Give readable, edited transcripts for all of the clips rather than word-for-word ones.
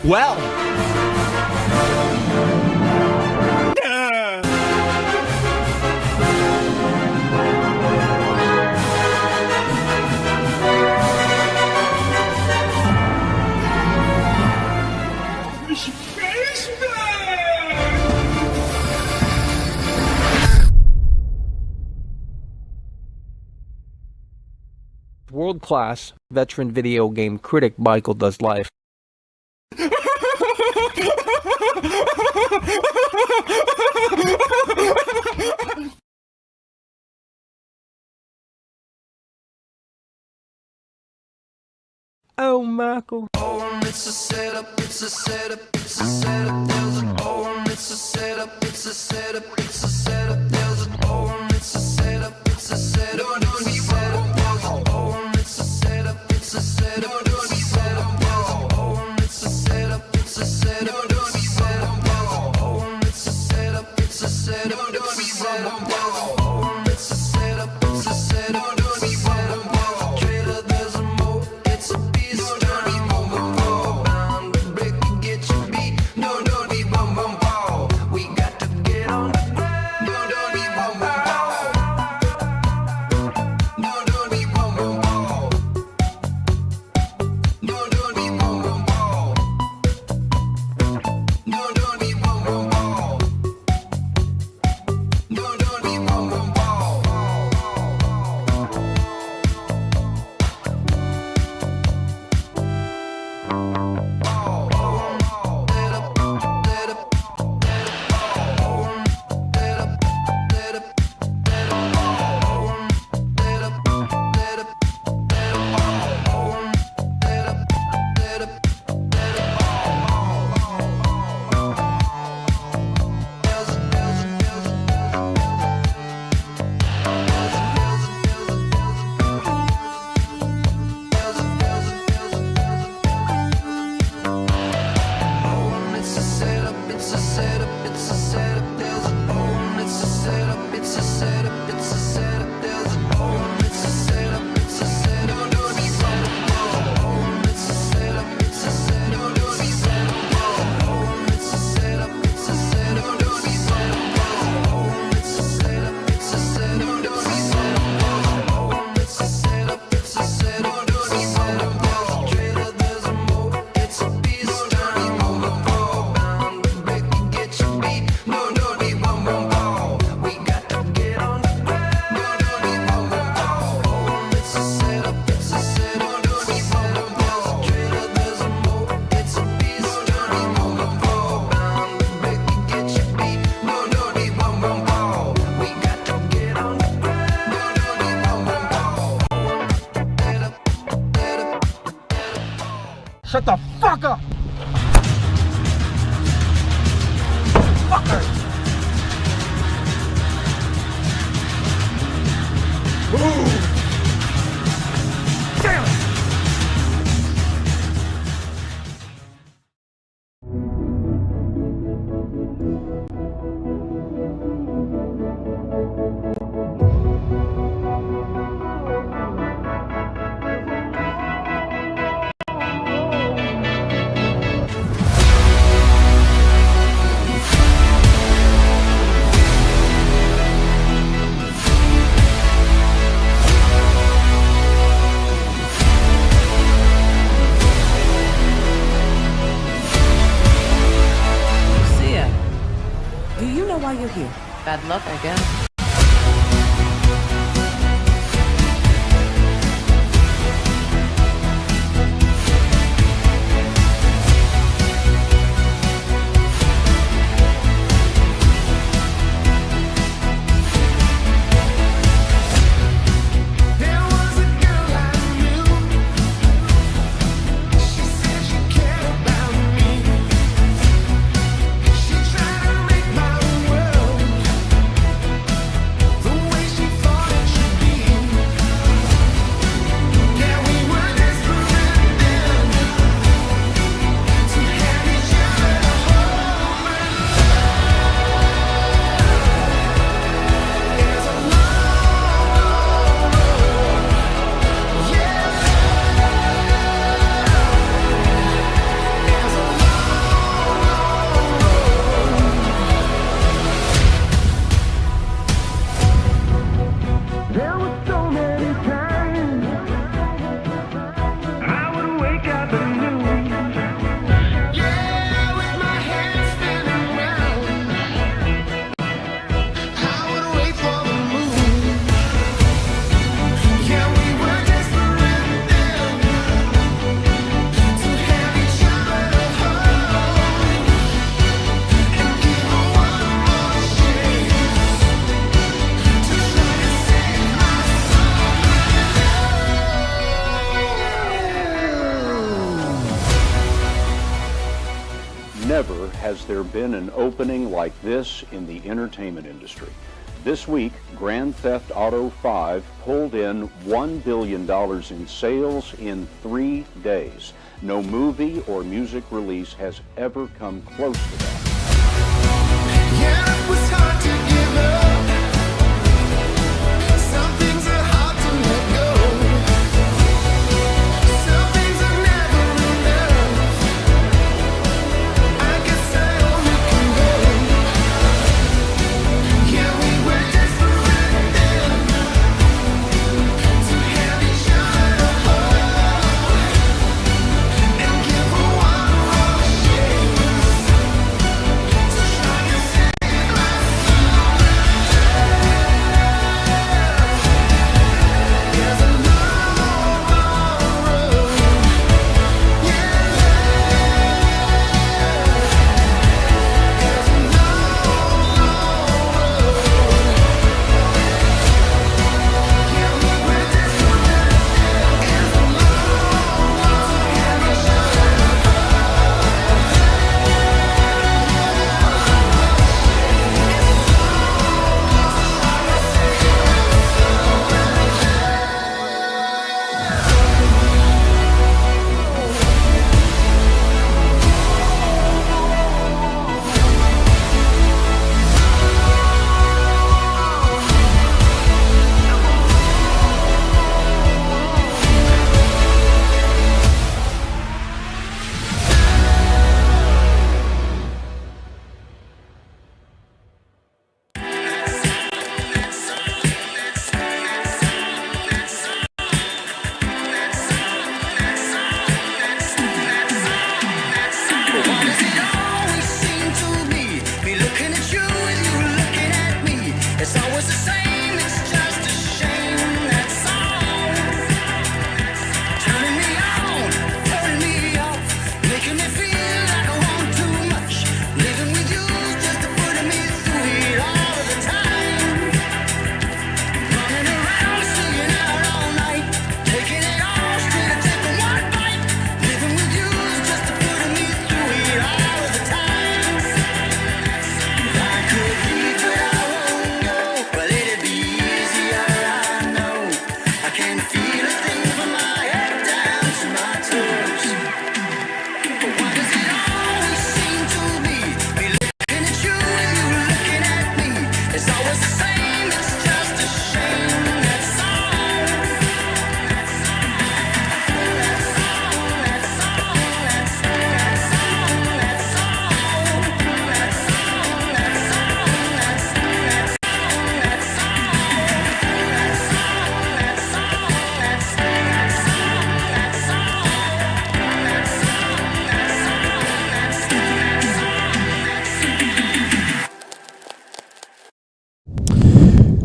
Well. World-class veteran video game critic Michael Does Life. Oh, Michael. Oh, it's a setup, it's a setup, it's a setup. There's an oh, it's a setup, it's a setup, it's a setup. There's an oh, it's a setup, it's a setup. No, no, we oh, it's a setup, it's a setup, it's a setup. Oh, it's a setup, it's a setup, it's a setup. Oh, it's a setup, it's a setup, it's a setup. Oh, it's a setup, it's a setup, it's a setup. Trailer, there's a mo, it's a beast. Bound to break and get your beat. No, don't be bum bum ball. We got to get on the ground. No, don't be bum bum ball. No, don't be bum bum ball. No, don't be bum bum ball. No, don't be bum bum ball. No, don't be bum bum ball. It's a setup, it's a setup, it's a setup. There's an oh, it's a setup, it's a setup, it's a setup. There's an oh, it's a setup, it's a setup. No, no, be oh, it's a setup, it's a setup. No, no, be oh, it's a setup, it's a setup. No, no, be oh, it's a setup, it's a setup. No, no, be oh, it's a setup, it's a setup. No, no, be trailer, there's a mo, it's a beast. Bound to break and get your beat. No, no, be bum bum ball. We got to get on the ground. No, no, be bum bum ball. Oh, it's a setup, it's a setup. No, be bum bum ball. Trailer, there's a mo, it's a beast. No, be bum bum ball. Bound to break and get your beat. No, no, be bum bum ball. We got to get on the ground. No, no, be bum bum ball. Shut the fuck up! Fucker! Move! bad luck, I guess. There was a girl I knew. She said she cared about me. She tried to make my world the way she thought it should be. Yeah, we were desperate then to have each other to hold. There's a long road, yeah. There's a There were so many times I would wake up and lose. Yeah, with my head spinning round, I would wait for the moon. Yeah, we were desperate then to have each other to hold and give her one more chance to try to save my Never has there been an opening like this in the entertainment industry. This week, Grand Theft Auto 5 pulled in $1 billion in sales in 3 days. No movie or music release has ever come close to that. Yeah, it was hard to give up. Some things are hard to let go. Some things are never enough. I guess I only can go. Yeah, we were desperate then to have each other to hold and give her one more chance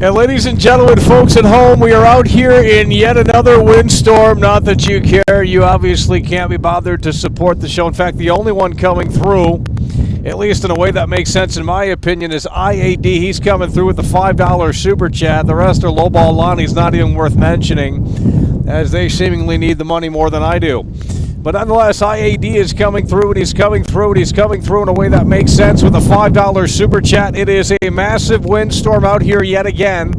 And ladies and gentlemen, folks at home, we are out here in yet another windstorm. Not that you care. You obviously can't be bothered to support the show. In fact, the only one coming through, at least in a way that makes sense in my opinion, is IAD. He's coming through with the $5 super chat. The rest are lowball Lonnie's, not even worth mentioning, as they seemingly need the money more than I do. But nonetheless, IAD is coming through, and he's coming through, and he's coming through in a way that makes sense with a $5 super chat. It is a massive windstorm out here yet again.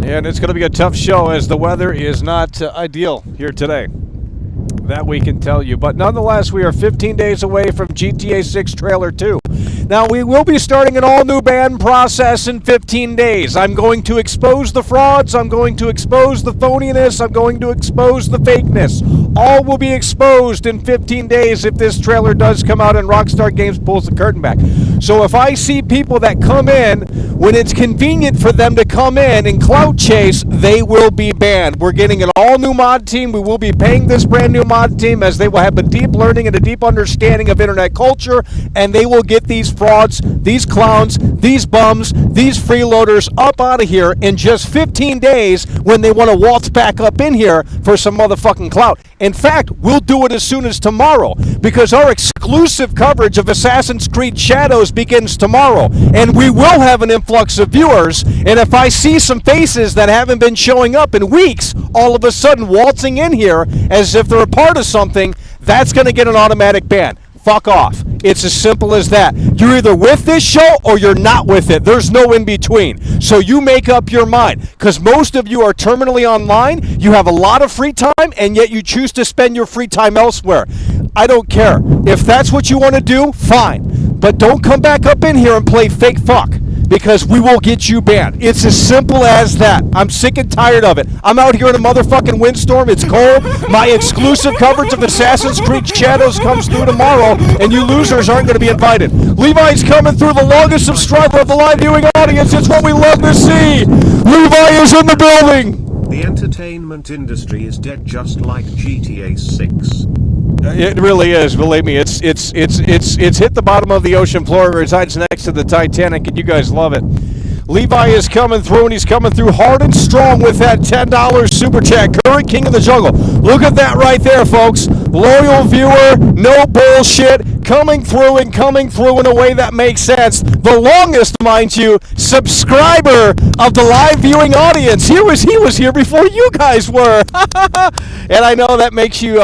And it's going to be a tough show as the weather is not ideal here today. That we can tell you. But nonetheless, we are 15 days away from GTA 6 Trailer 2. Now, we will be starting an all-new ban process in 15 days. I'm going to expose the frauds. I'm going to expose the phoniness. I'm going to expose the fakeness. All will be exposed in 15 days if this trailer does come out and Rockstar Games pulls the curtain back. So if I see people that come in when it's convenient for them to come in and clout chase, they will be banned. We're getting an all-new mod team. We will be paying this brand new mod team as they will have a deep learning and a deep understanding of internet culture, and they will get these frauds, these clowns, these bums, these freeloaders up out of here in just 15 days when they want to waltz back up in here for some motherfucking clout. In fact, we'll do it as soon as tomorrow because our exclusive coverage of Assassin's Creed Shadows begins tomorrow, and we will have an influx of viewers. And if I see some faces that haven't been showing up in weeks all of a sudden waltzing in here as if they're a part of something, that's going to get an automatic ban. Fuck off. It's as simple as that. You're either with this show or you're not with it. There's no in between. So you make up your mind, because most of you are terminally online. You have a lot of free time, and yet you choose to spend your free time elsewhere. I don't care. If that's what you want to do, fine. But don't come back up in here and play fake fuck, because we will get you banned. It's as simple as that. I'm sick and tired of it. I'm out here in a motherfucking windstorm. It's cold. My exclusive coverage of Assassin's Creed Shadows comes through tomorrow, and you losers aren't going to be invited. Levi's coming through, the longest subscriber of the live viewing audience. It's what we love to see. Levi is in the building. The entertainment industry is dead, just like GTA 6. It really is. Believe me, it's hit the bottom of the ocean floor. It resides next to the Titanic, and you guys love it. Levi is coming through, and he's coming through hard and strong with that $10 super chat. Current King of the Jungle. Look at that right there, folks. Loyal viewer, no bullshit, coming through in a way that makes sense. The longest, mind you, subscriber of the live viewing audience. He was here before you guys were. And I know that makes you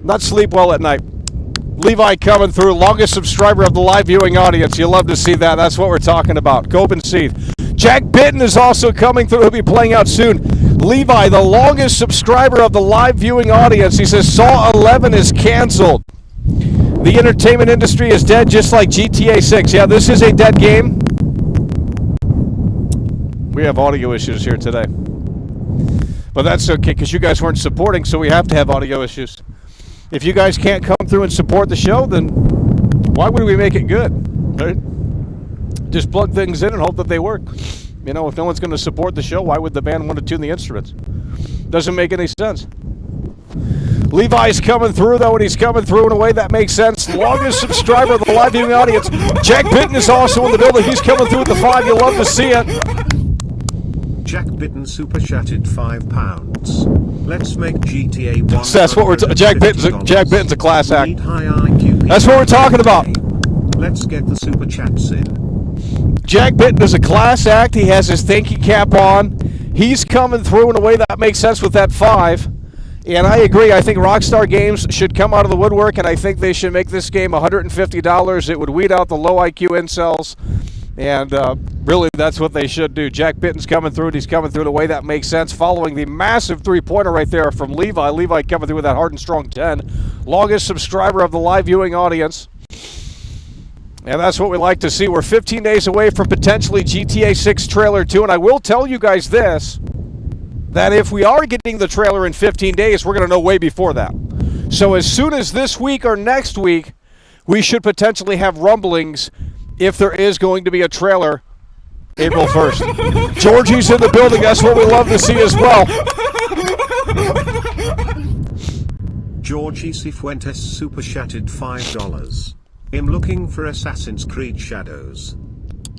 not sleep well at night. Levi coming through, longest subscriber of the live viewing audience. You love to see that. That's what we're talking about. Cope and Seeth. Jack Bitten is also coming through. He'll be playing out soon. Levi, the longest subscriber of the live viewing audience. He says Saw 11 is canceled. The entertainment industry is dead, just like GTA 6. Yeah, this is a dead game. We have audio issues here today. But that's okay, because you guys weren't supporting, so we have to have audio issues. If you guys can't come through and support the show, then why would we make it good? Right? Just plug things in and hope that they work. You know, if no one's going to support the show, why would the band want to tune the instruments? Doesn't make any sense. Levi's coming through, though, and he's coming through in a way that makes sense. Longest subscriber of the live viewing audience. Jack Bitten is also in the building. He's coming through with the 5. You love to see it. Jack Bitten super chatted £5. Let's make GTA 1. So that's what we're Jack Bitten's a class act. Need high IQ. That's what we're talking about. Let's get the super chats in. Jack Bitten is a class act. He has his thinking cap on. He's coming through in a way that makes sense with that 5. And I agree. I think Rockstar Games should come out of the woodwork, and I think they should make this game $150. It would weed out the low IQ incels. And really, that's what they should do. Jack Bitten's coming through, and he's coming through in a way that makes sense, following the massive three-pointer right there from Levi. Levi coming through with that hard and strong 10. Longest subscriber of the live viewing audience. And that's what we like to see. We're 15 days away from potentially GTA 6 Trailer 2. And I will tell you guys this, that if we are getting the trailer in 15 days, we're going to know way before that. So as soon as this week or next week, we should potentially have rumblings if there is going to be a trailer April 1st. Georgie's in the building. That's what we love to see as well. Georgie Cifuentes super chatted $5. I'm looking for Assassin's Creed Shadows.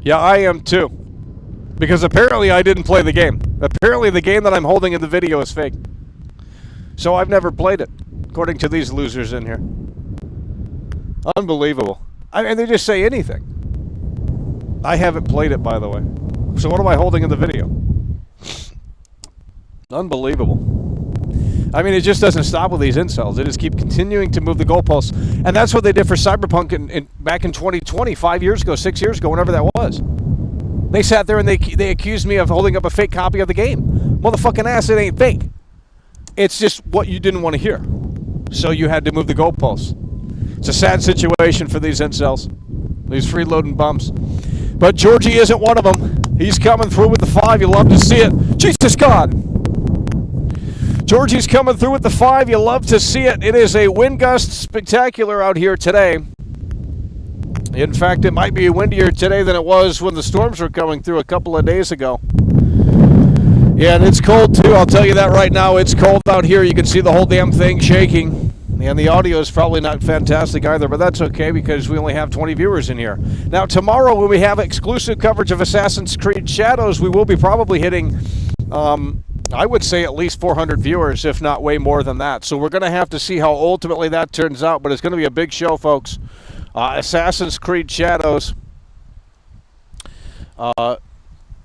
Yeah, I am too. Because apparently I didn't play the game. Apparently the game that I'm holding in the video is fake. So I've never played it, according to these losers in here. Unbelievable. I mean, they just say anything. I haven't played it, by the way. So what am I holding in the video? Unbelievable. I mean, it just doesn't stop with these incels. They just keep continuing to move the goalposts. And that's what they did for Cyberpunk back in 2020, 5 years ago, 6 years ago, whenever that was. They sat there and they accused me of holding up a fake copy of the game. Motherfucking ass, it ain't fake. It's just what you didn't want to hear. So you had to move the goalposts. It's a sad situation for these incels, these freeloading bums. But Georgie isn't one of them. He's coming through with the 5. You love to see it. Jesus God. Georgie's coming through with the 5. You love to see it. It is a wind gust spectacular out here today. In fact, it might be windier today than it was when the storms were coming through a couple of days ago. Yeah, and it's cold too. I'll tell you that right now. It's cold out here. You can see the whole damn thing shaking. And the audio is probably not fantastic either, but that's okay because we only have 20 viewers in here. Now, tomorrow when we have exclusive coverage of Assassin's Creed Shadows, we will be probably hitting, I would say, at least 400 viewers, if not way more than that. So we're going to have to see how ultimately that turns out, but it's going to be a big show, folks. Assassin's Creed Shadows.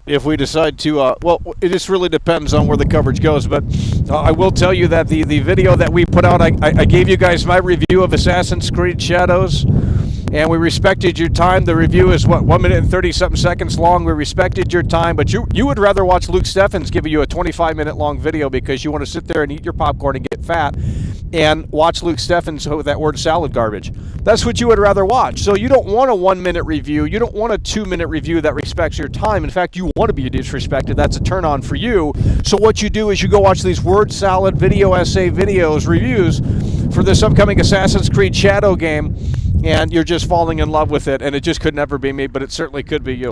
If we decide to, well, it just really depends on where the coverage goes, but I will tell you that the video that we put out, I gave you guys my review of Assassin's Creed Shadows, and we respected your time. The review is, what, 1 minute and 30-something seconds long. We respected your time, but you would rather watch Luke Steffens give you a 25-minute long video because you want to sit there and eat your popcorn and get fat and watch Luke Steffens with that word salad garbage. That's what you would rather watch. So you don't want a 1 minute review. You don't want a 2 minute review that respects your time. In fact, you want to be disrespected. That's a turn on for you. So what you do is you go watch these word salad video essay videos, reviews for this upcoming Assassin's Creed Shadow game, and you're just falling in love with it, and it just could never be me, but it certainly could be you.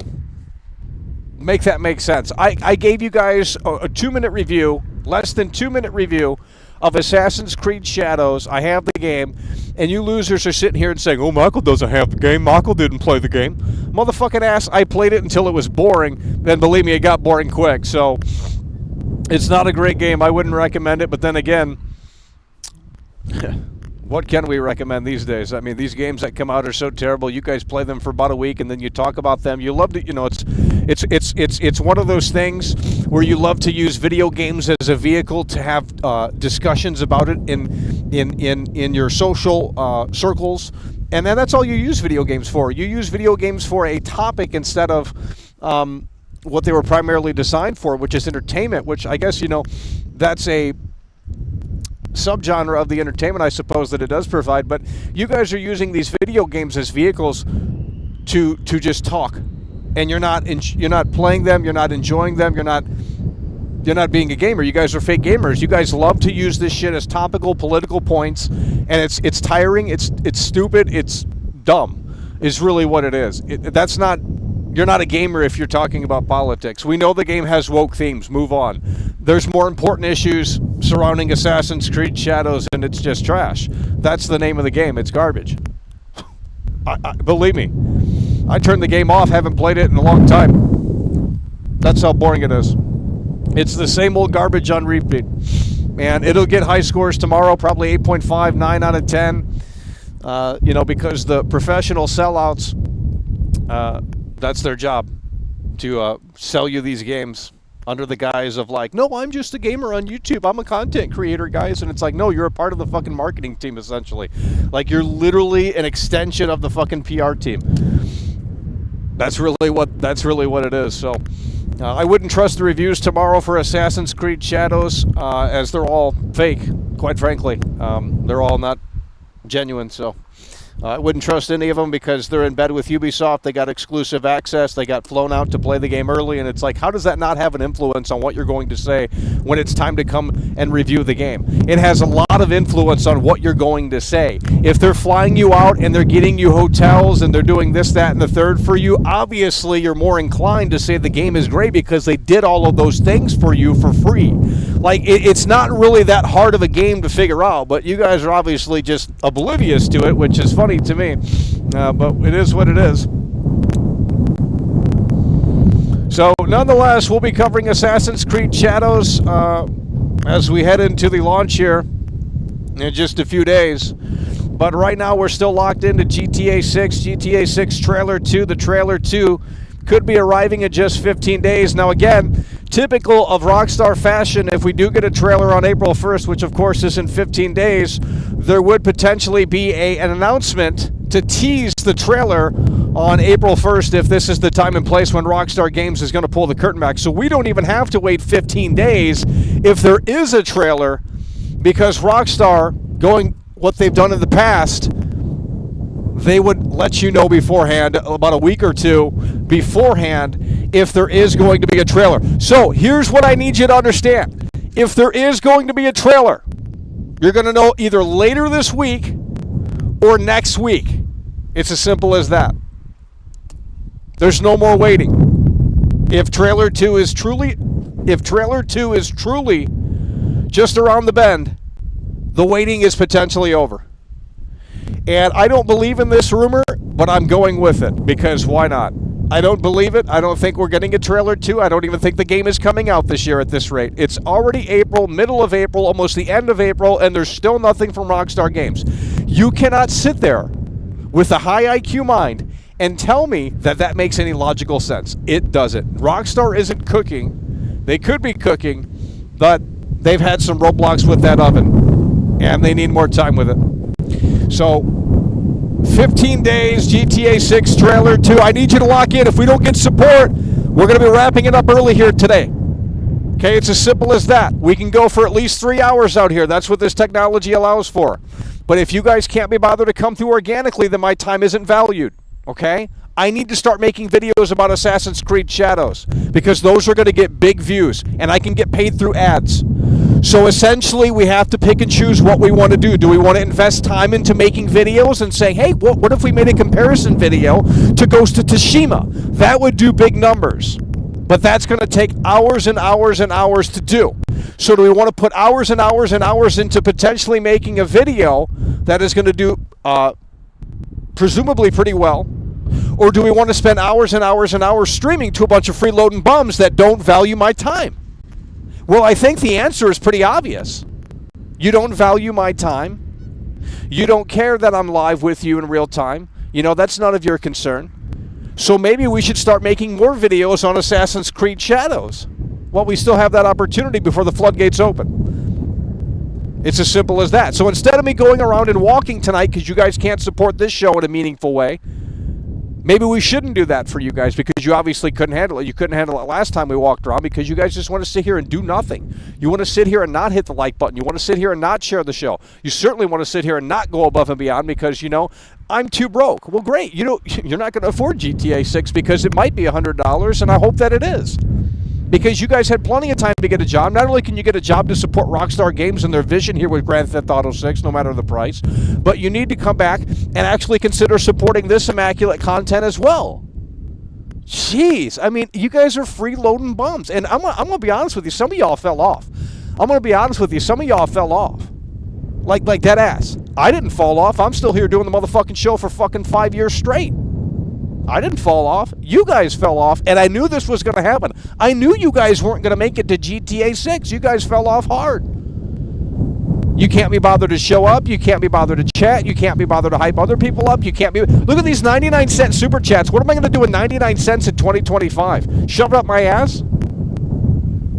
Make that make sense. I gave you guys a 2 minute review, less than 2 minute review of Assassin's Creed Shadows. I have the game, and you losers are sitting here and saying, oh, Michael doesn't have the game. Michael didn't play the game. Motherfucking ass, I played it until it was boring. Then believe me, it got boring quick. So it's not a great game. I wouldn't recommend it. But then again, what can we recommend these days? I mean, these games that come out are so terrible. You guys play them for about a week, and then you talk about them. You love to, you know, it's one of those things where you love to use video games as a vehicle to have discussions about it in your social circles, and then that's all you use video games for. You use video games for a topic instead of what they were primarily designed for, which is entertainment. Which I guess, you know, that's a subgenre of the entertainment, I suppose, that it does provide. But you guys are using these video games as vehicles to just talk, and you're not playing them, you're not enjoying them, you're not being a gamer. You guys are fake gamers. You guys love to use this shit as topical political points, and it's tiring, it's stupid, it's dumb is really what it is. You're not a gamer if you're talking about politics. We know the game has woke themes. Move on. There's more important issues surrounding Assassin's Creed Shadows, and it's just trash. That's the name of the game. It's garbage. Believe me. I turned the game off. Haven't played it in a long time. That's how boring it is. It's the same old garbage on repeat. And it'll get high scores tomorrow, probably 8.5, 9 out of 10. You know, because the professional sellouts, that's their job, to sell you these games under the guise of like, no, I'm just a gamer on YouTube. I'm a content creator, guys. And it's like, no, you're a part of the fucking marketing team, essentially. Like, you're literally an extension of the fucking PR team. That's really what it is. So I wouldn't trust the reviews tomorrow for Assassin's Creed Shadows, as they're all fake, quite frankly. They're all not genuine, so I wouldn't trust any of them because they're in bed with Ubisoft. They got exclusive access. They got flown out to play the game early, and it's like, how does that not have an influence on what you're going to say when it's time to come and review the game? It has a lot of influence on what you're going to say. If they're flying you out and they're getting you hotels and they're doing this, that, and the third for you, obviously you're more inclined to say the game is great because they did all of those things for you for free. Like, it's not really that hard of a game to figure out, but you guys are obviously just oblivious to it, which is funny to me, but it is what it is. So, nonetheless, we'll be covering Assassin's Creed Shadows as we head into the launch here in just a few days. But right now, we're still locked into GTA 6. GTA 6 Trailer 2. The Trailer 2 could be arriving in just 15 days. Now, again, typical of Rockstar fashion, if we do get a trailer on April 1st, which of course is in 15 days, there would potentially be an announcement to tease the trailer on April 1st if this is the time and place when Rockstar Games is going to pull the curtain back. So we don't even have to wait 15 days if there is a trailer, because Rockstar, going what they've done in the past, they would let you know beforehand, about a week or two beforehand, if there is going to be a trailer. So here's what I need you to understand. If there is going to be a trailer, you're going to know either later this week or next week. It's as simple as that. There's no more waiting. If Trailer 2 is truly just around the bend, the waiting is potentially over. And I don't believe in this rumor, but I'm going with it, because why not? I don't believe it. I don't think we're getting a Trailer 2. I don't even think the game is coming out this year at this rate. It's already April, middle of April, almost the end of April, and there's still nothing from Rockstar Games. You cannot sit there with a high IQ mind and tell me that that makes any logical sense. It doesn't. Rockstar isn't cooking. They could be cooking, but they've had some roadblocks with that oven, and they need more time with it. So, 15 days, GTA 6 Trailer 2. I need you to lock in. If we don't get support, we're going to be wrapping it up early here today. Okay, it's as simple as that. We can go for at least 3 hours out here. That's what this technology allows for. But if you guys can't be bothered to come through organically, then my time isn't valued. Okay? I need to start making videos about Assassin's Creed Shadows, because those are going to get big views, and I can get paid through ads. So essentially, we have to pick and choose what we want to do. Do we want to invest time into making videos and saying, hey, what if we made a comparison video to Ghost of Tsushima? That would do big numbers. But that's going to take hours and hours and hours to do. So do we want to put hours and hours and hours into potentially making a video that is going to do presumably pretty well? Or do we want to spend hours and hours and hours streaming to a bunch of freeloading bums that don't value my time? Well, I think the answer is pretty obvious. You don't value my time. You don't care that I'm live with you in real time. You know, that's none of your concern. So maybe we should start making more videos on Assassin's Creed Shadows while we still have that opportunity before the floodgates open. It's as simple as that. So instead of me going around and walking tonight because you guys can't support this show in a meaningful way, maybe we shouldn't do that for you guys, because you obviously couldn't handle it. You couldn't handle it last time we walked around because you guys just want to sit here and do nothing. You want to sit here and not hit the like button. You want to sit here and not share the show. You certainly want to sit here and not go above and beyond because, you know, I'm too broke. Well, great. You know, you're not going to afford GTA 6 because it might be $100, and I hope that it is. Because you guys had plenty of time to get a job. Not only can you get a job to support Rockstar Games and their vision here with Grand Theft Auto 6, no matter the price, but you need to come back and actually consider supporting this immaculate content as well. Jeez. I mean, you guys are freeloading bums. And I'm going to be honest with you. Some of y'all fell off. I'm going to be honest with you. Some of y'all fell off. Like dead ass. I didn't fall off. I'm still here doing the motherfucking show for fucking 5 years straight. I didn't fall off. You guys fell off, and I knew this was going to happen. I knew you guys weren't going to make it to GTA 6. You guys fell off hard. You can't be bothered to show up. You can't be bothered to chat. You can't be bothered to hype other people up. You can't be... Look at these 99-cent super chats. What am I going to do with 99 cents in 2025? Shove it up my ass?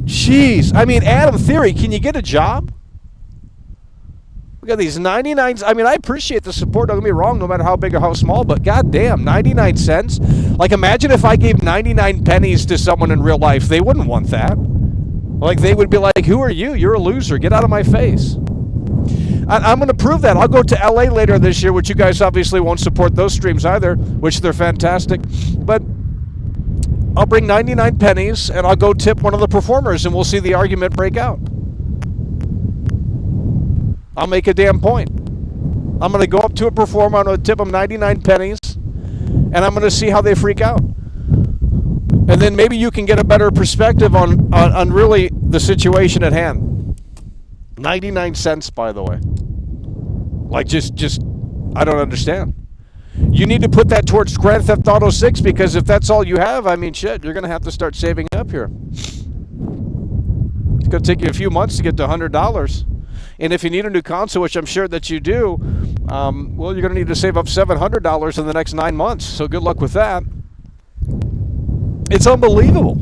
Jeez. I mean, Adam Theory, can you get a job? We got these 99. I mean, I appreciate the support. Don't get me wrong, no matter how big or how small. But goddamn, 99 cents. Like, imagine if I gave 99 pennies to someone in real life. They wouldn't want that. Like, they would be like, "Who are you? You're a loser. Get out of my face." I'm going to prove that. I'll go to LA later this year, which you guys obviously won't support those streams either, which they're fantastic. But I'll bring 99 pennies and I'll go tip one of the performers, and we'll see the argument break out. I'll make a damn point. I'm going to go up to a performer, I'm going to tip them 99 pennies, and I'm going to see how they freak out. And then maybe you can get a better perspective on really the situation at hand. 99 cents, by the way. Like, just I don't understand. you need to put that towards Grand Theft Auto 6, because if that's all you have, I mean, shit, you're going to have to start saving up here. It's going to take you a few months to get to $100. And if you need a new console, which I'm sure that you do, well, you're going to need to save up $700 in the next 9 months. So good luck with that. It's unbelievable.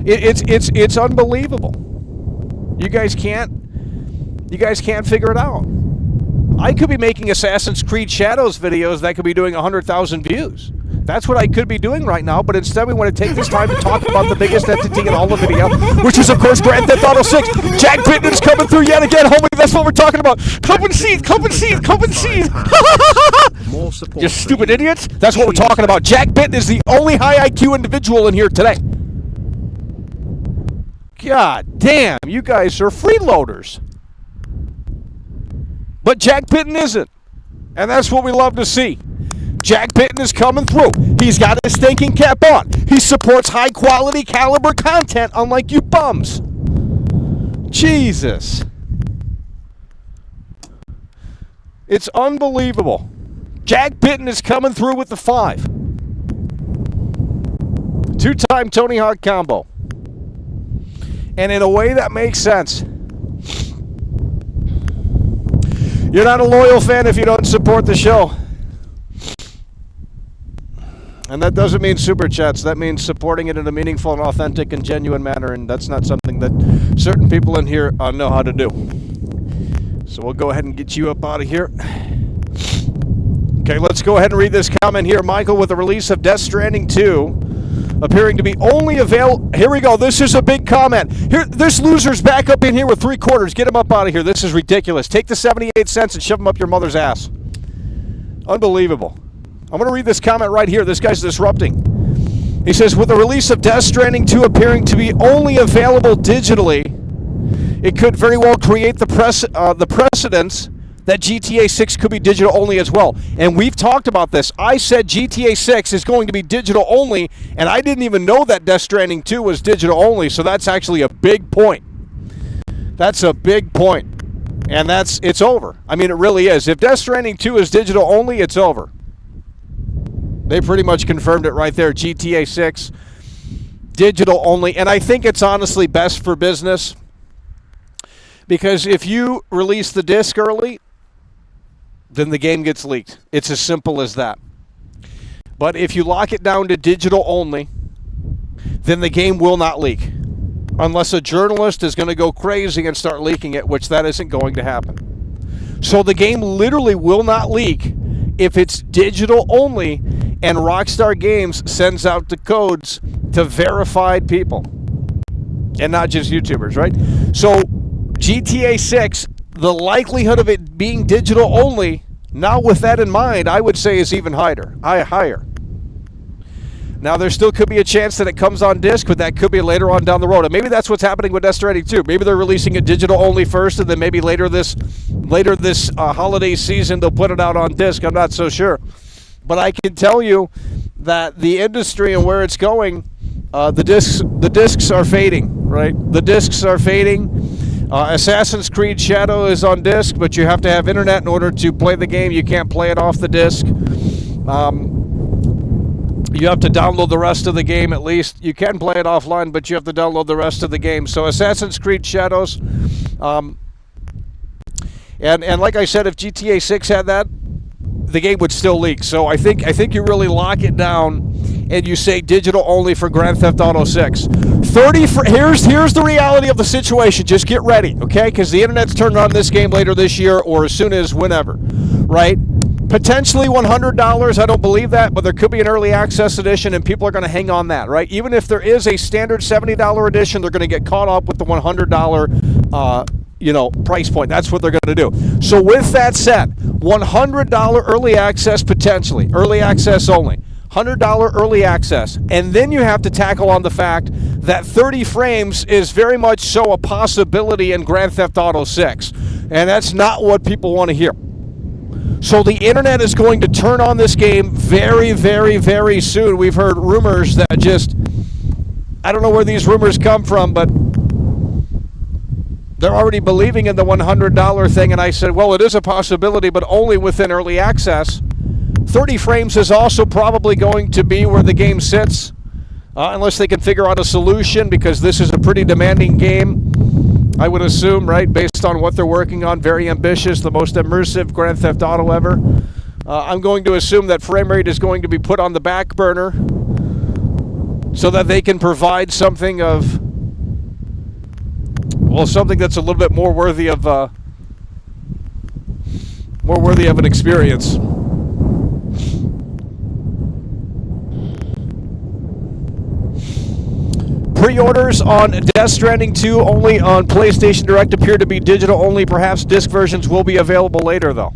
It's unbelievable. You guys can't figure it out. I could be making Assassin's Creed Shadows videos that could be doing 100,000 views. That's what I could be doing right now, but instead we want to take this time to talk about the biggest entity in all the video, which is, of course, Grand Theft Auto 6. Jack Bitten's coming through yet again, homie. That's what we're talking about. Come and see. More support You for stupid you. idiots. That's what we're talking about. Jack Bitten is the only high IQ individual in here today. God damn, you guys are freeloaders. But Jack Bitten isn't. And that's what we love to see. Jack Bitten is coming through. He's got his thinking cap on. He supports high quality caliber content, unlike you bums. Jesus. It's unbelievable. Jack Bitten is coming through with the 5. 2-time Tony Hawk combo. And in a way that makes sense. You're not a loyal fan if you don't support the show. And that doesn't mean super chats. That means supporting it in a meaningful and authentic and genuine manner. And that's not something that certain people in here know how to do. So we'll go ahead and get you up out of here. Okay, let's go ahead and read this comment here. Michael, with the release of Death Stranding 2 appearing to be only available. Here we go. This is a big comment. Here, this loser's back up in here with 3 quarters. Get him up out of here. This is ridiculous. Take the 78 cents and shove him up your mother's ass. Unbelievable. I'm going to read this comment right here. This guy's disrupting. He says, with the release of Death Stranding 2 appearing to be only available digitally, it could very well create the precedence that GTA 6 could be digital only as well. And we've talked about this. I said GTA 6 is going to be digital only, and I didn't even know that Death Stranding 2 was digital only, so that's actually a big point. That's a big point. And it's over. I mean, it really is. If Death Stranding 2 is digital only, it's over. They pretty much confirmed it right there. GTA 6, digital only. And I think it's honestly best for business, because if you release the disc early, then the game gets leaked. It's as simple as that. But if you lock it down to digital only, then the game will not leak. Unless a journalist is going to go crazy and start leaking it, which that isn't going to happen. So the game literally will not leak if it's digital only, and Rockstar Games sends out the codes to verified people. And not just YouTubers, right? So GTA 6, the likelihood of it being digital only, now with that in mind, I would say is even higher. Now, there still could be a chance that it comes on disc, but that could be later on down the road. And maybe that's what's happening with Death Stranding 2. Maybe they're releasing it digital only first, and then maybe later this holiday season they'll put it out on disc. I'm not so sure. But I can tell you that the industry and where it's going, the discs are fading, right? The discs are fading. Assassin's Creed Shadow is on disc, but you have to have internet in order to play the game. You can't play it off the disc. You have to download the rest of the game at least. You can play it offline, but you have to download the rest of the game. So Assassin's Creed Shadows, and like I said, if GTA 6 had that, the game would still leak. So I think you really lock it down and you say digital only for Grand Theft Auto 6. Here's the reality of the situation. Just get ready, okay? Because the internet's turned on this game later this year or as soon as whenever, right? Potentially $100. I don't believe that, but there could be an early access edition, and people are going to hang on that, right? Even if there is a standard $70 edition, they're going to get caught up with the $100 price point. That's what they're going to do. So with that said, $100 early access potentially, early access only, $100 early access, and then you have to tackle on the fact that 30 frames is very much so a possibility in Grand Theft Auto 6, and that's not what people want to hear. So the internet is going to turn on this game very, very, very soon. We've heard rumors that I don't know where these rumors come from, but they're already believing in the $100 thing. And I said, well, it is a possibility, but only within early access. 30 frames is also probably going to be where the game sits, unless they can figure out a solution, because this is a pretty demanding game, I would assume, right, based on what they're working on. Very ambitious, the most immersive Grand Theft Auto ever. I'm going to assume that frame rate is going to be put on the back burner so that they can provide something of, well, something that's a little bit more worthy of an experience. Pre-orders on Death Stranding 2 only on PlayStation Direct appear to be digital only. Perhaps disc versions will be available later, though.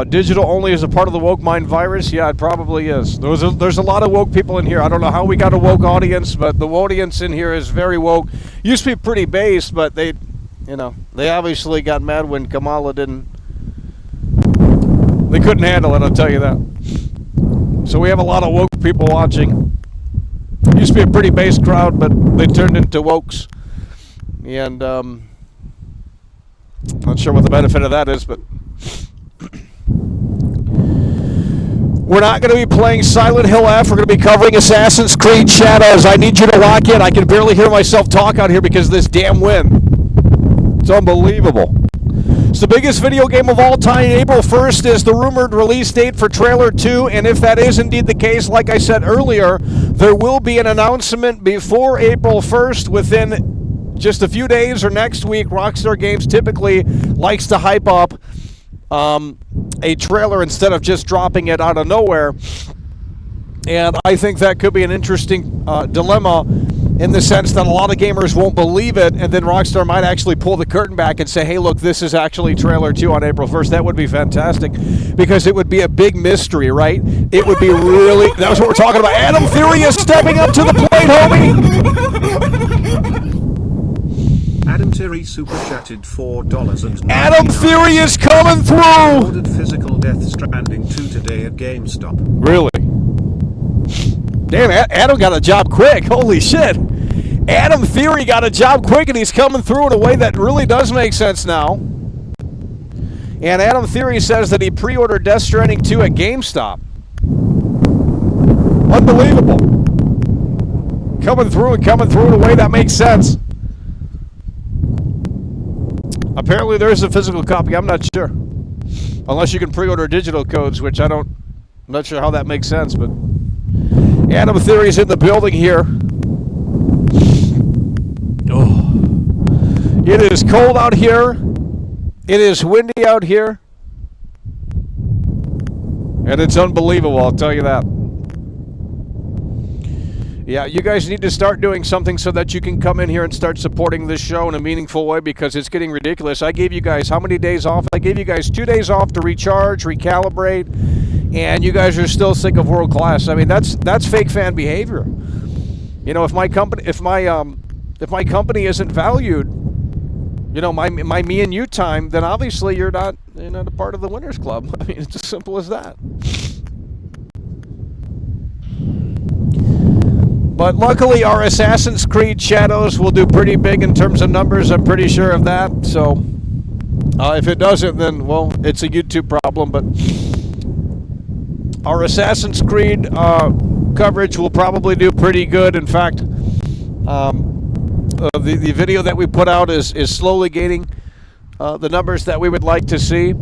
Digital only is a part of the woke mind virus. Yeah, it probably is. There's a lot of woke people in here. I don't know how we got a woke audience, but the audience in here is very woke. Used to be pretty based, but they obviously got mad when Kamala didn't. They couldn't handle it, I'll tell you that. So we have a lot of woke people watching. Used to be a pretty based crowd, but they turned into wokes. And not sure what the benefit of that is, but we're not going to be playing Silent Hill F. We're going to be covering Assassin's Creed Shadows. I need you to lock in. I can barely hear myself talk out here because of this damn wind. It's unbelievable. It's the biggest video game of all time. April 1st is the rumored release date for Trailer 2, and if that is indeed the case, like I said earlier, there will be an announcement before April 1st within just a few days or next week. Rockstar Games typically likes to hype up a trailer instead of just dropping it out of nowhere. And I think that could be an interesting dilemma in the sense that a lot of gamers won't believe it, and then Rockstar might actually pull the curtain back and say, hey, look, this is actually Trailer 2 on April 1st. That would be fantastic because it would be a big mystery, right? It would be really... That was what we're talking about. Adam Theory is stepping up to the plate, homie! Adam Terry super chatted $4.99. Adam Theory is coming through! Ordered physical Death Stranding 2 today at GameStop. Really? Damn, Adam got a job quick. Holy shit. Adam Theory got a job quick, and he's coming through in a way that really does make sense now. And Adam Theory says that he pre-ordered Death Stranding 2 at GameStop. Unbelievable. Coming through in a way that makes sense. Apparently there's a physical copy. I'm not sure. Unless you can pre-order digital codes, which I'm not sure how that makes sense, but Adam Theory's in the building here. Oh. It is cold out here. It is windy out here. And it's unbelievable, I'll tell you that. Yeah, you guys need to start doing something so that you can come in here and start supporting this show in a meaningful way because it's getting ridiculous. I gave you guys how many days off? I gave you guys 2 days off to recharge, recalibrate, and you guys are still sick of world class. I mean, that's fake fan behavior. You know, if my company isn't valued, you know, my me and you time, then obviously you're not a part of the winners club. I mean, it's as simple as that. But luckily, our Assassin's Creed Shadows will do pretty big in terms of numbers. I'm pretty sure of that. So, if it doesn't, then, well, it's a YouTube problem. But our Assassin's Creed coverage will probably do pretty good. In fact, the video that we put out is slowly gaining the numbers that we would like to see.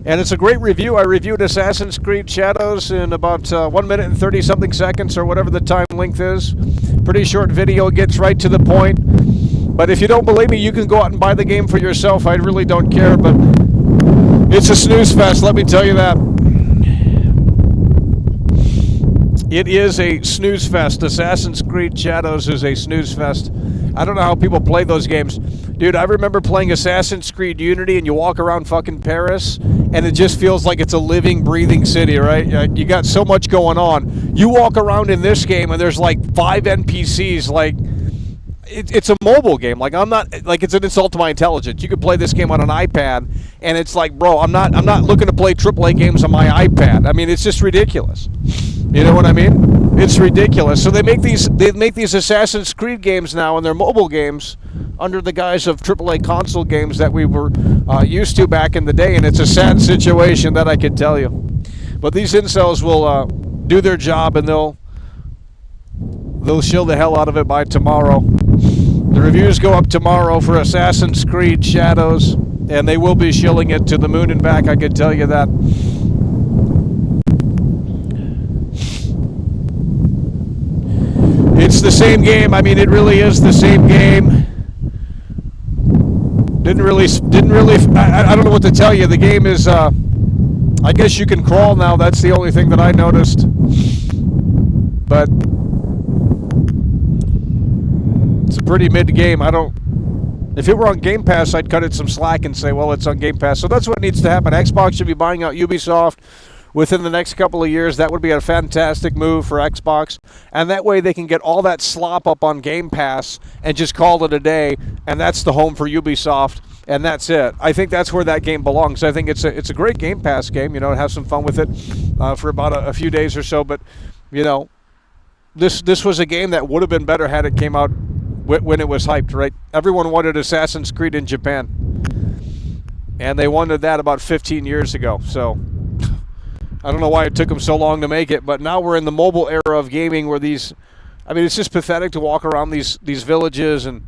And it's a great review. I reviewed Assassin's Creed Shadows in about 1 minute and 30-something seconds, or whatever the time length is. Pretty short video, gets right to the point. But if you don't believe me, you can go out and buy the game for yourself. I really don't care, but it's a snooze fest, let me tell you that. It is a snooze fest. Assassin's Creed Shadows is a snooze fest. I don't know how people play those games. Dude, I remember playing Assassin's Creed Unity, and you walk around fucking Paris, and it just feels like it's a living, breathing city, right? You got so much going on. You walk around in this game, and there's like 5 NPCs. Like, it's a mobile game. Like, I'm not, like, it's an insult to my intelligence. You could play this game on an iPad, and it's like, bro, I'm not looking to play AAA games on my iPad. I mean, it's just ridiculous. You know what I mean? It's ridiculous. So they make these Assassin's Creed games now, and they're mobile games under the guise of AAA console games that we were used to back in the day, and it's a sad situation, that I can tell you. But these incels will do their job, and they'll shill the hell out of it by tomorrow. The reviews go up tomorrow for Assassin's Creed Shadows, and they will be shilling it to the moon and back, I can tell you that. It's the same game. I mean, it really is the same game. Didn't really. I don't know what to tell you. The game is. I guess you can crawl now. That's the only thing that I noticed. But it's a pretty mid game. If it were on Game Pass, I'd cut it some slack and say, well, it's on Game Pass. So that's what needs to happen. Xbox should be buying out Ubisoft within the next couple of years. That would be a fantastic move for Xbox. And that way they can get all that slop up on Game Pass and just call it a day. And that's the home for Ubisoft. And that's it. I think that's where that game belongs. I think it's a great Game Pass game. You know, have some fun with it for about a few days or so. But, you know, this was a game that would have been better had it came out when it was hyped, right? Everyone wanted Assassin's Creed in Japan. And they wanted that about 15 years ago. So I don't know why it took them so long to make it. But now we're in the mobile era of gaming where it's just pathetic to walk around these villages and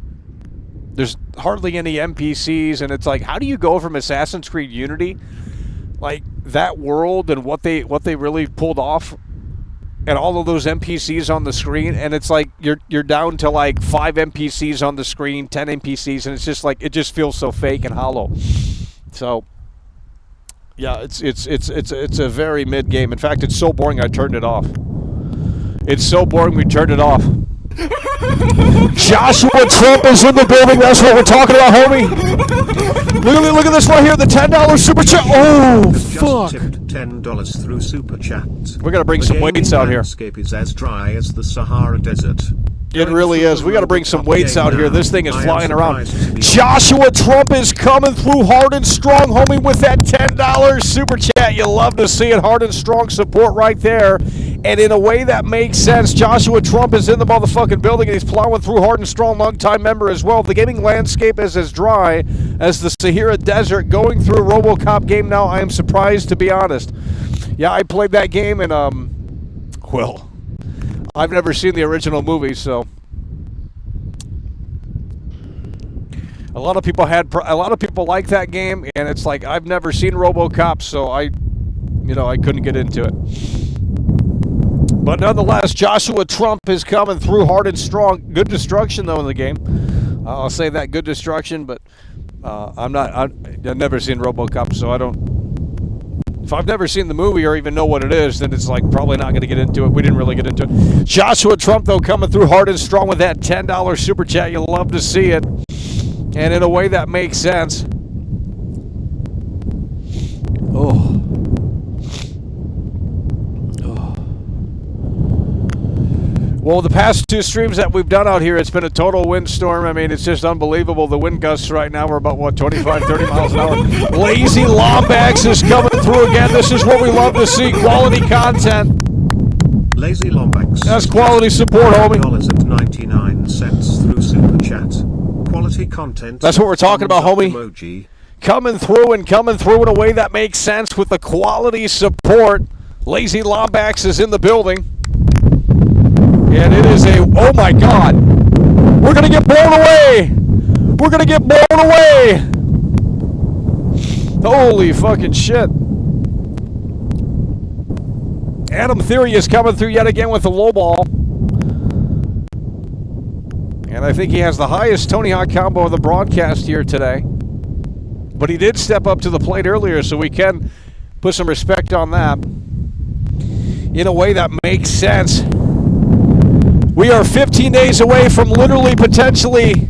there's hardly any NPCs. And it's like, how do you go from Assassin's Creed Unity, like that world and what they really pulled off, and all of those NPCs on the screen, and it's like you're down to like 5 NPCs on the screen, 10 NPCs, and it's just like it just feels so fake and hollow. So yeah, it's a very mid game. In fact, it's so boring I turned it off. It's so boring we turned it off. Joshua Trump is in the building. That's what we're talking about, homie. Look at this right here, the $10 super chat. Oh, fuck. Just tipped $10 through super chat. We gotta bring some weights out here. The landscape is as dry as the Sahara Desert. It really is. We got to bring some weights out here. This thing is flying around. Joshua Trump is coming through hard and strong, homie, with that $10 super chat. You love to see it. Hard and strong support right there. And in a way that makes sense, Joshua Trump is in the motherfucking building, and he's plowing through hard and strong, long-time member as well. The gaming landscape is as dry as the Sahara Desert. Going through a RoboCop game now, I am surprised, to be honest. Yeah, I played that game, and, well, I've never seen the original movie, so a lot of people like that game, and it's like I've never seen RoboCop, so I couldn't get into it. But nonetheless, Joshua Trump is coming through hard and strong. Good destruction though in the game. I'll say that, good destruction, but I've never seen RoboCop, so I don't. If I've never seen the movie or even know what it is, then it's like probably not going to get into it. We didn't really get into it. Joshua Trump, though, coming through hard and strong with that $10 super chat. You'll love to see it. And in a way that makes sense. Oh. Well, the past 2 streams that we've done out here, it's been a total windstorm. I mean, it's just unbelievable. The wind gusts right now are about, 25, 30 miles an hour. Lazy Lombax is coming through again. This is what we love to see. Quality content. Lazy Lombax. That's quality support, homie. $1.99 through super chat. Quality content. That's what we're talking about, homie. Emoji. Coming through in a way that makes sense with the quality support. Lazy Lombax is in the building. And it is oh my God, we're going to get blown away. We're going to get blown away. Holy fucking shit. Adam Theory is coming through yet again with the low ball. And I think he has the highest Tony Hawk combo of the broadcast here today. But he did step up to the plate earlier, so we can put some respect on that. In a way that makes sense. We are 15 days away from literally, potentially,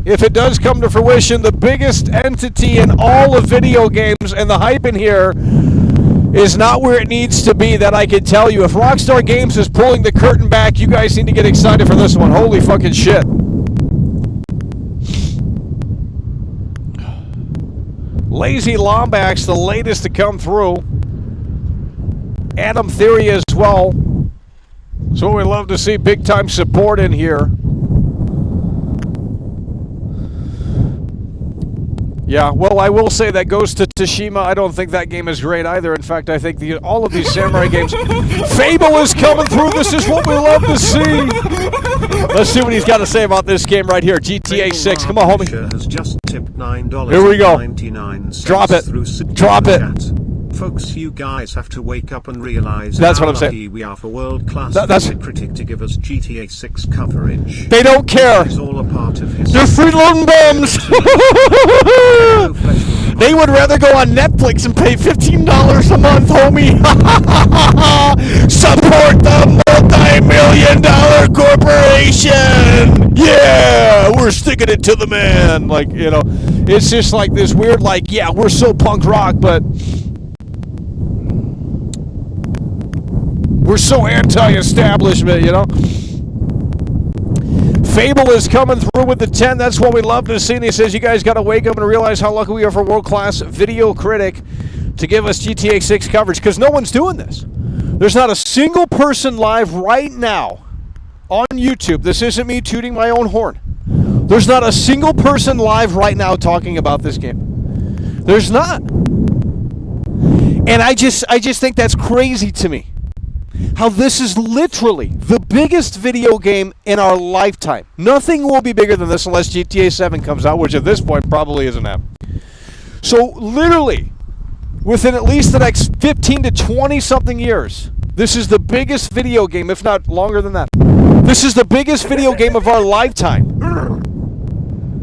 if it does come to fruition, the biggest entity in all of video games, and the hype in here is not where it needs to be, that I can tell you. If Rockstar Games is pulling the curtain back, you guys need to get excited for this one. Holy fucking shit. Lazy Lombax, the latest to come through. Adam Theory as well. So we love to see big time support in here. Yeah, well, I will say that Ghost of Tsushima, I don't think that game is great either. In fact, I think all of these samurai games. Fable is coming through. This is what we love to see. Let's see what he's got to say about this game right here. GTA 6. Come on, homie. Has just tipped $9. Here we go. 99 Drop it. through Drop it. chat. Folks, you guys have to wake up and realize That's how what I'm saying. lucky we are for world-class That's- critic to give us GTA 6 coverage. They don't care. It's all a part of his. They're freeloading bums. They would rather go on Netflix and pay $15 a month, homie. Support the multi-million-dollar corporation. Yeah, we're sticking it to the man. Like, you know, it's just like this weird, like, yeah, we're so punk rock, but we're so anti-establishment, you know. Fable is coming through with the 10. That's what we love to see. And he says, you guys got to wake up and realize how lucky we are for world-class video critic to give us GTA 6 coverage, because no one's doing this. There's not a single person live right now on YouTube. This isn't me tooting my own horn. There's not a single person live right now talking about this game. There's not. And I just think that's crazy to me. How this is literally the biggest video game in our lifetime. Nothing will be bigger than this unless GTA 7 comes out, which at this point probably isn't happening. So literally, within at least the next 15 to 20 something years, this is the biggest video game, if not longer than that. This is the biggest video game of our lifetime.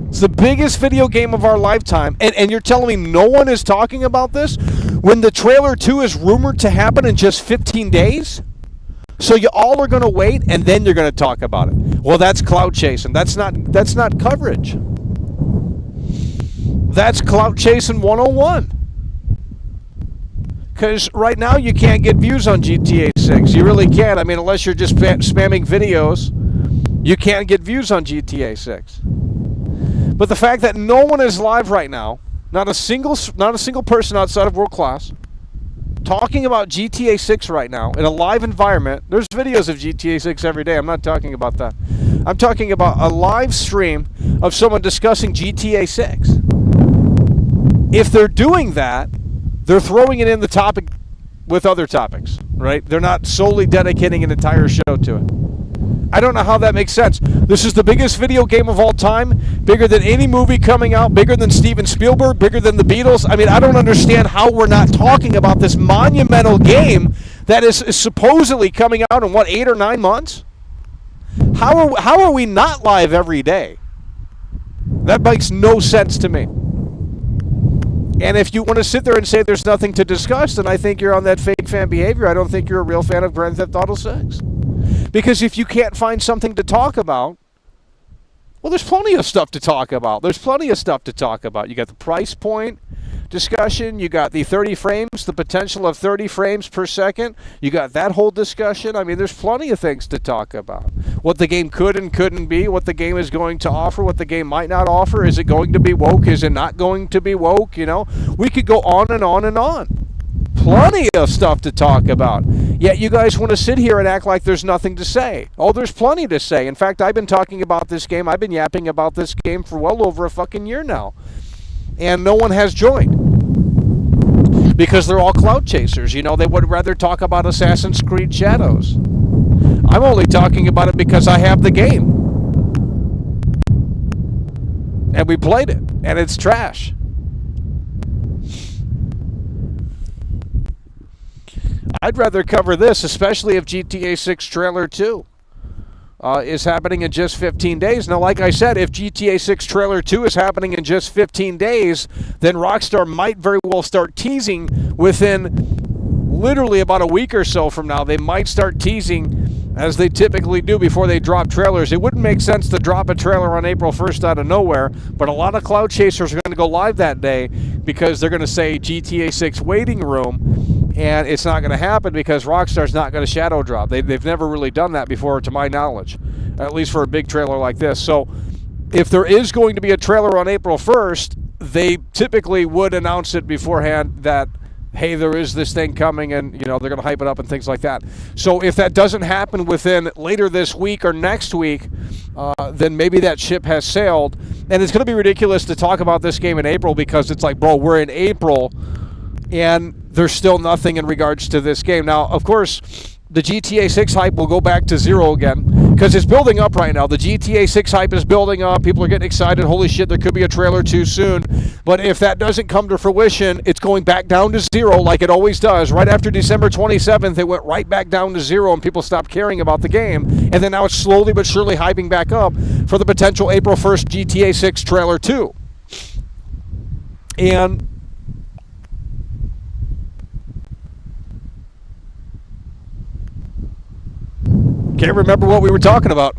It's the biggest video game of our lifetime. And you're telling me no one is talking about this? When the trailer 2 is rumored to happen in just 15 days? So you all are going to wait and then you're going to talk about it. Well, that's clout chasing. That's not coverage. That's clout chasing 101. Because right now you can't get views on GTA 6. You really can't. I mean, unless you're just spamming videos, you can't get views on GTA 6. But the fact that no one is live right now, not a single person outside of World Class, talking about GTA 6 right now in a live environment. There's videos of GTA 6 every day. I'm not talking about that. I'm talking about a live stream of someone discussing GTA 6. If they're doing that, they're throwing it in the topic with other topics, right? They're not solely dedicating an entire show to it. I don't know how that makes sense. This is the biggest video game of all time, bigger than any movie coming out, bigger than Steven Spielberg, bigger than the Beatles. I mean, I don't understand how we're not talking about this monumental game that is supposedly coming out in, 8 or 9 months? How are we not live every day? That makes no sense to me. And if you want to sit there and say there's nothing to discuss, then I think you're on that fake fan behavior. I don't think you're a real fan of Grand Theft Auto 6. Because if you can't find something to talk about, well, there's plenty of stuff to talk about. There's plenty of stuff to talk about. You got the price point discussion. You got the 30 frames, the potential of 30 frames per second. You got that whole discussion. I mean, there's plenty of things to talk about. What the game could and couldn't be, what the game is going to offer, what the game might not offer. Is it going to be woke? Is it not going to be woke? You know, we could go on and on and on. Plenty of stuff to talk about. Yet you guys want to sit here and act like there's nothing to say. Oh, there's plenty to say. In fact, I've been talking about this game. I've been yapping about this game for well over a fucking year now. And no one has joined. Because they're all clout chasers. You know, they would rather talk about Assassin's Creed Shadows. I'm only talking about it because I have the game. And we played it. And it's trash. I'd rather cover this, especially if GTA 6 Trailer 2 is happening in just 15 days. Now, like I said, if GTA 6 Trailer 2 is happening in just 15 days, then Rockstar might very well start teasing within literally about a week or so from now. They might start teasing, as they typically do before they drop trailers. It wouldn't make sense to drop a trailer on April 1st out of nowhere, but a lot of cloud chasers are going to go live that day because they're going to say GTA 6 waiting room, and it's not going to happen because Rockstar's not going to shadow drop. They've never really done that before, to my knowledge, at least for a big trailer like this. So if there is going to be a trailer on April 1st, they typically would announce it beforehand that, hey, there is this thing coming, and they're going to hype it up and things like that. So if that doesn't happen within later this week or next week, then maybe that ship has sailed. And it's going to be ridiculous to talk about this game in April, because it's like, bro, we're in April and there's still nothing in regards to this game. Now, of course, the GTA 6 hype will go back to zero again, because it's building up right now. The GTA 6 hype is building up. People are getting excited. Holy shit, there could be a trailer too soon. But if that doesn't come to fruition, it's going back down to zero like it always does. Right after December 27th, it went right back down to zero, and people stopped caring about the game. And then now it's slowly but surely hyping back up for the potential April 1st GTA 6 trailer 2. And can't remember what we were talking about.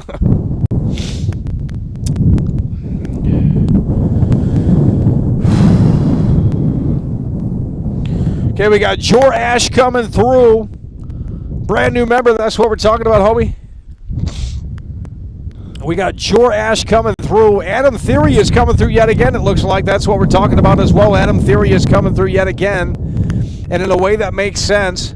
Okay, we got Jor Ash coming through. Brand new member, that's what we're talking about, homie. We got Jor Ash coming through. Adam Theory is coming through yet again. It looks like that's what we're talking about as well. Adam Theory is coming through yet again, and in a way that makes sense.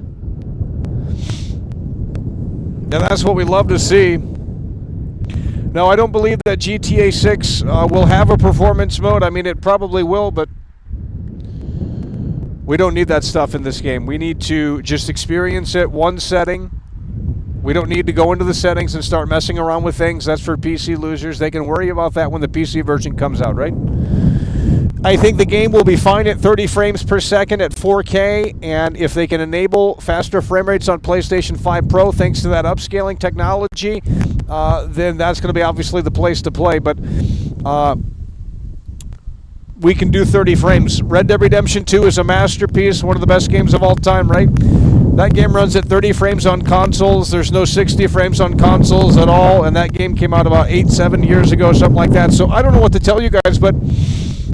And that's what we love to see. Now, I don't believe that GTA 6 will have a performance mode. I mean, it probably will, but we don't need that stuff in this game. We need to just experience it one setting. We don't need to go into the settings and start messing around with things. That's for PC losers. They can worry about that when the PC version comes out, right? I think the game will be fine at 30 frames per second at 4K, and if they can enable faster frame rates on PlayStation 5 Pro thanks to that upscaling technology, then that's going to be obviously the place to play. But we can do 30 frames. Red Dead Redemption 2 is a masterpiece, one of the best games of all time, right? That game runs at 30 frames on consoles. There's no 60 frames on consoles at all, and that game came out about 7 years ago, something like that. So I don't know what to tell you guys, but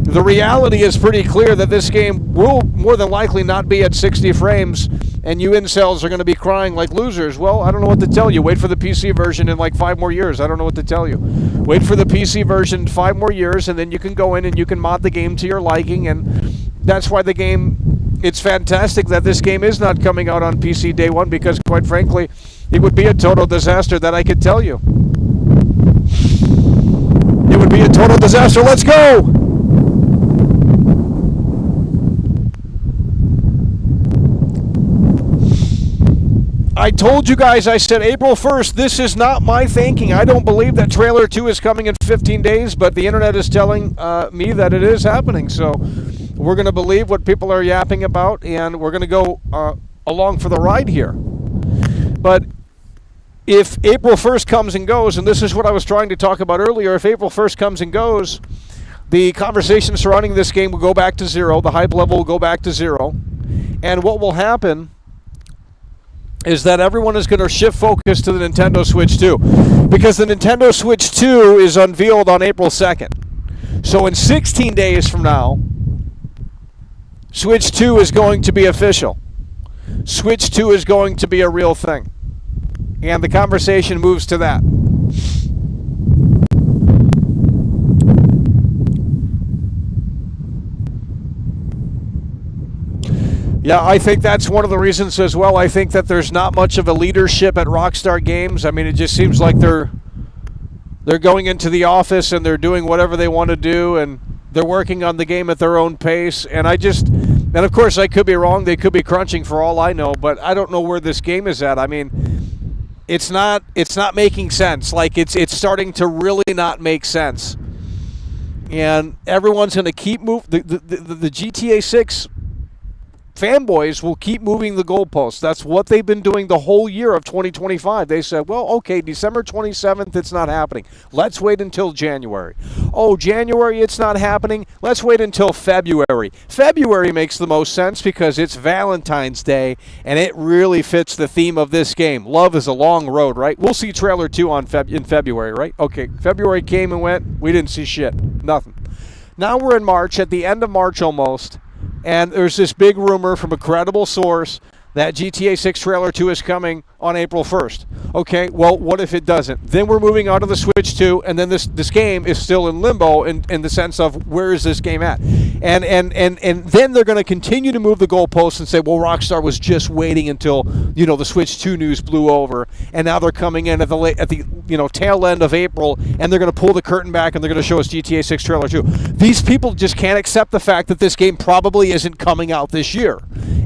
the reality is pretty clear that this game will more than likely not be at 60 frames, and you incels are going to be crying like losers. Well, I don't know what to tell you. Wait for the PC version in like 5 more years. I don't know what to tell you. Wait for the PC version 5 more years, and then you can go in and you can mod the game to your liking, and that's why the game, it's fantastic that this game is not coming out on PC day one, because quite frankly, it would be a total disaster, that I could tell you. It would be a total disaster. Let's go! I told you guys, I said April 1st, this is not my thinking. I don't believe that trailer 2 is coming in 15 days, but the internet is telling me that it is happening. So we're going to believe what people are yapping about, and we're going to go along for the ride here. But if April 1st comes and goes, and this is what I was trying to talk about earlier, if April 1st comes and goes, the conversation surrounding this game will go back to zero. The hype level will go back to zero. And what will happen is that everyone is going to shift focus to the Nintendo Switch 2, because the Nintendo Switch 2 is unveiled on April 2nd. So in 16 days from now, Switch 2 is going to be official. Switch 2 is going to be a real thing. And the conversation moves to that. Yeah, I think that's one of the reasons as well. I think that there's not much of a leadership at Rockstar Games. I mean, it just seems like they're going into the office and they're doing whatever they want to do, and they're working on the game at their own pace. And of course I could be wrong. They could be crunching for all I know, but I don't know where this game is at. I mean, it's not making sense. Like it's starting to really not make sense. And everyone's going to keep moving. The GTA 6 fanboys will keep moving the goalposts. That's what they've been doing the whole year of 2025. They said, well, okay, December 27th, it's not happening. Let's wait until January. Oh, January, it's not happening. Let's wait until February. February makes the most sense because it's Valentine's Day, and it really fits the theme of this game. Love is a long road, right? We'll see trailer 2 in February, right? Okay, February came and went. We didn't see shit. Nothing. Now we're in March, at the end of March almost. And there's this big rumor from a credible source that GTA 6 trailer 2 is coming on April 1st. Okay, well, what if it doesn't? Then we're moving on to the Switch 2, and then this game is still in limbo in the sense of where is this game at? And then they're going to continue to move the goalposts and say, well, Rockstar was just waiting until, the Switch 2 news blew over, and now they're coming in at the tail end of April, and they're going to pull the curtain back and they're going to show us GTA 6 trailer 2. These people just can't accept the fact that this game probably isn't coming out this year.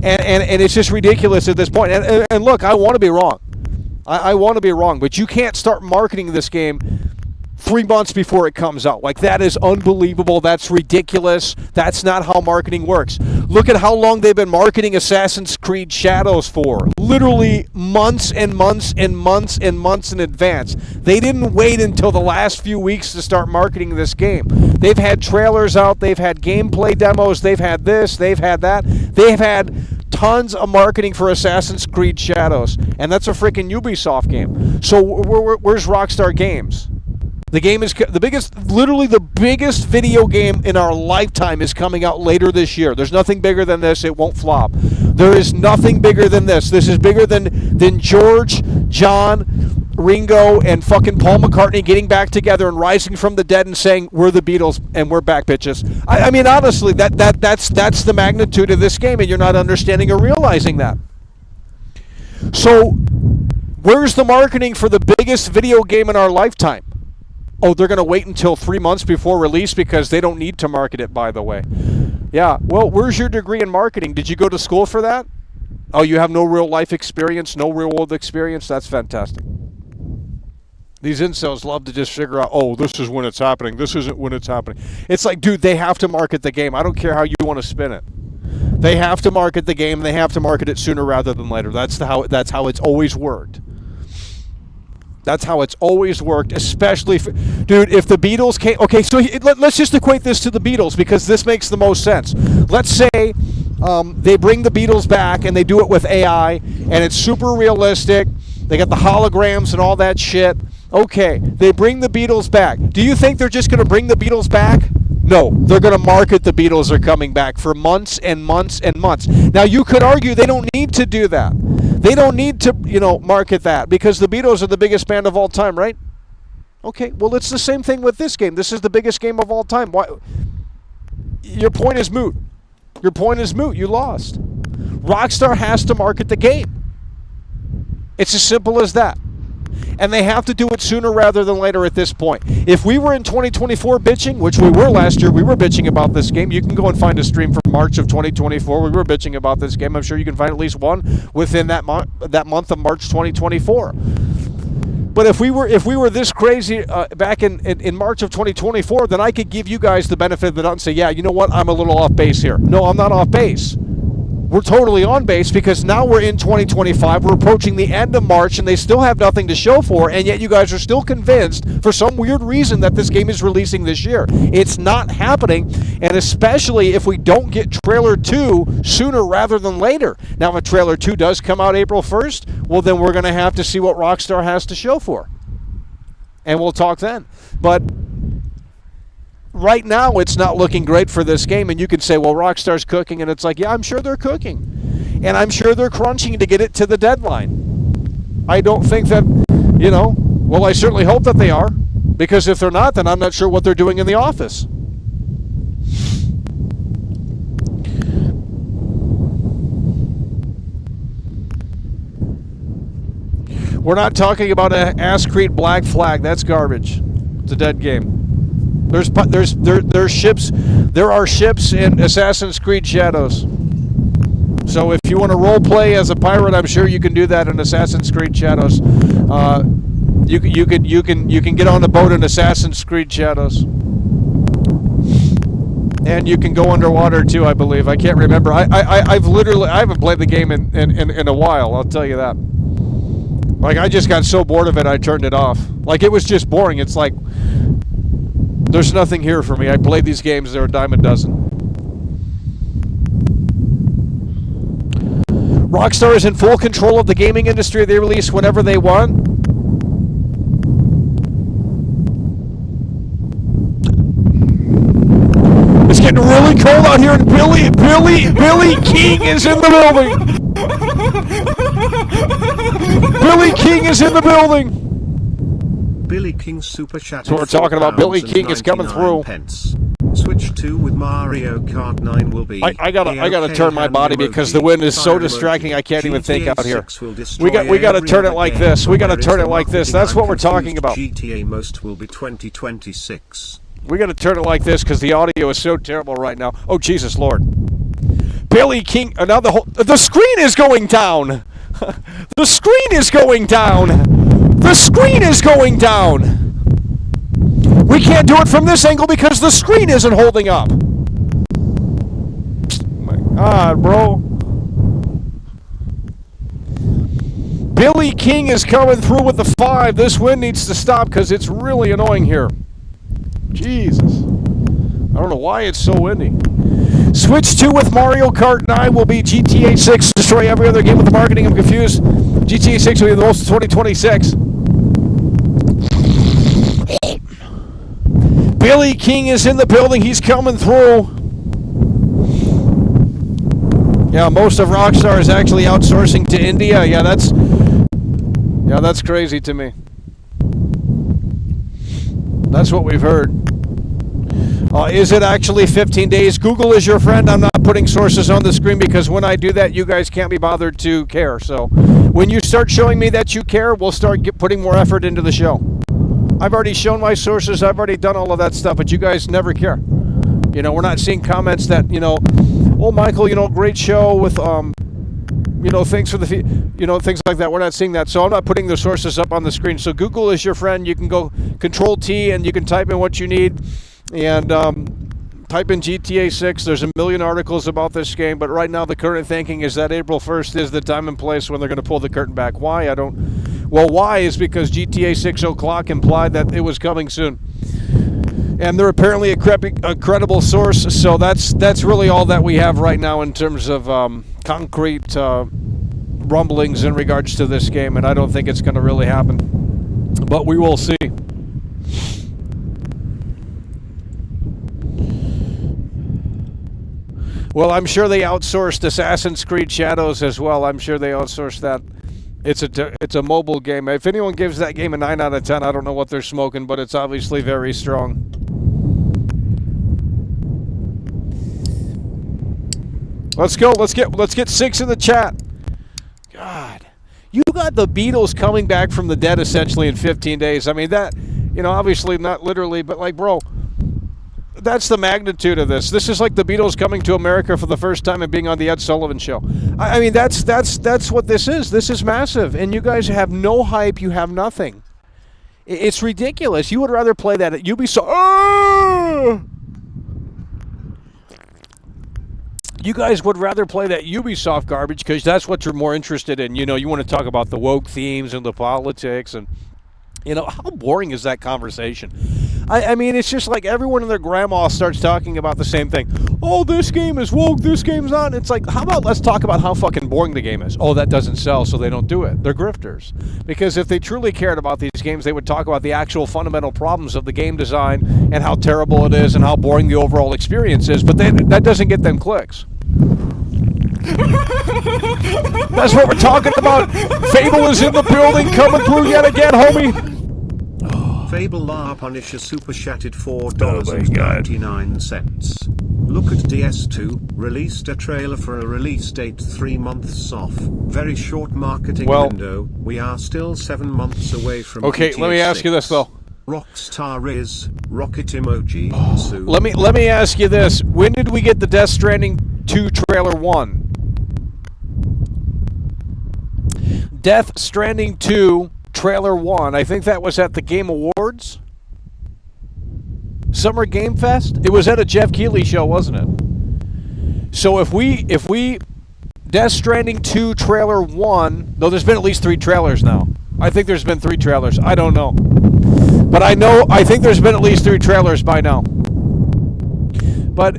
And it's just ridiculous at this point. And look, I want to be wrong. I want to be wrong, but you can't start marketing this game 3 months before it comes out. Like, that is unbelievable. That's ridiculous. That's not how marketing works. Look at how long they've been marketing Assassin's Creed Shadows for. Literally months and months and months and months in advance. They didn't wait until the last few weeks to start marketing this game. They've had trailers out. They've had gameplay demos. They've had this. They've had that. They've had tons of marketing for Assassin's Creed Shadows. And that's a freaking Ubisoft game. So where's Rockstar Games? The game is literally the biggest video game in our lifetime is coming out later this year. There's nothing bigger than this. It won't flop. There is nothing bigger than this. This is bigger than George, John, Ringo, and fucking Paul McCartney getting back together and rising from the dead and saying, we're the Beatles and we're back, bitches. I mean, honestly, that's the magnitude of this game, and you're not understanding or realizing that. So, where's the marketing for the biggest video game in our lifetime? Oh, they're going to wait until 3 months before release because they don't need to market it, by the way. Yeah, well, where's your degree in marketing? Did you go to school for that? Oh, you have no real life experience, no real world experience? That's fantastic. These incels love to just figure out, oh, this is when it's happening. This isn't when it's happening. It's like, dude, they have to market the game. I don't care how you want to spin it. They have to market the game. They have to market it sooner rather than later. That's how it's always worked. That's how it's always worked, especially dude, if the Beatles came... Okay, so let's just equate this to the Beatles because this makes the most sense. Let's say they bring the Beatles back and they do it with AI and it's super realistic. They got the holograms and all that shit. Okay, they bring the Beatles back. Do you think they're just going to bring the Beatles back? No, they're going to market the Beatles are coming back for months and months and months. Now, you could argue they don't need to do that. They don't need to, market that because the Beatles are the biggest band of all time, right? Okay, well, it's the same thing with this game. This is the biggest game of all time. Why? Your point is moot. Your point is moot. You lost. Rockstar has to market the game. It's as simple as that. And they have to do it sooner rather than later at this point. If we were in 2024 bitching, which we were last year, we were bitching about this game. You can go and find a stream from March of 2024. We were bitching about this game. I'm sure you can find at least one within that month of March 2024. But if we were this crazy back in March of 2024, then I could give you guys the benefit of the doubt and say, yeah, you know what? I'm a little off base here. No, I'm not off base. We're totally on base because now we're in 2025. We're approaching the end of March, and they still have nothing to show for, and yet you guys are still convinced for some weird reason that this game is releasing this year. It's not happening, and especially if we don't get Trailer 2 sooner rather than later. Now, if Trailer 2 does come out April 1st, well, then we're going to have to see what Rockstar has to show for. And we'll talk then. But right now, it's not looking great for this game, and you can say, well, Rockstar's cooking, and it's like, yeah, I'm sure they're cooking. And I'm sure they're crunching to get it to the deadline. I don't think that, well, I certainly hope that they are, because if they're not, then I'm not sure what they're doing in the office. We're not talking about an Ass Creed Black Flag. That's garbage. It's a dead game. There's ships. There are ships in Assassin's Creed Shadows. So if you want to role play as a pirate, I'm sure you can do that in Assassin's Creed Shadows. You can get on a boat in Assassin's Creed Shadows, and you can go underwater too. I believe. I can't remember. I haven't played the game in a while. I'll tell you that. Like, I just got so bored of it, I turned it off. Like, it was just boring. It's like, there's nothing here for me. I played these games. They're a dime a dozen. Rockstar is in full control of the gaming industry. They release whenever they want. It's getting really cold out here, and Billy King is in the building. Billy King is in the building. Billy King super chat. So we're talking about Billy King is coming through. Pence. Switch 2 with Mario Kart 9 will be. I gotta turn my body because the wind is so distracting. I can't even think out here. We gotta turn it like this. We gotta turn it like this. That's what we're talking about. GTA most will be 2026. We gotta turn it like this because the audio is so terrible right now. Oh Jesus Lord! Billy King. Now the screen is going down. The screen is going down. The screen is going down. We can't do it from this angle because the screen isn't holding up. Oh my God, bro. Billy King is coming through with the 5. This wind needs to stop because it's really annoying here. Jesus. I don't know why it's so windy. Switch 2 with Mario Kart 9 will be GTA 6. Destroy every other game with the marketing. I'm confused. GTA 6 will be the most of 2026. Billy King is in the building. He's coming through. Yeah, most of Rockstar is actually outsourcing to India. Yeah, that's crazy to me. That's what we've heard. Is it actually 15 days? Google is your friend. I'm not putting sources on the screen because when I do that, you guys can't be bothered to care. So when you start showing me that you care, we'll start putting more effort into the show. I've already shown my sources. I've already done all of that stuff, but you guys never care. You know, we're not seeing comments that, oh, Michael, great show with, thanks for the, things like that. We're not seeing that. So I'm not putting the sources up on the screen. So Google is your friend. You can go Control-T and you can type in what you need and type in GTA 6. There's a million articles about this game, but right now the current thinking is that April 1st is the time and place when they're going to pull the curtain back. Why? Well, why is because GTA 6 o'clock implied that it was coming soon. And they're apparently a credible source, so that's really all that we have right now in terms of concrete rumblings in regards to this game, and I don't think it's going to really happen. But we will see. Well, I'm sure they outsourced Assassin's Creed Shadows as well. I'm sure they outsourced that. It's a mobile game. If anyone gives that game a 9 out of 10, I don't know what they're smoking, but it's obviously very strong. Let's go. Let's get 6 in the chat. God, you got the Beatles coming back from the dead essentially in 15 days. I mean that, obviously not literally, but like, bro, that's the magnitude of this. This is like the Beatles coming to America for the first time and being on the Ed Sullivan Show. I mean, that's what this is. This is massive, and you guys have no hype. You have nothing. It's ridiculous. You would rather play that at Ubisoft. You guys would rather play that Ubisoft garbage because that's what you're more interested in. You want to talk about the woke themes and the politics and. How boring is that conversation? I mean, it's just like everyone and their grandma starts talking about the same thing. Oh, this game is woke, this game's not. It's like, how about let's talk about how fucking boring the game is? Oh, that doesn't sell, so they don't do it. They're grifters. Because if they truly cared about these games, they would talk about the actual fundamental problems of the game design and how terrible it is and how boring the overall experience is. But that doesn't get them clicks. That's what we're talking about. Fable is in the building, coming through yet again, homie. Fable La Punisher super chatted $4.99. Look at DS2, released a trailer for a release date 3 months off. Very short marketing window. We are still 7 months away from Okay, GTA let me ask you this though. Rockstar is rocket emoji soon. Let me ask you this. When did we get the Death Stranding 2 trailer 1? Death Stranding 2 trailer 1. I think that was at the Game Awards. Summer Game Fest. It was at a Jeff Keighley show, wasn't it? So if we Death Stranding 2 trailer 1, though there's been at least 3 trailers now. I think there's been 3 trailers. I don't know. But I think there's been at least 3 trailers by now. But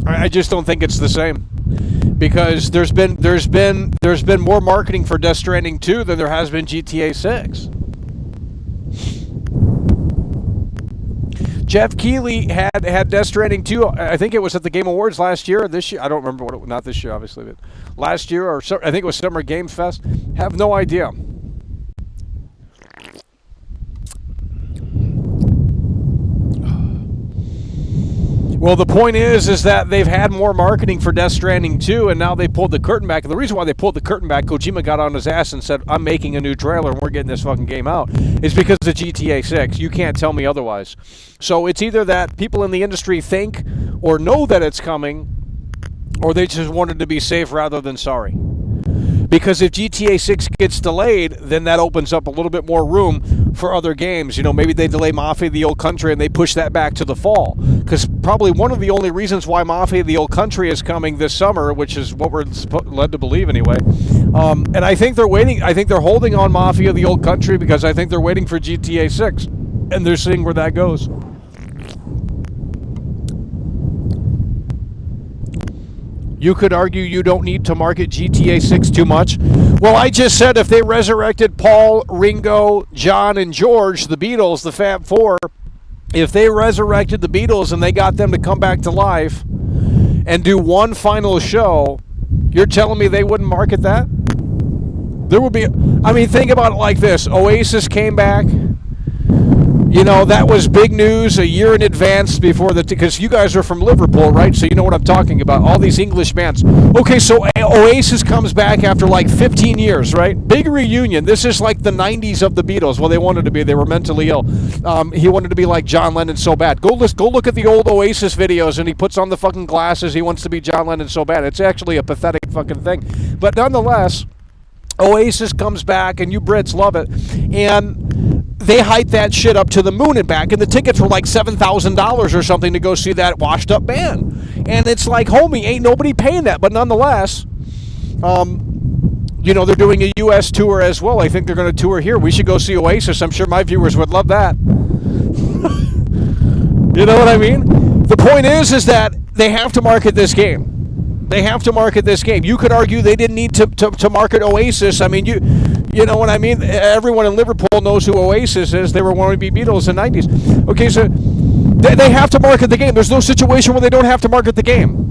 I just don't think it's the same. Because there's been more marketing for Death Stranding 2 than there has been GTA 6. Jeff Keighley had Death Stranding 2. I think it was at the Game Awards last year or this year. I don't remember what not this year, obviously, but last year or I think it was Summer Games Fest. Have no idea. Well, the point is that they've had more marketing for Death Stranding 2, and now they pulled the curtain back. And the reason why they pulled the curtain back, Kojima got on his ass and said, I'm making a new trailer and we're getting this fucking game out, is because of GTA 6. You can't tell me otherwise. So it's either that people in the industry think or know that it's coming, or they just wanted to be safe rather than sorry. Because if GTA 6 gets delayed, then that opens up a little bit more room for other games. You know, maybe they delay Mafia: The Old Country and they push that back to the fall. Because probably one of the only reasons why Mafia: The Old Country is coming this summer, which is what we're led to believe anyway. And I think they're waiting. I think they're holding on Mafia: The Old Country because I think they're waiting for GTA 6. And they're seeing where that goes. You could argue you don't need to market GTA 6 too much. Well, I just said if they resurrected Paul, Ringo, John, and George, the Beatles, the Fab Four, if they resurrected the Beatles and they got them to come back to life and do one final show, you're telling me they wouldn't market that? There would be, I mean, think about it like this. Oasis came back. You know, that was big news a year in advance before because you guys are from Liverpool, right? So you know what I'm talking about. All these English bands. Okay, so Oasis comes back after like 15 years, right? Big reunion. This is like the 90s of the Beatles. Well, they wanted to be. They were mentally ill. He wanted to be like John Lennon so bad. Go look at the old Oasis videos, and he puts on the fucking glasses. He wants to be John Lennon so bad. It's actually a pathetic fucking thing. But nonetheless, Oasis comes back, and you Brits love it. And they hyped that shit up to the moon and back, and the tickets were like $7,000 or something to go see that washed up band. And it's like, homie, ain't nobody paying that. But nonetheless, you know, they're doing a U.S. tour as well. I think they're going to tour here. We should go see Oasis. I'm sure my viewers would love that. You know what I mean? The point is that they have to market this game. They have to market this game. You could argue they didn't need to market Oasis. I mean, you know what I mean? Everyone in Liverpool knows who Oasis is. They were wanting to be Beatles in the 90s. Okay, so they have to market the game. There's no situation where they don't have to market the game.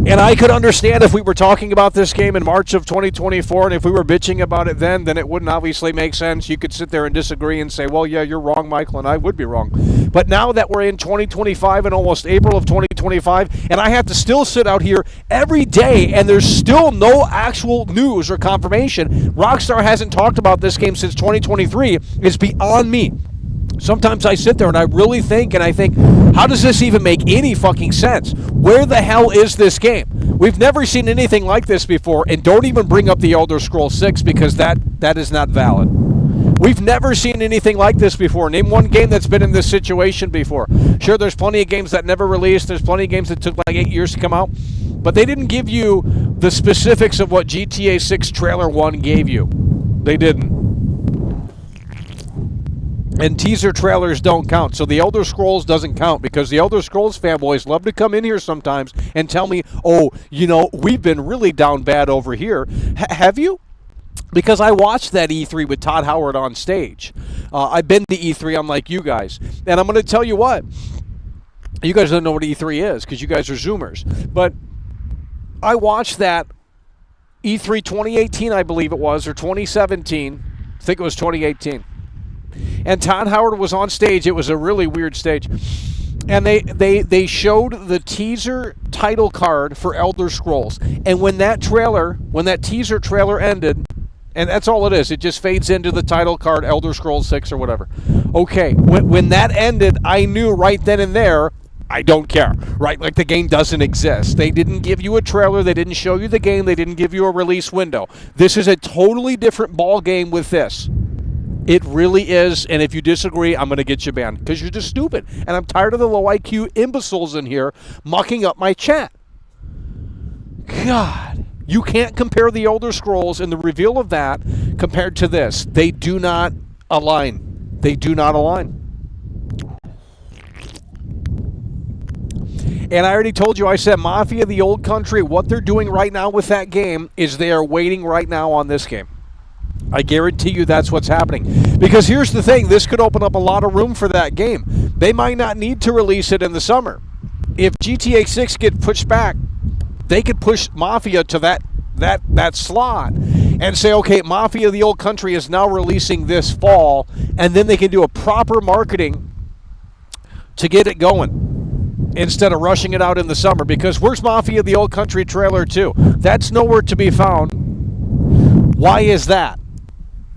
And I could understand if we were talking about this game in March of 2024, and if we were bitching about it then it wouldn't obviously make sense. You could sit there and disagree and say, well, yeah, you're wrong, Michael, and I would be wrong. But now that we're in 2025 and almost April of 2025, and I have to still sit out here every day, and there's still no actual news or confirmation. Rockstar hasn't talked about this game since 2023. It's beyond me. Sometimes I sit there and I really think, and I think, how does this even make any fucking sense? Where the hell is this game? We've never seen anything like this before, and don't even bring up the Elder Scrolls 6 because that is not valid. We've never seen anything like this before. Name one game that's been in this situation before. Sure, there's plenty of games that never released. There's plenty of games that took like 8 years to come out. But they didn't give you the specifics of what GTA 6 Trailer 1 gave you. They didn't. And teaser trailers don't count. So the Elder Scrolls doesn't count because the Elder Scrolls fanboys love to come in here sometimes and tell me, oh, you know, we've been really down bad over here. Have you? Because I watched that E3 with Todd Howard on stage. I've been to E3, unlike you guys. And I'm going to tell you what. You guys don't know what E3 is because you guys are Zoomers. But I watched that E3 2018, I believe it was, or 2017. I think it was 2018. And Todd Howard was on stage. It was a really weird stage. And they showed the teaser title card for Elder Scrolls. And when that teaser trailer ended, and that's all it is, it just fades into the title card, Elder Scrolls 6 or whatever. Okay, when that ended, I knew right then and there, I don't care, right? Like the game doesn't exist. They didn't give you a trailer. They didn't show you the game. They didn't give you a release window. This is a totally different ball game with this. It really is, and if you disagree, I'm going to get you banned because you're just stupid. And I'm tired of the low IQ imbeciles in here mucking up my chat. God, you can't compare the Elder Scrolls and the reveal of that compared to this. They do not align. They do not align. And I already told you, I said Mafia: The Old Country, what they're doing right now with that game is they are waiting right now on this game. I guarantee you that's what's happening. Because here's the thing, this could open up a lot of room for that game. They might not need to release it in the summer. If GTA 6 get pushed back, they could push Mafia to that slot and say, okay, Mafia the Old Country is now releasing this fall, and then they can do a proper marketing to get it going instead of rushing it out in the summer. Because where's Mafia the Old Country trailer 2? That's nowhere to be found. Why is that?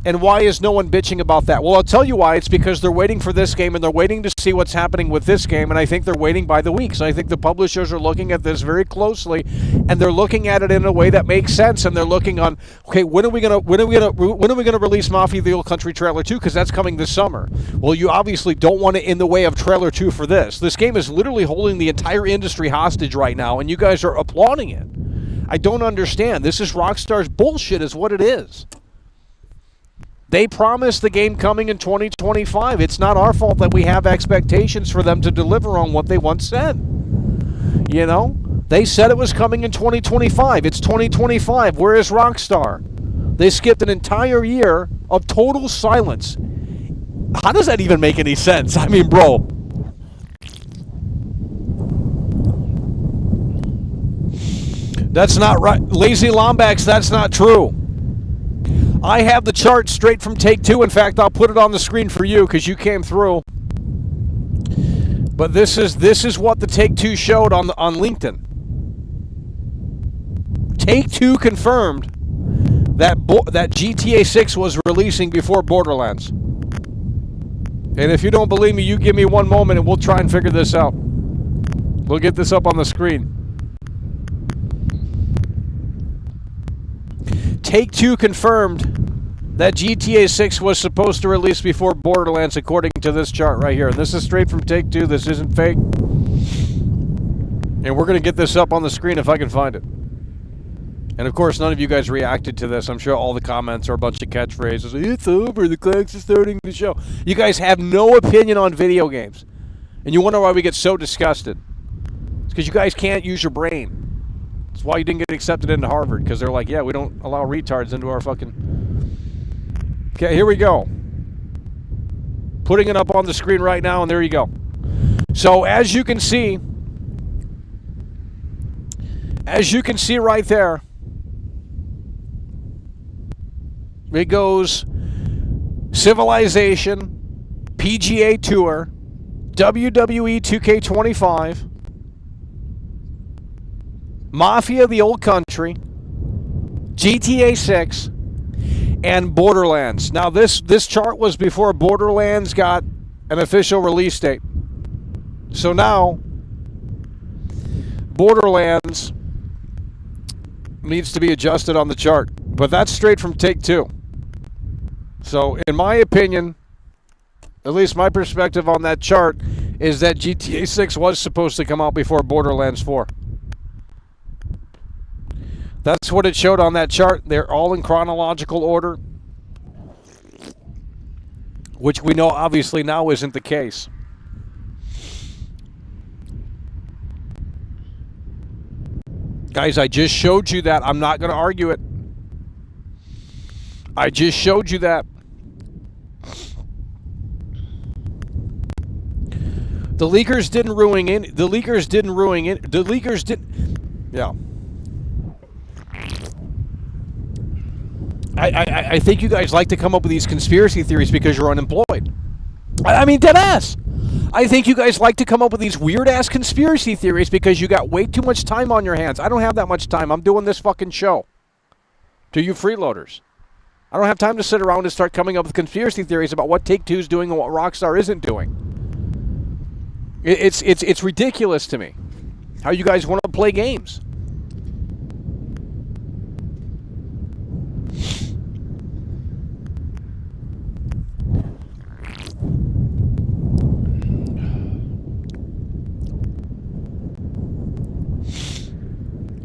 And why is no one bitching about that? Well, I'll tell you why. It's because they're waiting for this game, and they're waiting to see what's happening with this game, and I think they're waiting by the week. So I think the publishers are looking at this very closely, and they're looking at it in a way that makes sense, and they're looking on, okay, when are we gonna release Mafia the Old Country trailer 2? Because that's coming this summer. Well, you obviously don't want it in the way of trailer 2 for this. This game is literally holding the entire industry hostage right now, and you guys are applauding it. I don't understand. This is Rockstar's bullshit is what it is. They promised the game coming in 2025. It's not our fault that we have expectations for them to deliver on what they once said. You know? They said it was coming in 2025. It's 2025. Where is Rockstar? They skipped an entire year of total silence. How does that even make any sense? I mean, bro. That's not right. Lazy Lombax, that's not true. I have the chart straight from Take-Two. In fact, I'll put it on the screen for you because you came through. But this is what the Take-Two showed on LinkedIn. Take-Two confirmed that GTA 6 was releasing before Borderlands. And if you don't believe me, you give me one moment and we'll try and figure this out. We'll get this up on the screen. Take-Two confirmed that GTA 6 was supposed to release before Borderlands, according to this chart right here. And this is straight from Take-Two. This isn't fake. And we're going to get this up on the screen if I can find it. And of course, none of you guys reacted to this. I'm sure all the comments are a bunch of catchphrases. It's over. The clock's starting the show. You guys have no opinion on video games. And you wonder why we get so disgusted. It's because you guys can't use your brain. That's why you didn't get accepted into Harvard, because they're like, yeah, we don't allow retards into our fucking... Okay, here we go. Putting it up on the screen right now, and there you go. So, as you can see right there, it goes Civilization, PGA Tour, WWE 2K25, Mafia the Old Country, GTA 6, and Borderlands. Now this chart was before Borderlands got an official release date. So now Borderlands needs to be adjusted on the chart. But that's straight from Take-Two. So in my opinion, at least my perspective on that chart, is that GTA 6 was supposed to come out before Borderlands 4. That's what it showed on that chart. They're all in chronological order, which we know obviously now isn't the case. Guys, I just showed you that. I'm not going to argue it. I just showed you that. The leakers didn't ruin it. The leakers didn't. Yeah. I think you guys like to come up with these conspiracy theories because you're unemployed. I mean, dead ass. I think you guys like to come up with these weird-ass conspiracy theories because you got way too much time on your hands. I don't have that much time. I'm doing this fucking show. To you freeloaders. I don't have time to sit around and start coming up with conspiracy theories about what Take-Two's doing and what Rockstar isn't doing. It's ridiculous to me how you guys want to play games.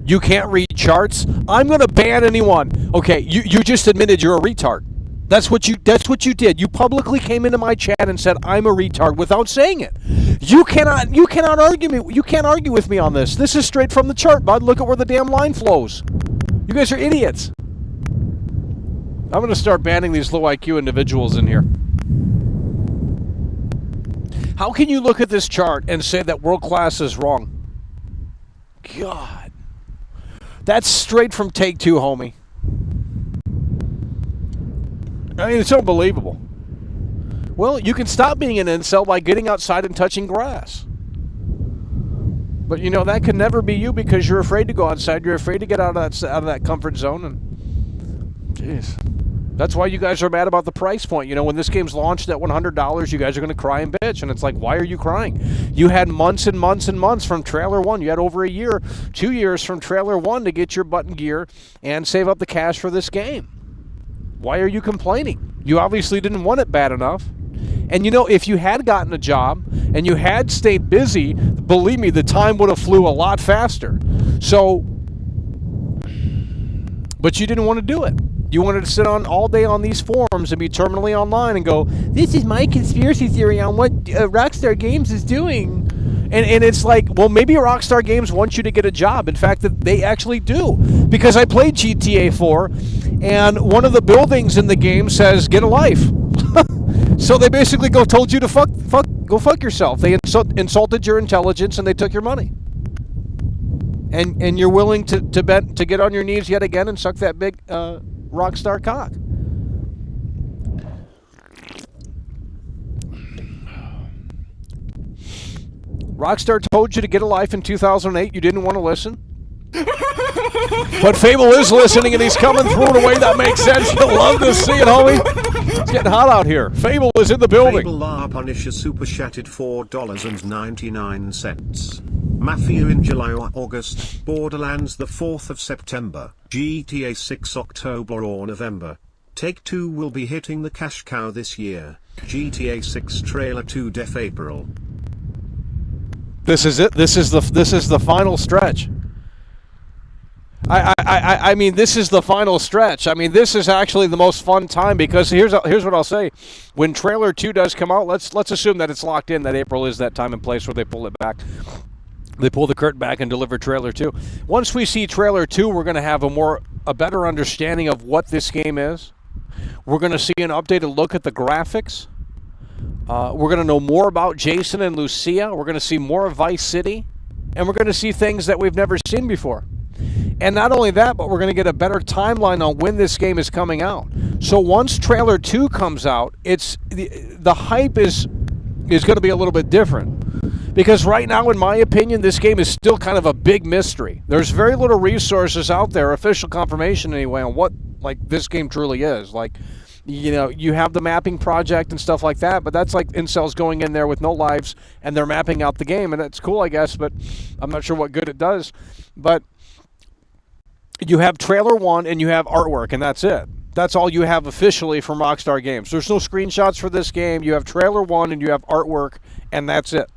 You can't read charts? I'm going to ban anyone. Okay, you just admitted you're a retard. That's what you did. You publicly came into my chat and said I'm a retard without saying it. You cannot argue me. You can't argue with me on this. This is straight from the chart, bud. Look at where the damn line flows. You guys are idiots. I'm going to start banning these low IQ individuals in here. How can you look at this chart and say that world class is wrong? God. That's straight from Take-Two, homie. I mean, it's unbelievable. Well, you can stop being an incel by getting outside and touching grass. But, you know, that can never be you because you're afraid to go outside. You're afraid to get out of that comfort zone. And, jeez. That's why you guys are mad about the price point. You know, when this game's launched at $100, you guys are going to cry and bitch. And it's like, why are you crying? You had months and months and months from Trailer 1. You had over a year, 2 years from Trailer 1 to get your button gear and save up the cash for this game. Why are you complaining? You obviously didn't want it bad enough. And, you know, if you had gotten a job and you had stayed busy, believe me, the time would have flew a lot faster. So, but you didn't want to do it. You wanted to sit on all day on these forums and be terminally online and go, this is my conspiracy theory on what Rockstar Games is doing. And it's like, well, maybe Rockstar Games wants you to get a job. In fact, that they actually do. Because I played GTA 4, and one of the buildings in the game says, get a life. So they basically told you to go fuck yourself. They insulted your intelligence, and they took your money. And you're willing to get on your knees yet again and suck that big Rockstar cock. Rockstar told you to get a life in 2008. You didn't want to listen. But Fable is listening, and he's coming through in a way that makes sense. You'll love to see it, homie. It's getting hot out here. Fable is in the building. Fable La Punisher super chatted $4.99. Mafia in July or August, Borderlands the 4th of September, GTA 6 October or November. Take-Two will be hitting the cash cow this year. GTA 6 Trailer 2 Def April. This is it. This is the final stretch. I mean, this is the final stretch. I mean, this is actually the most fun time because here's what I'll say. When Trailer 2 does come out, let's assume that it's locked in, that April is that time and place where they pull it back. They pull the curtain back and deliver Trailer 2. Once we see Trailer 2, we're going to have a better understanding of what this game is. We're going to see an updated look at the graphics. We're going to know more about Jason and Lucia. We're going to see more of Vice City. And we're going to see things that we've never seen before. And not only that, but we're going to get a better timeline on when this game is coming out. So once Trailer 2 comes out, it's the hype is going to be a little bit different. Because right now, in my opinion, this game is still kind of a big mystery. There's very little resources out there, official confirmation anyway, on what this game truly is. Like, you know, you have the mapping project and stuff like that, but that's like incels going in there with no lives and they're mapping out the game, and that's cool, I guess, but I'm not sure what good it does. But you have Trailer 1 and you have artwork, and that's it. That's all you have officially from Rockstar Games. There's no screenshots for this game. You have Trailer 1 and you have artwork, and that's it.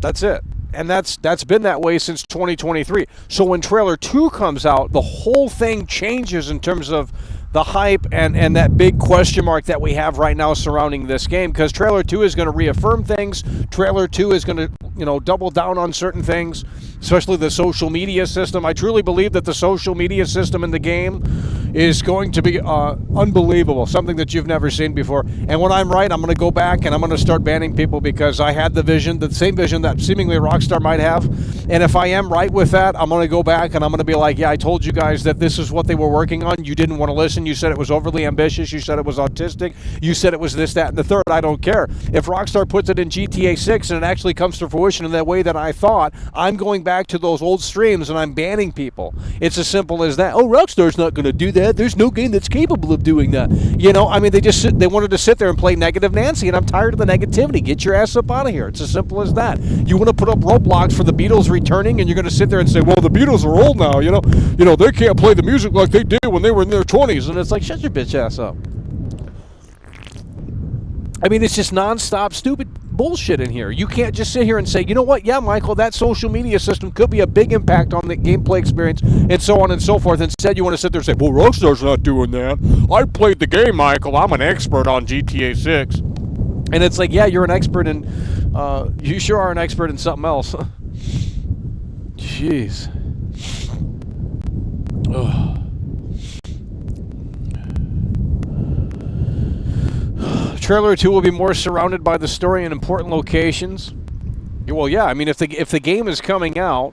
That's it. And that's been that way since 2023. So when Trailer 2 comes out, the whole thing changes in terms of the hype and that big question mark that we have right now surrounding this game, because Trailer 2 is going to reaffirm things. Trailer 2 is going to, double down on certain things, especially the social media system. I truly believe that the social media system in the game is going to be unbelievable, something that you've never seen before. And when I'm right, I'm going to go back and I'm going to start banning people because I had the same vision that seemingly Rockstar might have. And if I am right with that, I'm going to go back and I'm going to be like, yeah, I told you guys that this is what they were working on. You didn't want to listen. You said it was overly ambitious. You said it was autistic. You said it was this, that, and the third. I don't care. If Rockstar puts it in GTA 6 and it actually comes to fruition in that way that I thought, I'm going back to those old streams and I'm banning people. It's as simple as that. Oh, Rockstar's not going to do that. There's no game that's capable of doing that. I mean, they wanted to sit there and play Negative Nancy, and I'm tired of the negativity. Get your ass up out of here. It's as simple as that. You want to put up roadblocks for the Beatles returning, and you're going to sit there and say, well, the Beatles are old now, they can't play the music like they did when they were in their 20s. And it's like, shut your bitch ass up. I mean, it's just nonstop stupid bullshit in here. You can't just sit here and say, you know what, yeah, Michael, that social media system could be a big impact on the gameplay experience and so on and so forth. Instead, you want to sit there and say, well, Rockstar's not doing that. I played the game, Michael. I'm an expert on GTA 6. And it's like, yeah, you're an expert in, you sure are an expert in something else. Jeez. Ugh. Trailer 2 will be more surrounded by the story in important locations. Well, yeah, I mean, if the game is coming out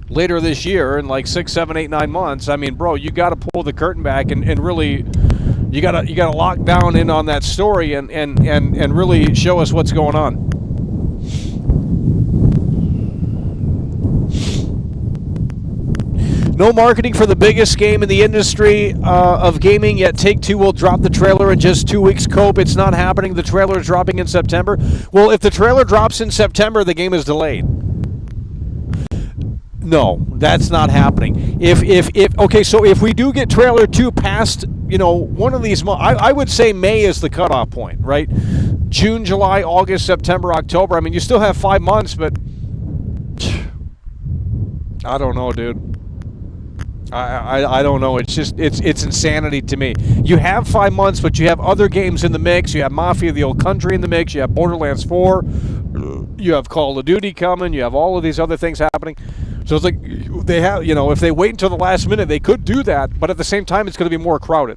later this year in like 6, 7, 8, 9 months, I mean, bro, you got to pull the curtain back and really, you got to lock down in on that story and really show us what's going on. No marketing for the biggest game in the industry of gaming, yet Take-Two will drop the trailer in just 2 weeks. Cope, it's not happening. The trailer is dropping in September. Well, if the trailer drops in September, the game is delayed. No, that's not happening. Okay, so if we do get trailer 2 past, one of these months, I would say May is the cutoff point, right? June, July, August, September, October. I mean, you still have 5 months, but I don't know, dude. I don't know. It's just it's insanity to me. You have 5 months, but you have other games in the mix. You have Mafia: The Old Country in the mix. You have Borderlands 4. You have Call of Duty coming. You have all of these other things happening. So it's like they have, if they wait until the last minute, they could do that. But at the same time, it's going to be more crowded.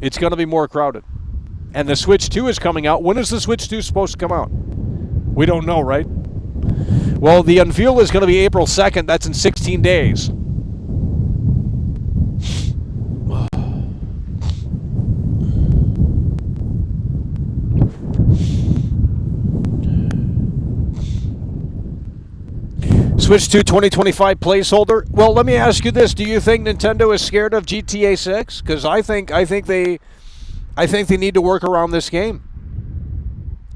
It's going to be more crowded. And the Switch 2 is coming out. When is the Switch 2 supposed to come out? We don't know, right? Well, the unveil is going to be April 2nd. That's in 16 days. Switch 2 2025 placeholder. Well, let me ask you this: do you think Nintendo is scared of GTA 6? Because I think they need to work around this game.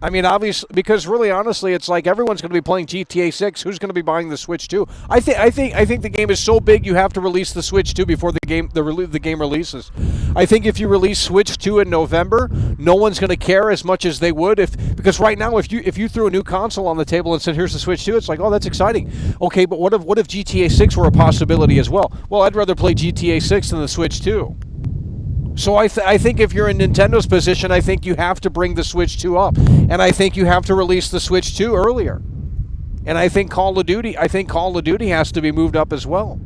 I mean, obviously, because really, honestly, it's like everyone's going to be playing GTA 6. Who's going to be buying the Switch 2? I think the game is so big you have to release the Switch 2 before the game releases. I think if you release Switch 2 in November, no one's going to care as much as they would because right now if you threw a new console on the table and said here's the Switch 2, it's like, oh, that's exciting. Okay, but what if GTA 6 were a possibility as well? Well, I'd rather play GTA 6 than the Switch 2. So I think if you're in Nintendo's position, I think you have to bring the Switch 2 up. And I think you have to release the Switch 2 earlier. And I think Call of Duty has to be moved up as well.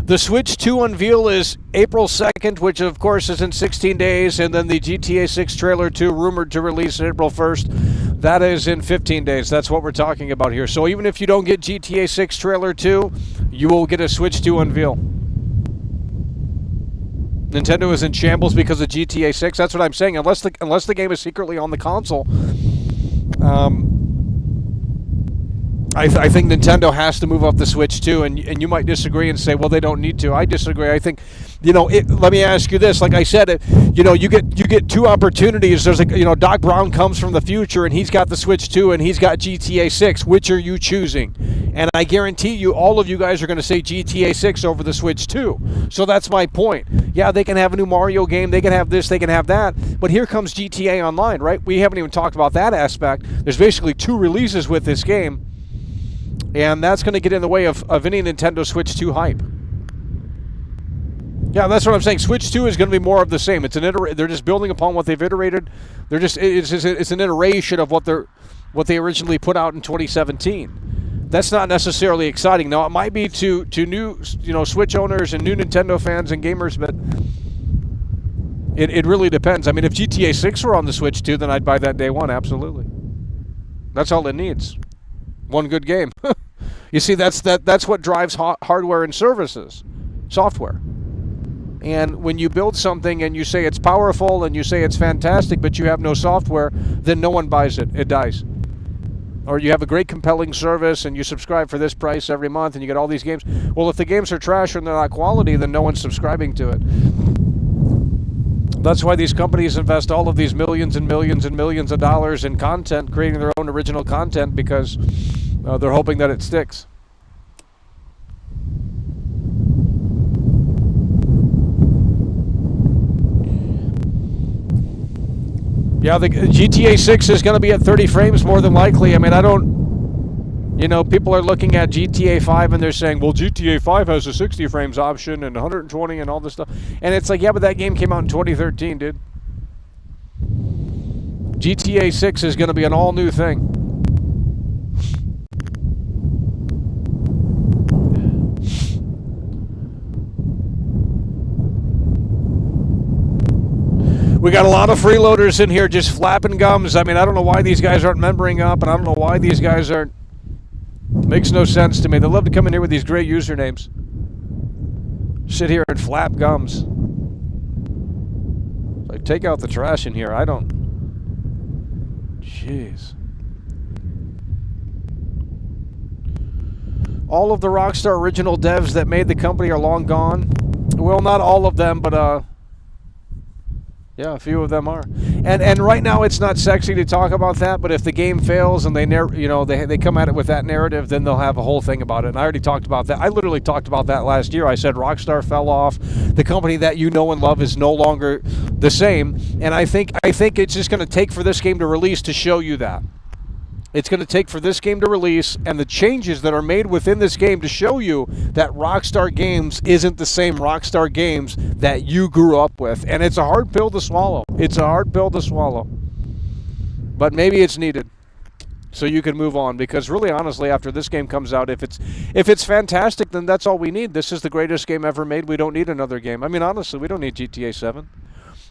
The Switch 2 unveil is April 2nd, which of course is in 16 days, and then the GTA 6 trailer 2 rumored to release April 1st. That is in 15 days. That's what we're talking about here. So even if you don't get GTA 6 trailer 2, you will get a Switch 2 unveil. Nintendo is in shambles because of GTA 6. That's what I'm saying. Unless the game is secretly on the console, I think Nintendo has to move up the Switch 2, and you might disagree and say, well, they don't need to. I disagree. I think, let me ask you this. Like I said, you get two opportunities. There's Doc Brown comes from the future, and he's got the Switch 2, and he's got GTA 6. Which are you choosing? And I guarantee you, all of you guys are going to say GTA 6 over the Switch 2. So that's my point. Yeah, they can have a new Mario game. They can have this. They can have that. But here comes GTA Online, right? We haven't even talked about that aspect. There's basically 2 releases with this game. And that's going to get in the way of any Nintendo Switch 2 hype. Yeah, that's what I'm saying. Switch 2 is going to be more of the same. It's they're just building upon what they've iterated. It's an iteration of what they originally put out in 2017. That's not necessarily exciting. Now, it might be to new Switch owners and new Nintendo fans and gamers, but it really depends. I mean, if GTA 6 were on the Switch 2, then I'd buy that day one, absolutely. That's all it needs. One good game. You see, that's what drives hardware and services, software. And when you build something and you say it's powerful and you say it's fantastic, but you have no software, then no one buys it. It dies. Or you have a great compelling service and you subscribe for this price every month and you get all these games. Well, if the games are trash and they're not quality, then no one's subscribing to it. That's why these companies invest all of these millions and millions and millions of dollars in content, creating their own original content, because they're hoping that it sticks. Yeah, the GTA 6 is going to be at 30 frames more than likely. I mean, people are looking at GTA 5 and they're saying, well, GTA 5 has a 60 frames option and 120 and all this stuff. And it's like, yeah, but that game came out in 2013, dude. GTA 6 is going to be an all-new thing. We got a lot of freeloaders in here just flapping gums. I mean, I don't know why these guys aren't membering up, and I don't know why these guys aren't. Makes no sense to me. They love to come in here with these great usernames. Sit here and flap gums. Like, take out the trash in here. I don't. Jeez. All of the Rockstar original devs that made the company are long gone. Well, not all of them, but yeah, a few of them are. And right now it's not sexy to talk about that, but if the game fails and they come at it with that narrative, then they'll have a whole thing about it. And I already talked about that. I literally talked about that last year. I said Rockstar fell off. The company that you know and love is no longer the same. And I think it's just going to take for this game to release to show you that. It's going to take for this game to release and the changes that are made within this game to show you that Rockstar Games isn't the same Rockstar Games that you grew up with. And it's a hard pill to swallow. It's a hard pill to swallow. But maybe it's needed so you can move on. Because really, honestly, after this game comes out, if it's fantastic, then that's all we need. This is the greatest game ever made. We don't need another game. I mean, honestly, we don't need GTA 7.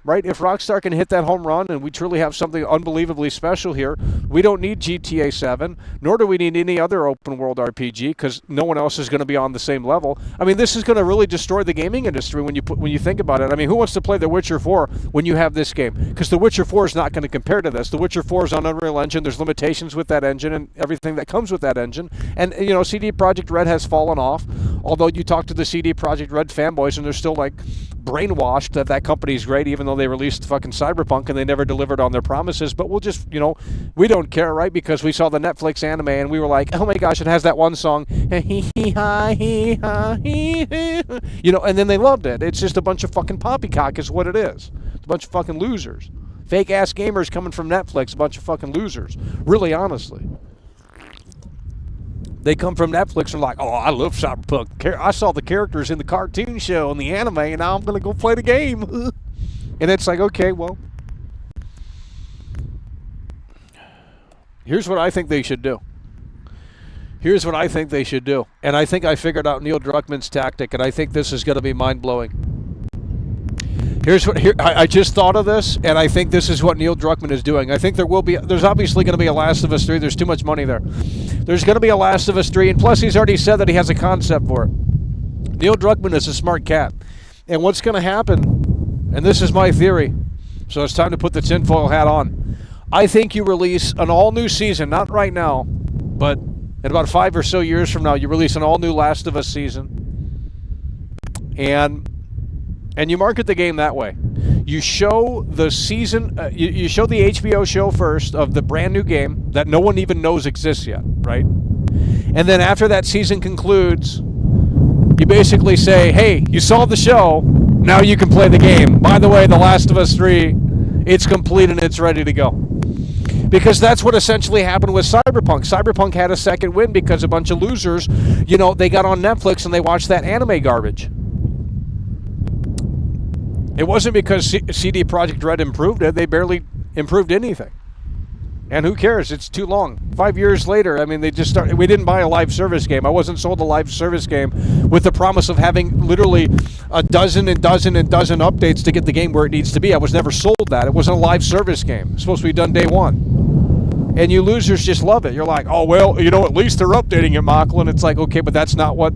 Right? If Rockstar can hit that home run and we truly have something unbelievably special here, we don't need GTA 7, nor do we need any other open world RPG because no one else is going to be on the same level. I mean, this is going to really destroy the gaming industry when you think about it. I mean, who wants to play The Witcher 4 when you have this game? Because The Witcher 4 is not going to compare to this. The Witcher 4 is on Unreal Engine. There's limitations with that engine and everything that comes with that engine. And, you know, CD Projekt Red has fallen off. Although you talk to the CD Projekt Red fanboys and they're still like brainwashed that company's great, even though they released fucking Cyberpunk and they never delivered on their promises. But we'll just, you know, we don't care, right? Because we saw the Netflix anime and we were like, oh my gosh, it has that one song, you know, and then they loved it. It's just a bunch of fucking poppycock is what it is. It's a bunch of fucking losers. Fake ass gamers coming from Netflix, a bunch of fucking losers. Really, honestly. They come from Netflix and are like, oh, I love Cyberpunk. I saw the characters in the cartoon show and the anime, and now I'm going to go play the game. And it's like, okay, well, here's what I think they should do. Here's what I think they should do. And I think I figured out Neil Druckmann's tactic, and I think this is going to be mind-blowing. I just thought of this, and I think this is what Neil Druckmann is doing. I think there's obviously going to be a Last of Us 3. There's too much money there. There's going to be a Last of Us 3, and plus he's already said that he has a concept for it. Neil Druckmann is a smart cat. And what's going to happen, and this is my theory, so it's time to put the tinfoil hat on. I think you release an all-new season, not right now, but in about 5 or so years from now, you release an all-new Last of Us season. And you market the game that way. You show the season, you show the HBO show first of the brand new game that no one even knows exists yet, right? And then after that season concludes, you basically say, hey, you saw the show, now you can play the game. By the way, The Last of Us 3, it's complete and it's ready to go. Because that's what essentially happened with Cyberpunk. Cyberpunk had a second win because a bunch of losers, you know, they got on Netflix and they watched that anime garbage. It wasn't because CD Projekt Red improved it. They barely improved anything. And who cares? It's too long. 5 years later, I mean, they just started. We didn't buy a live service game. I wasn't sold a live service game with the promise of having literally a dozen updates to get the game where it needs to be. I was never sold that. It wasn't a live service game. It's supposed to be done day one. And you losers just love it. You're like, oh, well, you know, at least they're updating it, Mocklin. It's like, okay, but that's not what...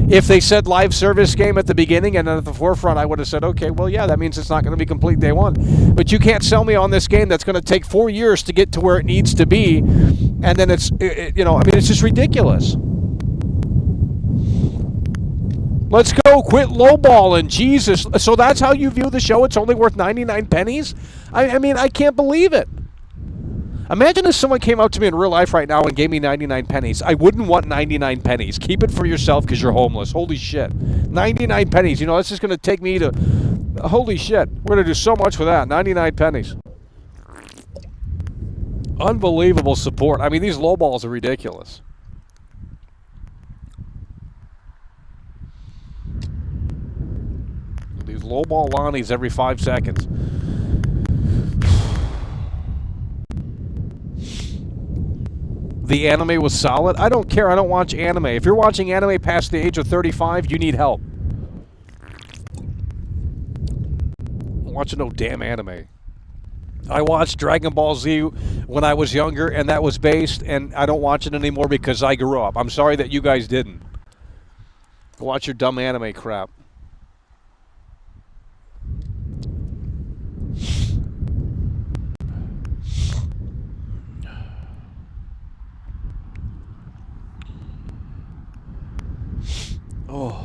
If they said live service game at the beginning and then at the forefront, I would have said, okay, well, yeah, that means it's not going to be complete day one. But you can't sell me on this game that's going to take 4 years to get to where it needs to be. And then it's, you know, I mean, it's just ridiculous. Let's go. Quit lowballing. Jesus. So that's how you view the show? It's only worth 99 pennies? I mean, I can't believe it. Imagine if someone came up to me in real life right now and gave me 99 pennies. I wouldn't want 99 pennies. Keep it for yourself because you're homeless. Holy shit. 99 pennies. You know, that's just going to take me to... Holy shit. We're going to do so much for that. 99 pennies. Unbelievable support. I mean, these lowballs are ridiculous. These lowball Lonnies every 5 seconds. The anime was solid. I don't care. I don't watch anime. If you're watching anime past the age of 35, you need help. I'm watching no damn anime. I watched Dragon Ball Z when I was younger, and that was based, and I don't watch it anymore because I grew up. I'm sorry that you guys didn't. Watch your dumb anime crap. Oh.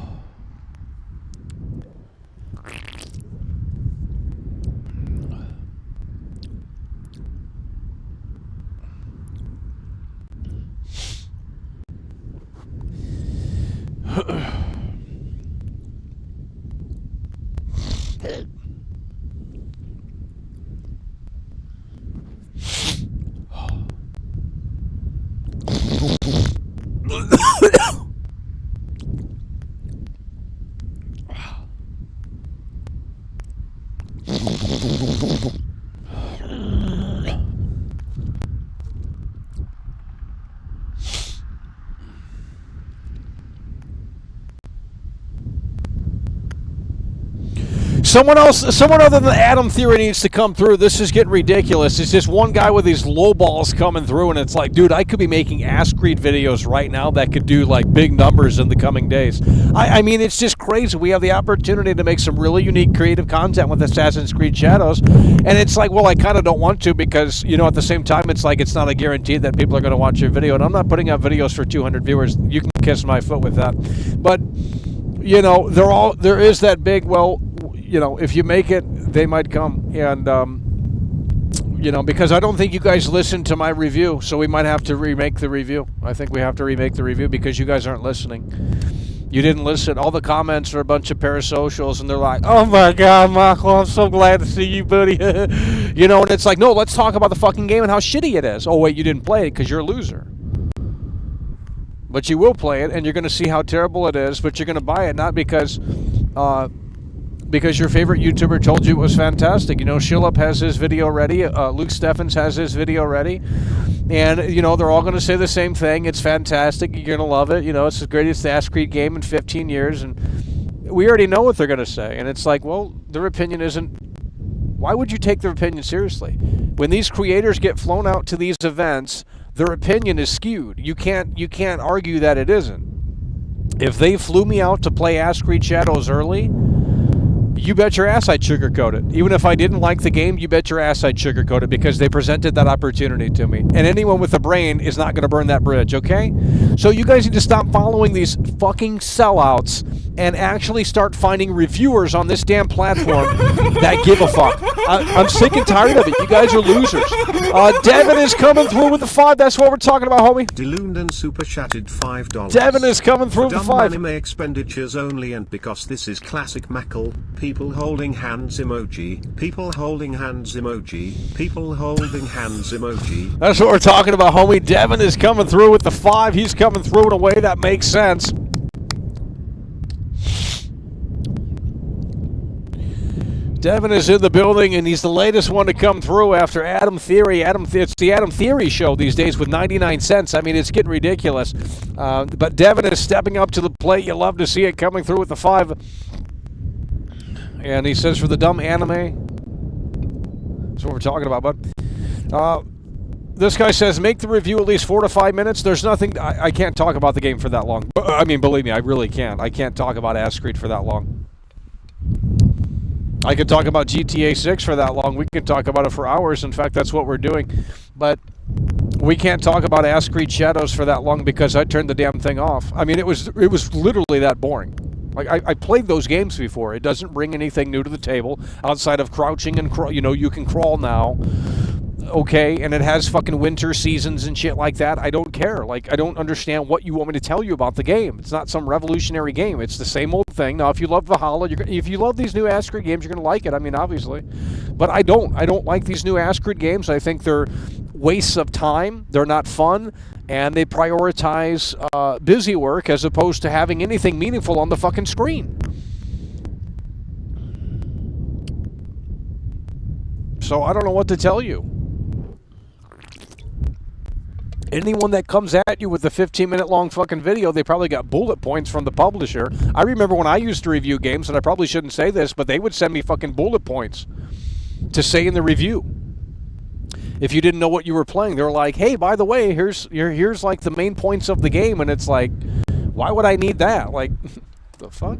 Someone other than Adam Theory needs to come through. This is getting ridiculous. It's just one guy with these low balls coming through, and it's like, dude, I could be making Ask Creed videos right now that could do like big numbers in the coming days. I mean, it's just crazy. We have the opportunity to make some really unique creative content with Assassin's Creed Shadows, and it's like, well, I kind of don't want to because, you know, at the same time, it's like it's not a guarantee that people are going to watch your video, and I'm not putting out videos for 200 viewers. You can kiss my foot with that. But, you know, there is that big, well, you know, if you make it, they might come. And, you know, because I don't think you guys listened to my review, so we might have to remake the review. I think we have to remake the review because you guys aren't listening. You didn't listen. All the comments are a bunch of parasocials, and they're like, oh, my God, Michael, I'm so glad to see you, buddy. You know, and it's like, no, let's talk about the fucking game and how shitty it is. Oh, wait, you didn't play it because you're a loser. But you will play it, and you're going to see how terrible it is, but you're going to buy it not because your favorite YouTuber told you it was fantastic. You know, Shillup has his video ready. Luke Steffens has his video ready. And, you know, they're all going to say the same thing. It's fantastic. You're going to love it. You know, it's the greatest Ask Creed game in 15 years. And we already know what they're going to say. And it's like, well, their opinion isn't... Why would you take their opinion seriously? When these creators get flown out to these events, their opinion is skewed. You can't argue that it isn't. If they flew me out to play Ask Creed Shadows early... You bet your ass I'd sugarcoat it. Even if I didn't like the game, you bet your ass I'd sugarcoat it because they presented that opportunity to me. And anyone with a brain is not going to burn that bridge, okay? So you guys need to stop following these fucking sellouts and actually start finding reviewers on this damn platform that give a fuck. I'm sick and tired of it. You guys are losers. Devin is coming through with the 5. That's what we're talking about, homie. Delunden super chatted $5. Devin is coming through with the Dumb 5. anime expenditures only, and because this is classic Mackle, people holding hands emoji, people holding hands emoji, people holding hands emoji. That's what we're talking about, homie. Devin is coming through with the 5. He's coming through in a way that makes sense. Devin is in the building, and he's the latest one to come through after Adam Theory. It's the Adam Theory show these days with 99 cents. I mean, it's getting ridiculous. But Devin is stepping up to the plate. You love to see it coming through with the 5. And he says for the dumb anime. That's what we're talking about, bud. This guy says, make the review at least 4 to 5 minutes. There's nothing... I can't talk about the game for that long. I mean, believe me, I really can't. I can't talk about Ask Creed for that long. I could talk about GTA 6 for that long. We could talk about it for hours. In fact, that's what we're doing. But we can't talk about Ask Creed Shadows for that long because I turned the damn thing off. I mean, it was literally that boring. Like, I played those games before. It doesn't bring anything new to the table outside of crouching and crawl. You know, you can crawl now. Okay, and it has fucking winter seasons and shit like that. I don't care. Like, I don't understand what you want me to tell you about the game. It's not some revolutionary game. It's the same old thing. Now, if you love Valhalla, if you love these new Ask Creed games, you're going to like it. I mean, obviously. But I don't. I don't like these new Ask Creed games. I think they're wastes of time. They're not fun. And they prioritize busy work as opposed to having anything meaningful on the fucking screen. So I don't know what to tell you. Anyone that comes at you with a 15-minute long fucking video, they probably got bullet points from the publisher. I remember when I used to review games, and I probably shouldn't say this, but they would send me fucking bullet points to say in the review. If you didn't know what you were playing, they were like, "Hey, by the way, here's like the main points of the game," and it's like, why would I need that? Like, the fuck?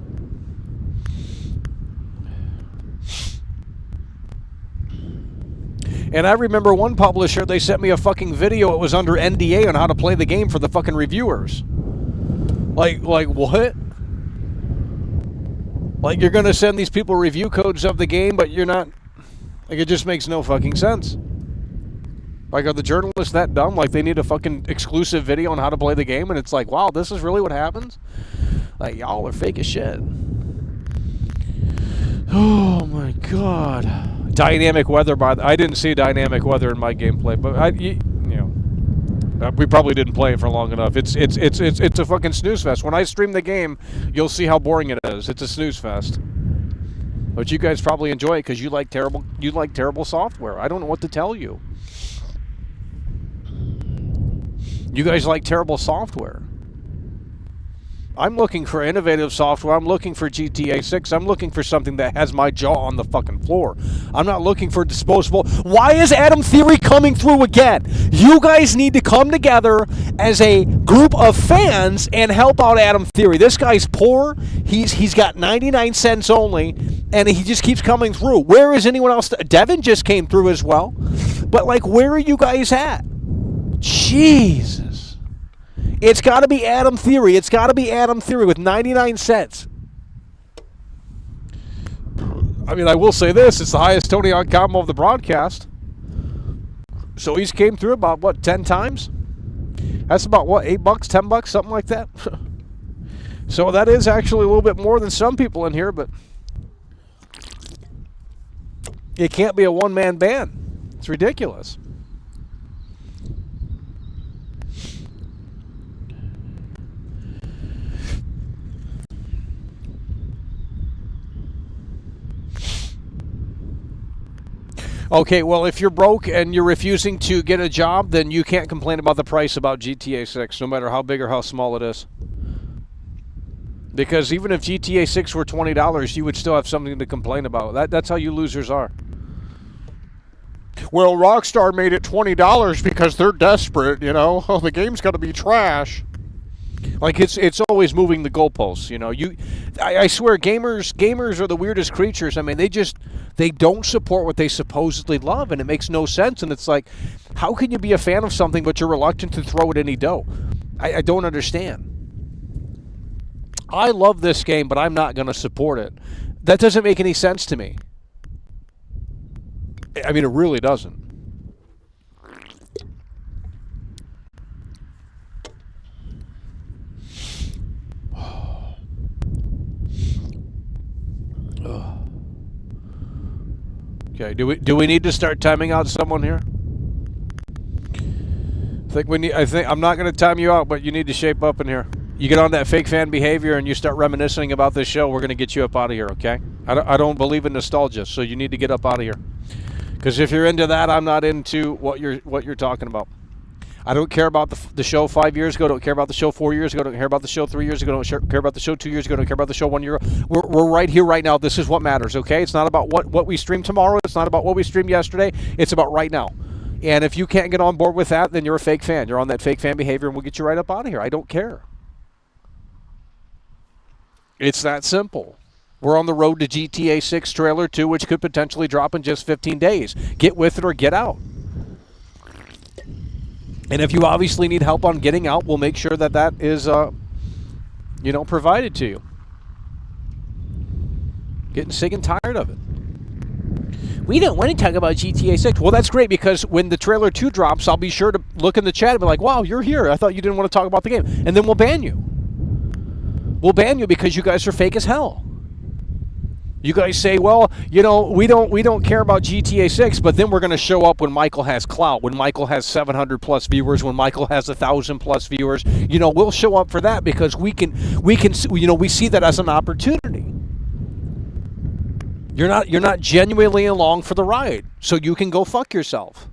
And I remember one publisher, they sent me a fucking video. It was under NDA on how to play the game for the fucking reviewers. Like what? Like, you're going to send these people review codes of the game, but you're not... Like, it just makes no fucking sense. Like, are the journalists that dumb? Like, they need a fucking exclusive video on how to play the game, and it's like, wow, this is really what happens? Like, y'all are fake as shit. Oh, my God. Dynamic weather, I didn't see dynamic weather in my gameplay, but we probably didn't play it for long enough. It's a fucking snooze fest. When I stream the game, you'll see how boring it is. It's a snooze fest. But you guys probably enjoy it because you like terrible software. I don't know what to tell you. You guys like terrible software. I'm looking for innovative software. I'm looking for GTA 6. I'm looking for something that has my jaw on the fucking floor. I'm not looking for disposable. Why is Adam Theory coming through again? You guys need to come together as a group of fans and help out Adam Theory. This guy's poor. He's got 99 cents only, and he just keeps coming through. Where is anyone else? Devin just came through as well. But, like, where are you guys at? Jesus. It's got to be Adam Theory. It's got to be Adam Theory with 99 cents. I mean, I will say this. It's the highest Tony on combo of the broadcast. So he's came through about, what, 10 times? That's about, what, $8, $10, something like that? So that is actually a little bit more than some people in here, but it can't be a one-man band. It's ridiculous. Okay, well, if you're broke and you're refusing to get a job, then you can't complain about the price about GTA 6, no matter how big or how small it is. Because even if GTA 6 were $20, you would still have something to complain about. That's how you losers are. Well, Rockstar made it $20 because they're desperate, you know. Oh, the game's got to be trash. Like, it's always moving the goalposts, you know. I swear, gamers are the weirdest creatures. I mean, they don't support what they supposedly love, and it makes no sense. And it's like, how can you be a fan of something but you're reluctant to throw it any dough? I don't understand. I love this game, but I'm not going to support it. That doesn't make any sense to me. I mean, it really doesn't. Okay, do we need to start timing out someone here? I think I'm not going to time you out, but you need to shape up in here. You get on that fake fan behavior and you start reminiscing about this show, we're going to get you up out of here, okay? I don't believe in nostalgia, so you need to get up out of here. Because if you're into that, I'm not into what you're talking about. I don't care about the show 5 years ago. Don't care about the show 4 years ago. Don't care about the show 3 years ago. Don't care about the show 2 years ago. Don't care about the show 1 year ago. We're right here, right now. This is what matters, okay? It's not about what we stream tomorrow. It's not about what we streamed yesterday. It's about right now. And if you can't get on board with that, then you're a fake fan. You're on that fake fan behavior, and we'll get you right up out of here. I don't care. It's that simple. We're on the road to GTA 6 Trailer 2, which could potentially drop in just 15 days. Get with it or get out. And if you obviously need help on getting out, we'll make sure that is, provided to you. Getting sick and tired of it. We don't want to talk about GTA 6. Well, that's great, because when the Trailer 2 drops, I'll be sure to look in the chat and be like, wow, you're here. I thought you didn't want to talk about the game. And then we'll ban you. We'll ban you because you guys are fake as hell. You guys say, well, we don't care about GTA 6, but then we're going to show up when Michael has clout, when Michael has 700 plus viewers, when Michael has 1,000 plus viewers. We'll show up for that because we see that as an opportunity. You're not genuinely along for the ride, so you can go fuck yourself.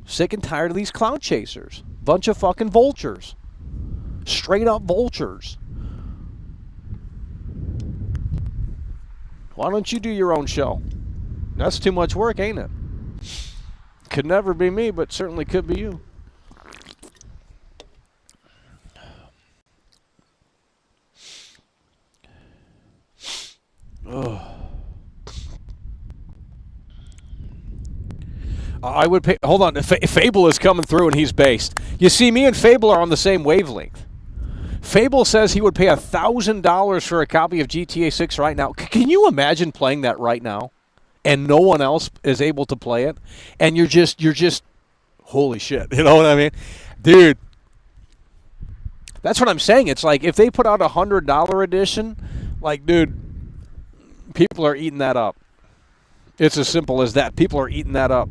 Sick and tired of these clout chasers. Bunch of fucking vultures. Straight up vultures. Why don't you do your own show? That's too much work, ain't it? Could never be me, but certainly could be you. I would pay. Hold on. Fable is coming through and he's based. You see, me and Fable are on the same wavelength. Fable says he would pay $1,000 for a copy of GTA 6 right now. Can you imagine playing that right now? And no one else is able to play it? And you're just, holy shit. You know what I mean? Dude. That's what I'm saying. It's like if they put out a $100 edition, like, dude, people are eating that up. It's as simple as that. People are eating that up.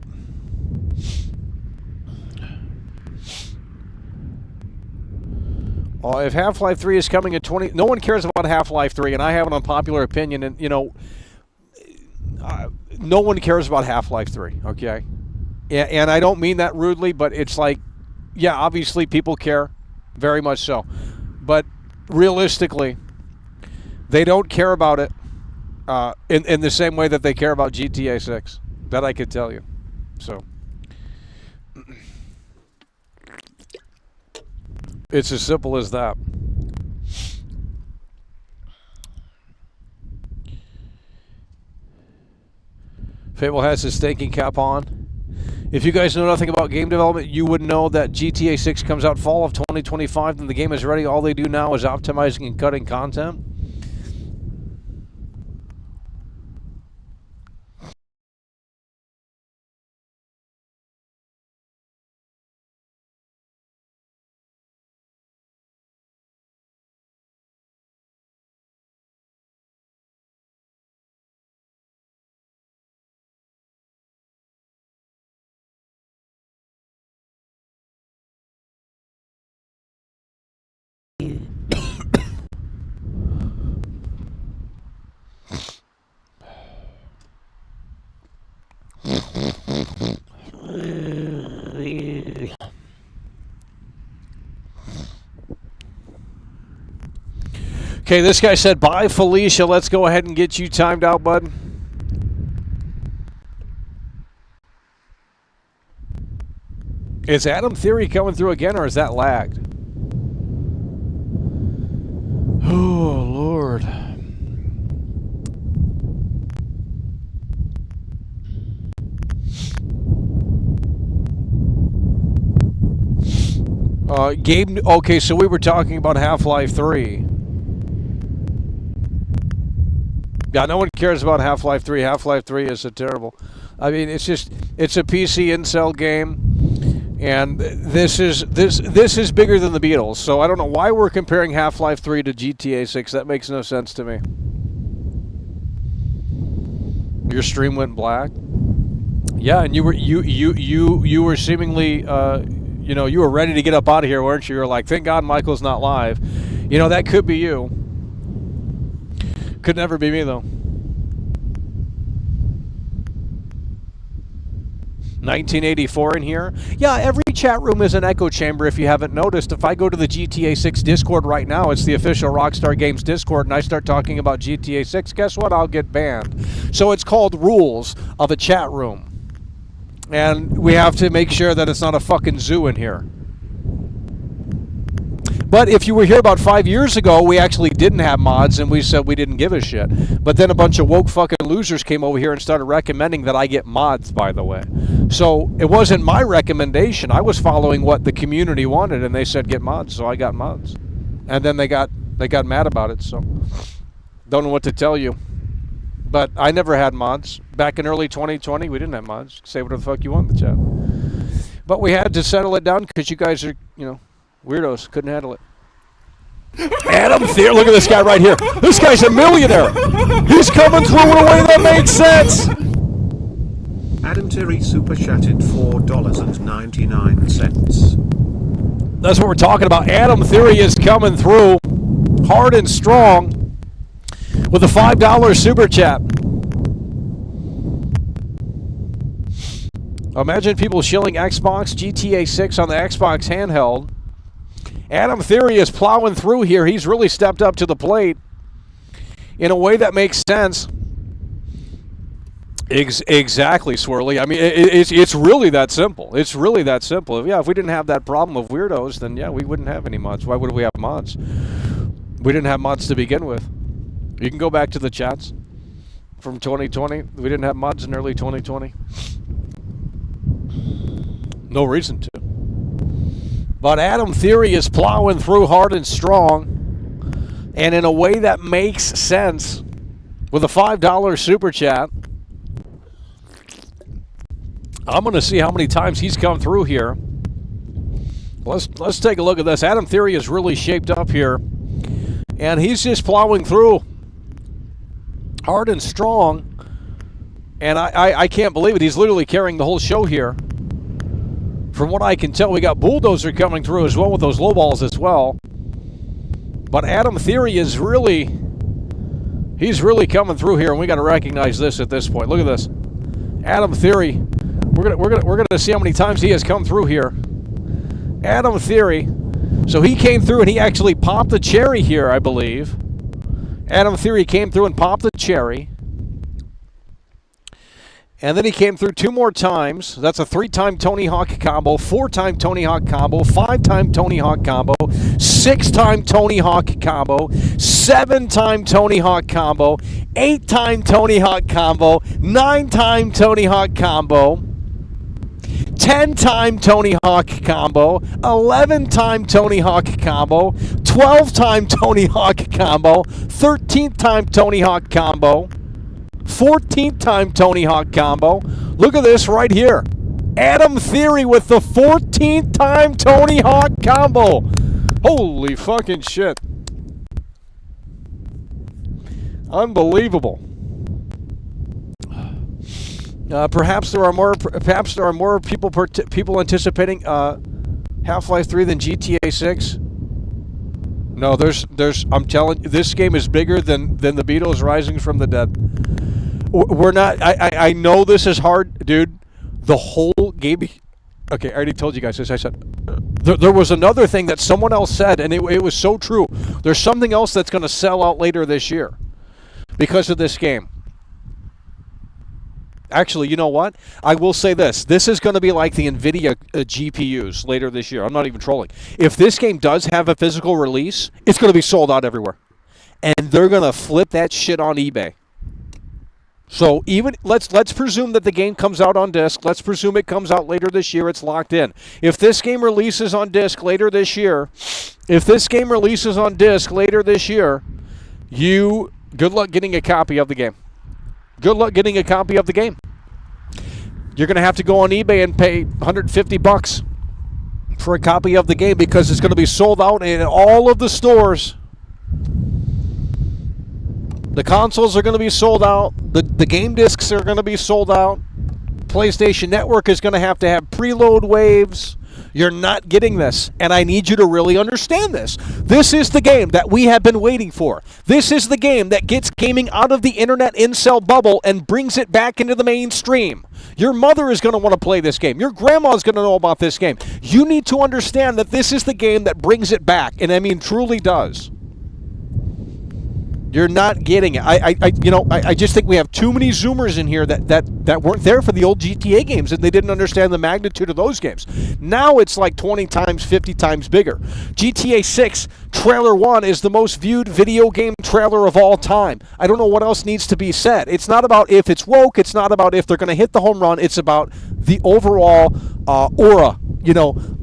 If Half-Life 3 is coming at 20, no one cares about Half-Life 3, and I have an unpopular opinion, and, you know, no one cares about Half-Life 3, okay? And I don't mean that rudely, but it's like, yeah, obviously people care, very much so. But realistically, they don't care about it in the same way that they care about GTA 6. That I could tell you. So it's as simple as that. Fable has his thinking cap on. If you guys know nothing about game development, you would know that GTA 6 comes out fall of 2025, and the game is ready. All they do now is optimizing and cutting content. Okay, this guy said, bye, Felicia. Let's go ahead and get you timed out, bud. Is Adam Theory coming through again, or is that lagged? Oh, Lord. Gabe, okay, so we were talking about Half-Life 3. Yeah, no one cares about Half-Life 3. Half-Life 3 is so terrible. I mean, it's a PC incel game, and this is bigger than the Beatles. So I don't know why we're comparing Half-Life 3 to GTA 6. That makes no sense to me. Your stream went black. Yeah, and you were seemingly you were ready to get up out of here, weren't you? You were like, thank God Michael's not live. You know, that could be you. Could never be me, though. 1984 in here. Yeah, every chat room is an echo chamber, if you haven't noticed. If I go to the GTA 6 Discord right now, it's the official Rockstar Games Discord, and I start talking about GTA 6, guess what? I'll get banned. So it's called rules of a chat room. And we have to make sure that it's not a fucking zoo in here. But if you were here about 5 years ago, we actually didn't have mods, and we said we didn't give a shit. But then a bunch of woke fucking losers came over here and started recommending that I get mods, by the way. So it wasn't my recommendation. I was following what the community wanted, and they said get mods, so I got mods. And then they got mad about it, so don't know what to tell you. But I never had mods. Back in early 2020, we didn't have mods. Say whatever the fuck you want in the chat. But we had to settle it down because you guys are, weirdos. Couldn't handle it. Adam Thier, look at this guy right here. This guy's a millionaire. He's coming through in a way that makes sense. Adam Terry super chatted $4.99. That's what we're talking about. Adam Theory is coming through hard and strong with a $5 super chat. Imagine people shilling Xbox GTA 6 on the Xbox handheld. Adam Theory is plowing through here. He's really stepped up to the plate in a way that makes sense. Exactly, Swirly. I mean, it's really that simple. It's really that simple. Yeah, if we didn't have that problem of weirdos, then yeah, we wouldn't have any mods. Why would we have mods? We didn't have mods to begin with. You can go back to the chats from 2020. We didn't have mods in early 2020. No reason to. But Adam Theory is plowing through hard and strong, and in a way that makes sense, with a $5 super chat. I'm going to see how many times he's come through here. Let's take a look at this. Adam Theory is really shaped up here, and he's just plowing through hard and strong, and I can't believe it. He's literally carrying the whole show here. From what I can tell, we got Bulldozer coming through as well with those low balls as well. But Adam Theory is he's really coming through here, and we got to recognize this at this point. Look at this. Adam Theory. We're gonna see how many times he has come through here. Adam Theory. So he came through and he actually popped the cherry here, I believe. Adam Theory came through and popped the cherry. And then he came through 2 more times. That's a 3-time Tony Hawk combo, 4-time Tony Hawk combo, 5-time Tony Hawk combo, 6-time Tony Hawk combo, 7-time Tony Hawk combo, 8-time Tony Hawk combo, 9-time Tony Hawk combo, 10-time Tony Hawk combo, 11-time Tony Hawk combo, 12-time Tony Hawk combo, 13th time Tony Hawk combo, 14th time Tony Hawk combo. Look at this right here. Adam Theory with the 14th time Tony Hawk combo. Holy fucking shit. Unbelievable. Perhaps there are more people anticipating Half-Life 3 than GTA 6. No, there's I'm telling you, this game is bigger than the Beatles rising from the dead. We're not. I know this is hard, dude. The whole game. Okay, I already told you guys this. I said there was another thing that someone else said, and it was so true. There's something else that's going to sell out later this year because of this game. Actually, you know what? I will say this. This is going to be like the NVIDIA GPUs later this year. I'm not even trolling. If this game does have a physical release, it's going to be sold out everywhere. And they're going to flip that shit on eBay. So even let's presume that the game comes out on disc. Let's presume it comes out later this year. It's locked in. If this game releases on disc later this year, good luck getting a copy of the game. Good luck getting a copy of the game. You're going to have to go on eBay and pay $150 for a copy of the game because it's going to be sold out in all of the stores. The consoles are going to be sold out. The game discs are going to be sold out. PlayStation Network is going to have preload waves. You're not getting this, and I need you to really understand this. This is the game that we have been waiting for. This is the game that gets gaming out of the internet incel bubble and brings it back into the mainstream. Your mother is going to want to play this game. Your grandma is going to know about this game. You need to understand that this is the game that brings it back, and I mean truly does. You're not getting it. I just think we have too many Zoomers in here that weren't there for the old GTA games, and they didn't understand the magnitude of those games. Now it's like 20 times, 50 times bigger. GTA 6 Trailer 1 is the most viewed video game trailer of all time. I don't know what else needs to be said. It's not about if it's woke. It's not about if they're going to hit the home run. It's about the overall aura,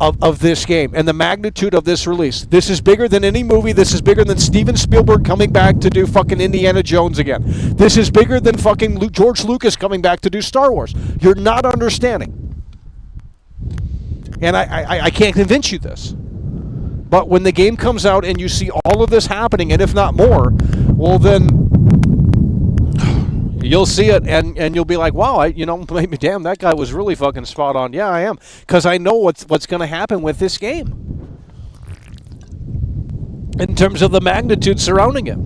of this game and the magnitude of this release. This is bigger than any movie. This is bigger than Steven Spielberg coming back to do fucking Indiana Jones again. This is bigger than fucking George Lucas coming back to do Star Wars. You're not understanding. And I can't convince you this. But when the game comes out and you see all of this happening, and if not more, well then you'll see it and you'll be like, wow, damn, that guy was really fucking spot on. Yeah, I am. Because I know what's going to happen with this game in terms of the magnitude surrounding it.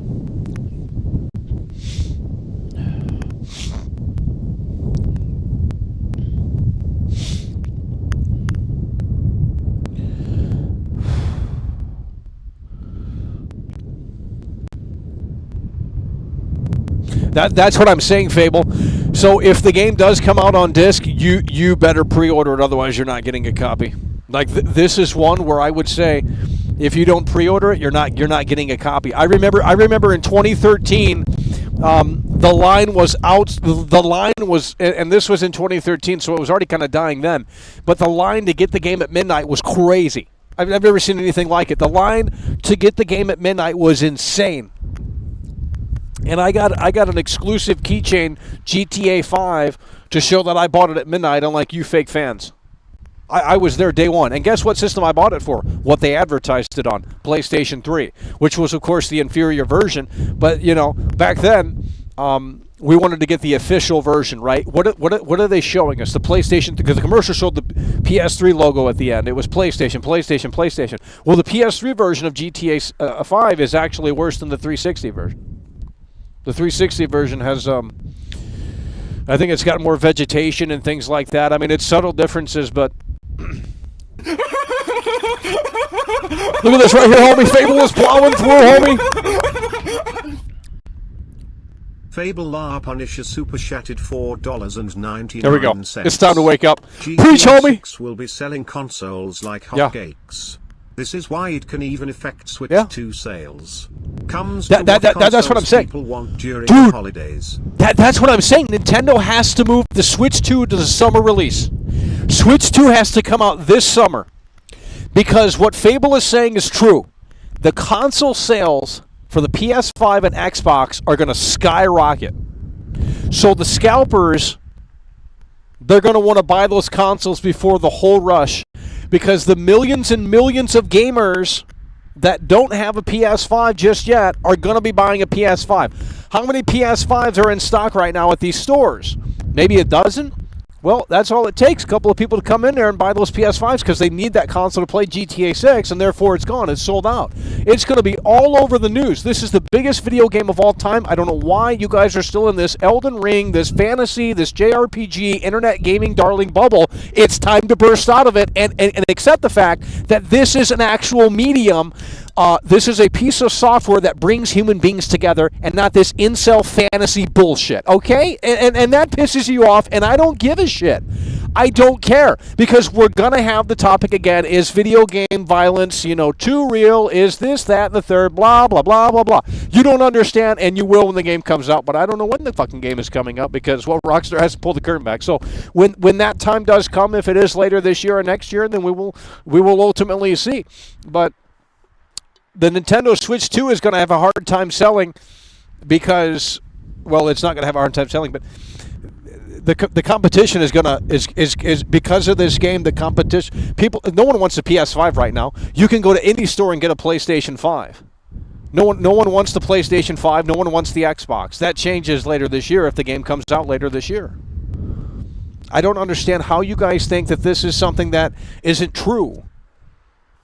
That's what I'm saying, Fable. So if the game does come out on disc, you better pre-order it, otherwise you're not getting a copy. Like this is one where I would say, if you don't pre-order it, you're not getting a copy. I remember in 2013, the line was out. The line was, and this was in 2013, so it was already kind of dying then. But the line to get the game at midnight was crazy. I've never seen anything like it. The line to get the game at midnight was insane. And I got an exclusive keychain, GTA 5, to show that I bought it at midnight, unlike you fake fans. I was there day one. And guess what system I bought it for? What they advertised it on, PlayStation 3, which was, of course, the inferior version. But, you know, back then, we wanted to get the official version, right? What are they showing us? The PlayStation, because the commercial showed the PS3 logo at the end. It was PlayStation. Well, the PS3 version of GTA 5 is actually worse than the 360 version. The 360 version has, I think it's got more vegetation and things like that. I mean, it's subtle differences, but look at this right here, homie. Fable is plowing through, homie. Fable La Punisher super chatted $4.99. There we go. It's time to wake up. GTA Preach, homie. 6 will be selling consoles like Yeah. hotcakes. This is why it can even affect Switch Yeah. 2 sales. Comes That- to what that's what I'm consoles saying. people want during Dude. the holidays. That's what I'm saying. Nintendo has to move the Switch 2 to the summer release. Switch 2 has to come out this summer. Because what Fable is saying is true. The console sales for the PS5 and Xbox are going to skyrocket. So the scalpers, they're going to want to buy those consoles before the whole rush. Because the millions and millions of gamers that don't have a PS5 just yet are going to be buying a PS5. How many PS5s are in stock right now at these stores? Maybe a dozen? Well, that's all it takes. A couple of people to come in there and buy those PS5s because they need that console to play GTA 6, and therefore it's gone. It's sold out. It's going to be all over the news. This is the biggest video game of all time. I don't know why you guys are still in this Elden Ring, this fantasy, this JRPG, internet gaming darling bubble. It's time to burst out of it and accept the fact that this is an actual medium. This is a piece of software that brings human beings together and not this incel fantasy bullshit, okay? And that pisses you off, and I don't give a shit. I don't care, because we're going to have the topic again, is video game violence, too real, is this, that, and the third, blah, blah, blah, blah, blah. You don't understand, and you will when the game comes out, but I don't know when the fucking game is coming out, because, well, Rockstar has to pull the curtain back. So when that time does come, if it is later this year or next year, then we will ultimately see. But the Nintendo Switch 2 is going to have a hard time selling because, well, it's not going to have a hard time selling, but the competition is is because of this game. The competition, no one wants a PS5 right now. You can go to any store and get a PlayStation 5. No one wants the PlayStation 5. No one wants the Xbox. That changes later this year if the game comes out later this year. I don't understand how you guys think that this is something that isn't true.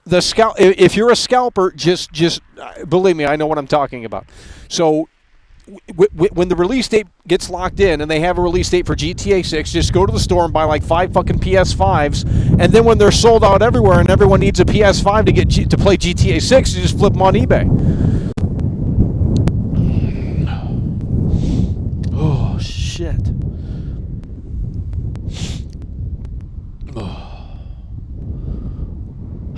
If you're a scalper, just believe me, I know what I'm talking about. So when the release date gets locked in and they have a release date for GTA 6, just go to the store and buy like 5 fucking PS5s, and then when they're sold out everywhere and everyone needs a PS5 to play GTA 6, you just flip them on eBay. Oh shit.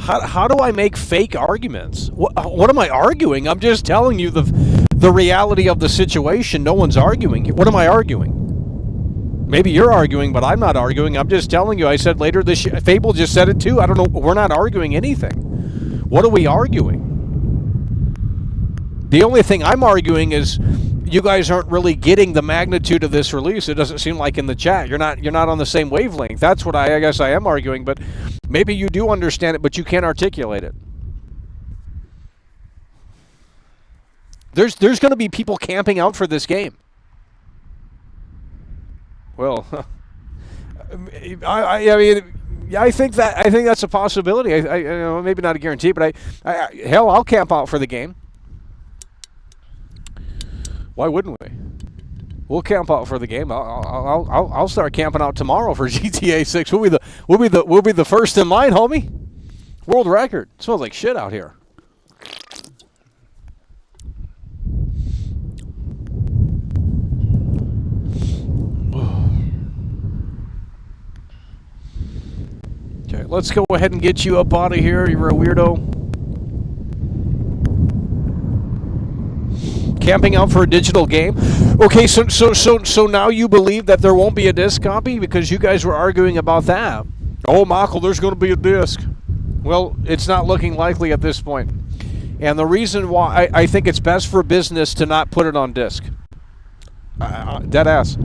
How do I make fake arguments? What am I arguing? I'm just telling you the reality of the situation. No one's arguing. What am I arguing? Maybe you're arguing, but I'm not arguing. I'm just telling you. I said later this year. Fable just said it too. I don't know. We're not arguing anything. What are we arguing? The only thing I'm arguing is you guys aren't really getting the magnitude of this release. It doesn't seem like in the chat. You're not on the same wavelength. That's what I guess I am arguing, but maybe you do understand it, but you can't articulate it. There's going to be people camping out for this game. Well, I think that's a possibility. Maybe not a guarantee, but hell, I'll camp out for the game. Why wouldn't we? We'll camp out for the game. I'll start camping out tomorrow for GTA 6. We'll be the first in line, homie. World record. It smells like shit out here. let's go ahead and get you up out of here. You're a weirdo. Camping out for a digital game. Okay, so now you believe that there won't be a disc copy because you guys were arguing about that. Oh, Michael, there's going to be a disc. Well, it's not looking likely at this point. And the reason why I think it's best for business to not put it on disc. Dead ass.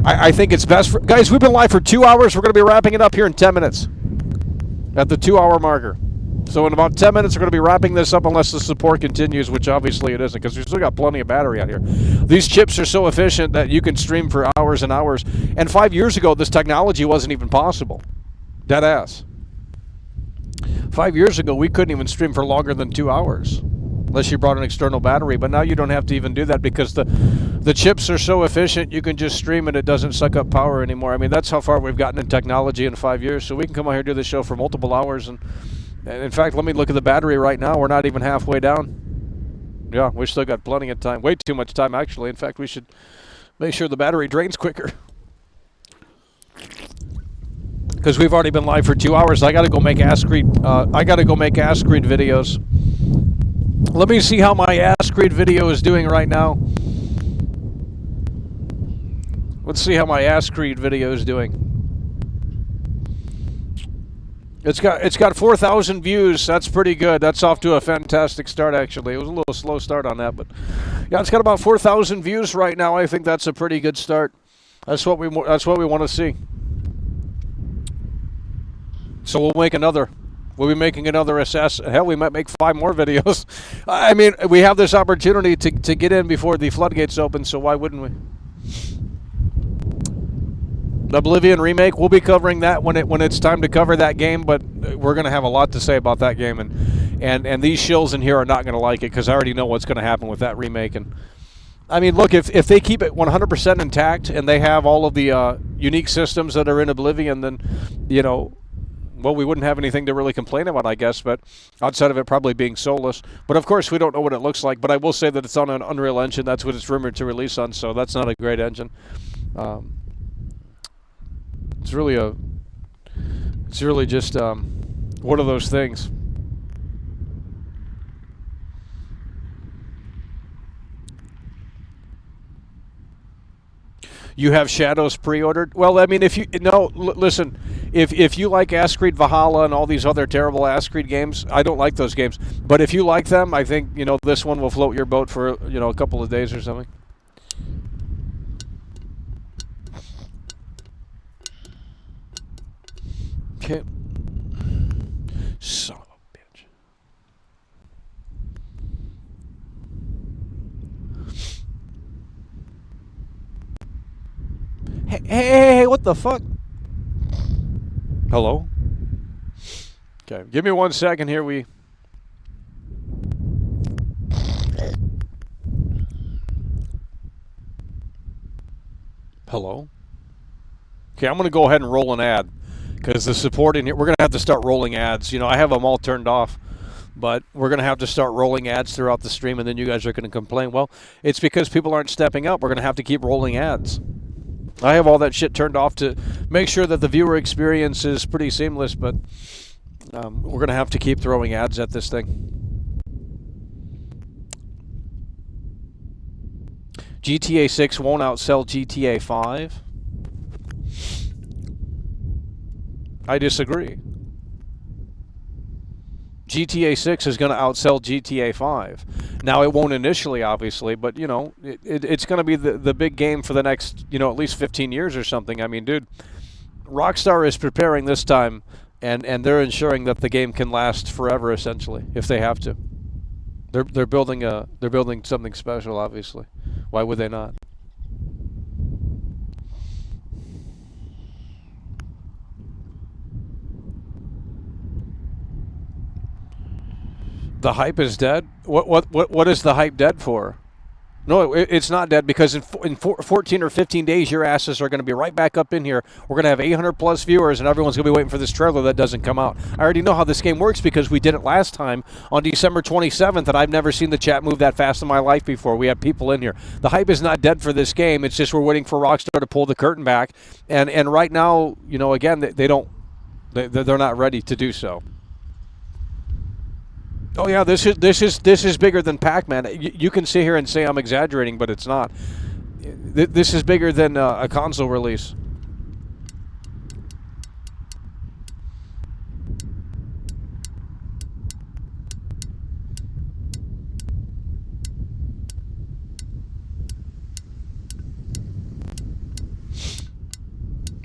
I think it's best for... Guys, we've been live for 2 hours. We're going to be wrapping it up here in 10 minutes. At the 2-hour marker. So in about 10 minutes, we're going to be wrapping this up unless the support continues, which obviously it isn't, because we've still got plenty of battery out here. These chips are so efficient that you can stream for hours and hours. And 5 years ago, this technology wasn't even possible. Dead ass. 5 years ago, we couldn't even stream for longer than 2 hours, unless you brought an external battery. But now you don't have to even do that because the chips are so efficient, you can just stream and it doesn't suck up power anymore. I mean, that's how far we've gotten in technology in 5 years. So we can come out here and do this show for multiple hours. And in fact, let me look at the battery right now. We're not even halfway down. Yeah, we still got plenty of time. Way too much time, actually. In fact, we should make sure the battery drains quicker. Because we've already been live for 2 hours. I got to go make AskRead. I got to go make AskRead videos. Let me see how my AskRead video is doing right now. Let's see how my AskRead video is doing. It's got 4,000 views. That's pretty good. That's off to a fantastic start, actually. It was a little slow start on that, but yeah, it's got about 4,000 views right now. I think that's a pretty good start. That's what we want to see. So we'll make another. We'll be making another Hell, we might make 5 more videos. I mean, we have this opportunity to get in before the floodgates open, so why wouldn't we? Oblivion Remake, we'll be covering that when it's time to cover that game, but we're going to have a lot to say about that game, and these shills in here are not going to like it because I already know what's going to happen with that remake. And I mean, look, if they keep it 100% intact and they have all of the unique systems that are in Oblivion, then, you know, well, we wouldn't have anything to really complain about, I guess, but outside of it probably being soulless. But of course, we don't know what it looks like, but I will say that it's on an Unreal Engine. That's what it's rumored to release on, so that's not a great engine. It's really just one of those things. You have Shadows pre-ordered? Well, I mean, listen, if you like AskRead Valhalla and all these other terrible AskRead games, I don't like those games. But if you like them, I think, you know, this one will float your boat for, you know, a couple of days or something. Okay. Son of a bitch. Hey, what the fuck? Hello? Okay, give me 1 second here. Hello? Okay, I'm going to go ahead and roll an ad. Because the support in here, we're going to have to start rolling ads. You know, I have them all turned off, but we're going to have to start rolling ads throughout the stream, and then you guys are going to complain. Well, it's because people aren't stepping up. We're going to have to keep rolling ads. I have all that shit turned off to make sure that the viewer experience is pretty seamless, but we're going to have to keep throwing ads at this thing. GTA 6 won't outsell GTA 5. I disagree. GTA 6 is going to outsell GTA 5. Now, it won't initially, obviously, but, you know, it's going to be the big game for the next, you know, at least 15 years or something. I mean, dude, Rockstar is preparing this time, and they're ensuring that the game can last forever, essentially, if they have to. They're building something special, obviously. Why would they not? The hype is dead? What is the hype dead for? No, it's not dead because in 14 or 15 days, your asses are going to be right back up in here. We're going to have 800 plus viewers, and everyone's going to be waiting for this trailer that doesn't come out. I already know how this game works because we did it last time on December 27th, and I've never seen the chat move that fast in my life before. We have people in here. The hype is not dead for this game. It's just we're waiting for Rockstar to pull the curtain back. And right now, you know, again, they don't They're not ready to do so. Oh yeah, this is bigger than Pac-Man. You can sit here and say I'm exaggerating, but it's not. This is bigger than a console release.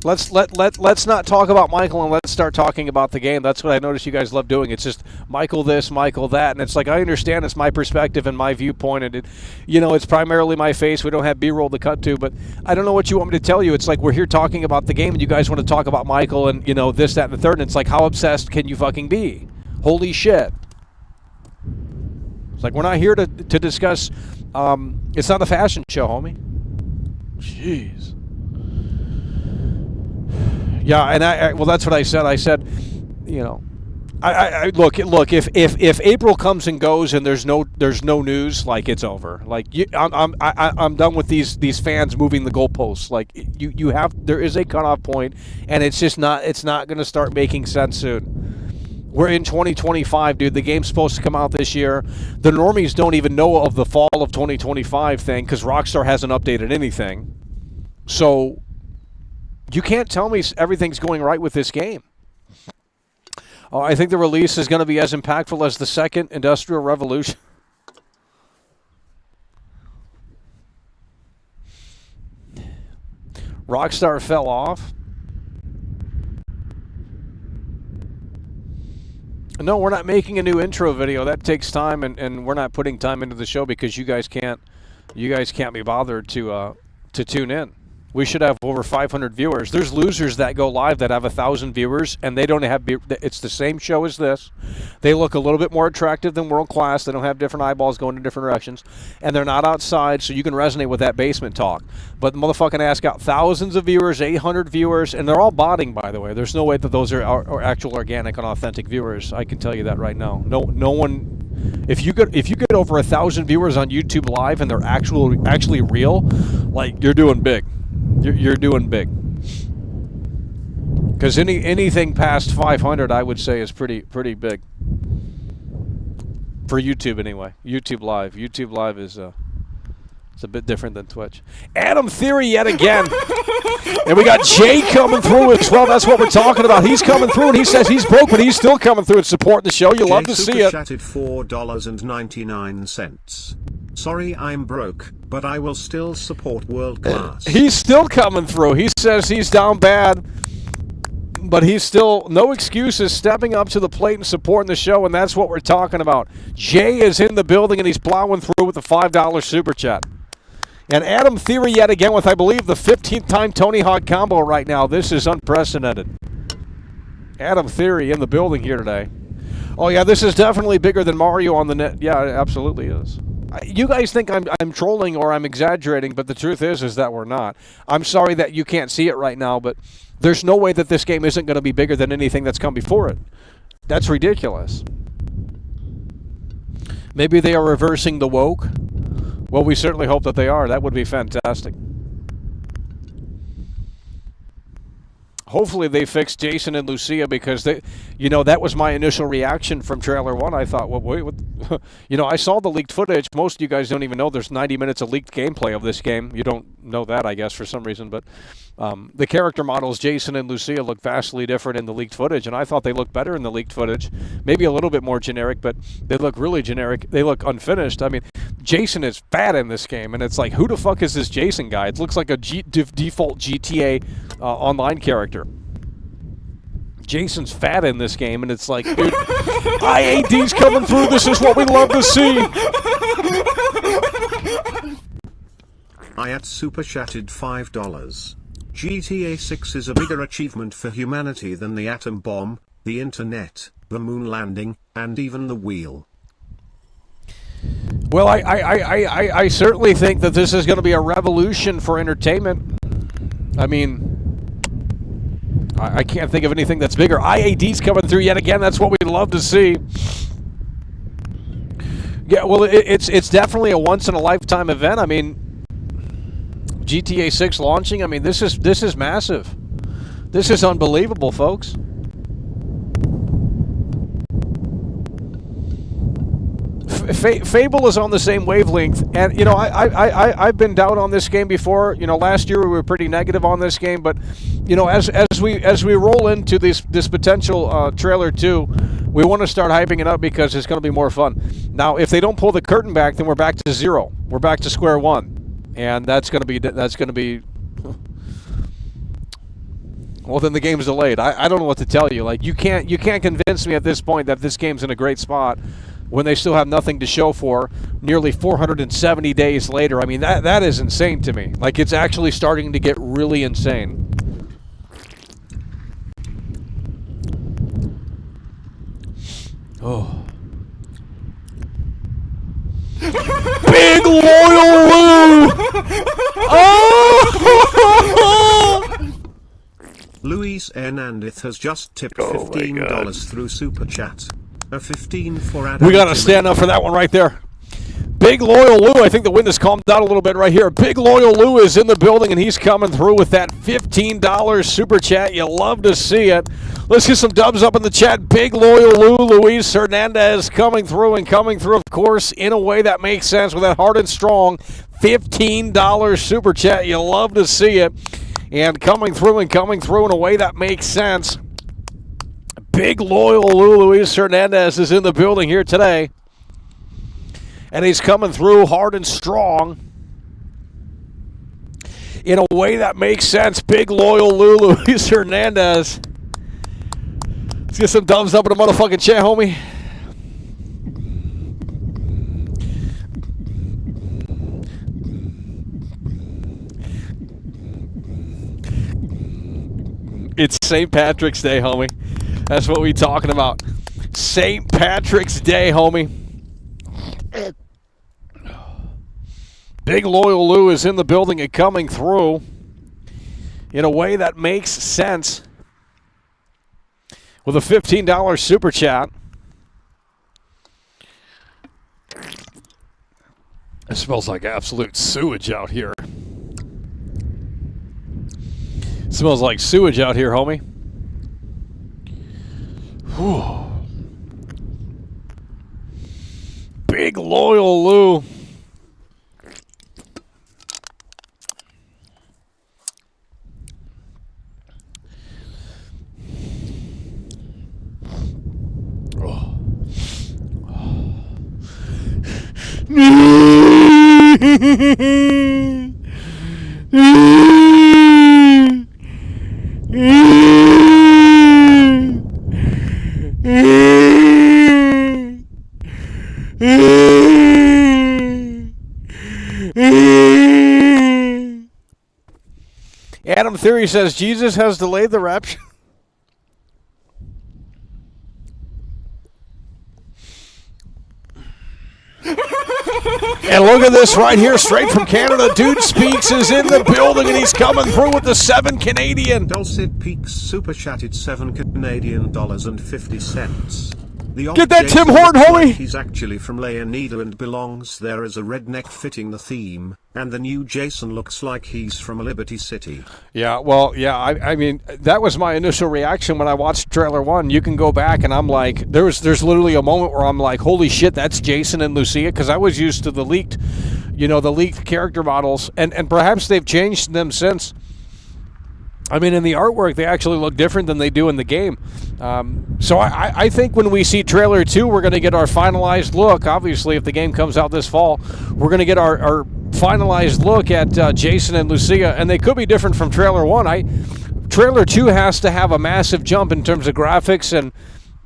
Let's not talk about Michael and let's start talking about the game. That's what I noticed you guys love doing. It's just Michael this, Michael that, and it's like I understand it's my perspective and my viewpoint, and it's primarily my face. We don't have B-roll to cut to, but I don't know what you want me to tell you. It's like we're here talking about the game, and you guys want to talk about Michael and this, that, and the third. And it's like, how obsessed can you fucking be? Holy shit! It's like we're not here to discuss. It's not a fashion show, homie. Jeez. Yeah, and well, that's what I said. I said, I look. If April comes and goes and there's no news, like it's over. Like I'm done with these fans moving the goalposts. Like there is a cutoff point, and it's not going to start making sense soon. We're in 2025, dude. The game's supposed to come out this year. The normies don't even know of the fall of 2025 thing because Rockstar hasn't updated anything. So you can't tell me everything's going right with this game. I think the release is going to be as impactful as the second Industrial Revolution. Rockstar fell off. No, we're not making a new intro video. That takes time, and we're not putting time into the show because you guys can't be bothered to tune in. We should have over 500 viewers. There's losers that go live that have 1,000 viewers, and they don't have. It's the same show as this. They look a little bit more attractive than World Class. They don't have different eyeballs going in different directions, and they're not outside, so you can resonate with that basement talk. But the motherfucking ass got thousands of viewers, 800 viewers, and they're all botting, by the way. There's no way that those are actual organic and authentic viewers. I can tell you that right now. No one. If you get over 1,000 viewers on YouTube Live and they're actually real, like you're doing big. You're doing big. Because anything past 500, I would say, is pretty big. For YouTube, anyway. YouTube Live is it's a bit different than Twitch. Adam Theory yet again. And we got Jay coming through as well. That's what we're talking about. He's coming through, and he says he's broke, but he's still coming through and supporting the show. You love to see it. Chatted $4.99. Sorry I'm broke, but I will still support World Class. He's still coming through. He says he's down bad, but he's still, no excuses, stepping up to the plate and supporting the show, and that's what we're talking about. Jay is in the building, and he's plowing through with a $5 super chat. And Adam Theory yet again with, I believe, the 15th time Tony Hawk combo right now. This is unprecedented. Adam Theory in the building here today. Oh, yeah, this is definitely bigger than Mario on the net. Yeah, it absolutely is. You guys think I'm trolling or I'm exaggerating, but the truth is that we're not. I'm sorry that you can't see it right now, but there's no way that this game isn't going to be bigger than anything that's come before it. That's ridiculous. Maybe they are reversing the woke. Well, we certainly hope that they are. That would be fantastic. Hopefully they fixed Jason and Lucia because that was my initial reaction from trailer 1. I thought, well, wait, what? I saw the leaked footage. Most of you guys don't even know there's 90 minutes of leaked gameplay of this game. You don't know that, I guess, for some reason. But the character models, Jason and Lucia, look vastly different in the leaked footage, and I thought they looked better in the leaked footage. Maybe a little bit more generic, but they look really generic. They look unfinished. I mean, Jason is fat in this game, and it's like, who the fuck is this Jason guy? It looks like a default GTA online character. Jason's fat in this game, and it's like, dude, IAD's coming through. This is what we love to see. I at super chatted $5. GTA 6 is a bigger achievement for humanity than the atom bomb, the internet, the moon landing, and even the wheel. Well, I certainly think that this is going to be a revolution for entertainment. I mean, I can't think of anything that's bigger. IAD's coming through yet again. That's what we love to see. Yeah, well, it's definitely a once-in-a-lifetime event. I mean, GTA 6 launching, I mean, this is massive. This is unbelievable, folks. Fable is on the same wavelength, and I've been down on this game before. Last year we were pretty negative on this game, but as we roll into this potential trailer 2, we want to start hyping it up because it's going to be more fun. Now, if they don't pull the curtain back, then we're back to zero. We're back to square one, and that's going to be. Well, then the game's delayed. I don't know what to tell you. Like, you can't convince me at this point that this game's in a great spot when they still have nothing to show for nearly 470 days later. I mean, that is insane to me. Like, it's actually starting to get really insane. Oh. Big Loyal Lou! Oh! Luis Hernandez has just tipped $15 through Super Chat. A 15 for Adam. We got to stand up for that one right there. Big Loyal Lou. I think the wind has calmed down a little bit right here. Big Loyal Lou is in the building, and he's coming through with that $15 Super Chat. You love to see it. Let's get some dubs up in the chat. Big Loyal Lou, Luis Hernandez coming through, of course, in a way that makes sense with that hard and strong $15 Super Chat. You love to see it. And coming through in a way that makes sense. Big Loyal Lou, Luis Hernandez is in the building here today. And he's coming through hard and strong in a way that makes sense. Big Loyal Lou, Luis Hernandez. Let's get some thumbs up in the motherfucking chat, homie. It's St. Patrick's Day, homie. That's what we talking about. St. Patrick's Day, homie. Big Loyal Lou is in the building and coming through in a way that makes sense with a $15 Super Chat. It smells like absolute sewage out here. Smells like sewage out here, homie. Whew. Big Loyal Lou. Adam Theory says Jesus has delayed the rapture. And look at this right here, straight from Canada. Dude Speaks is in the building, and he's coming through with the 7 Canadian. Dulcet Peaks super chatted $7.50. Get that Tim Horton, homie! He's actually from Leonida and belongs there as a redneck fitting the theme, and the new Jason looks like he's from Liberty City. Yeah, well, yeah, I mean, that was my initial reaction when I watched trailer 1. You can go back, and I'm like, there's literally a moment where I'm like, holy shit, that's Jason and Lucia, because I was used to the leaked character models, and perhaps they've changed them since. I mean, in the artwork, they actually look different than they do in the game. So I think when we see trailer 2, we're going to get our finalized look. Obviously, if the game comes out this fall, we're going to get our finalized look at Jason and Lucia, and they could be different from trailer 1. Trailer 2 has to have a massive jump in terms of graphics, and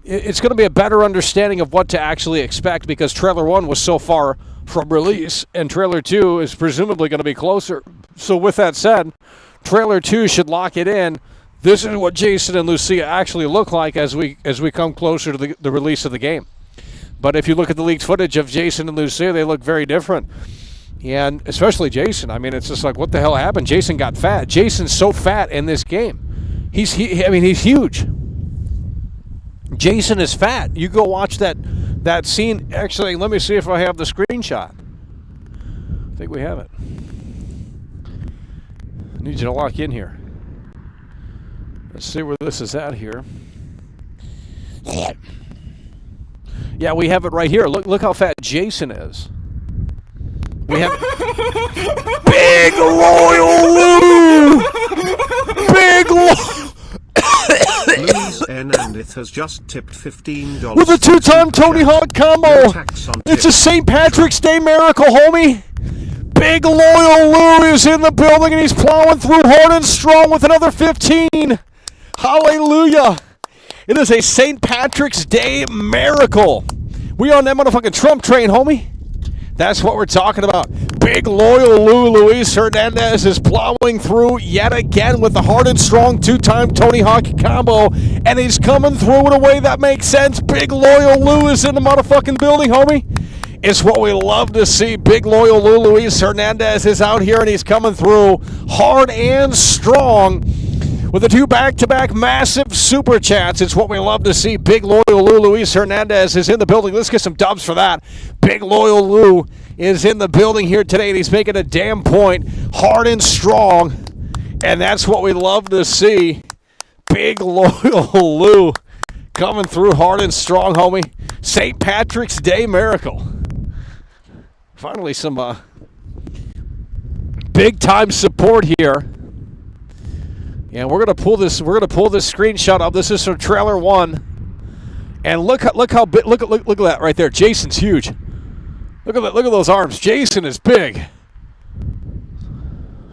it's going to be a better understanding of what to actually expect, because trailer 1 was so far from release, and trailer 2 is presumably going to be closer. So with that said, trailer 2 should lock it in. This is what Jason and Lucia actually look like as we come closer to the release of the game. But if you look at the leaked footage of Jason and Lucia, they look very different. And especially Jason. I mean, it's just like, what the hell happened? Jason got fat. Jason's so fat in this game. He's huge. Jason is fat. You go watch that scene. Actually, let me see if I have the screenshot. I think we have it. I need you to lock in here. Let's see where this is at here. Yeah, we have it right here. Look how fat Jason is. We have Big Loyal Lou. Big Louise N. Andith has just tipped $15 with a for the two-time super Tony chat. Hawk combo. No tax on It's a tip. St. Patrick's Day miracle, homie. Big Loyal Lou is in the building, and he's plowing through hard and strong with another 15. Hallelujah. It is a St. Patrick's Day miracle. We on that motherfucking Trump train, homie. That's what we're talking about. Big Loyal Lou Luis Hernandez is plowing through yet again with the hard and strong two-time Tony Hawk combo, and he's coming through in a way that makes sense. Big Loyal Lou is in the motherfucking building, homie. It's what we love to see. Big Loyal Lou Luis Hernandez is out here, and he's coming through hard and strong with the two back-to-back massive super chats. It's what we love to see. Big Loyal Lou Luis Hernandez is in the building. Let's get some dubs for that. Big Loyal Lou is in the building here today, and he's making a damn point, hard and strong, and that's what we love to see. Big Loyal Lou coming through hard and strong, homie. St. Patrick's Day miracle. Finally, some big-time support here. And we're gonna pull this. We're gonna pull this screenshot up. This is from trailer 1, and look how big. Look at that right there. Jason's huge. Look at that. Look at those arms. Jason is big.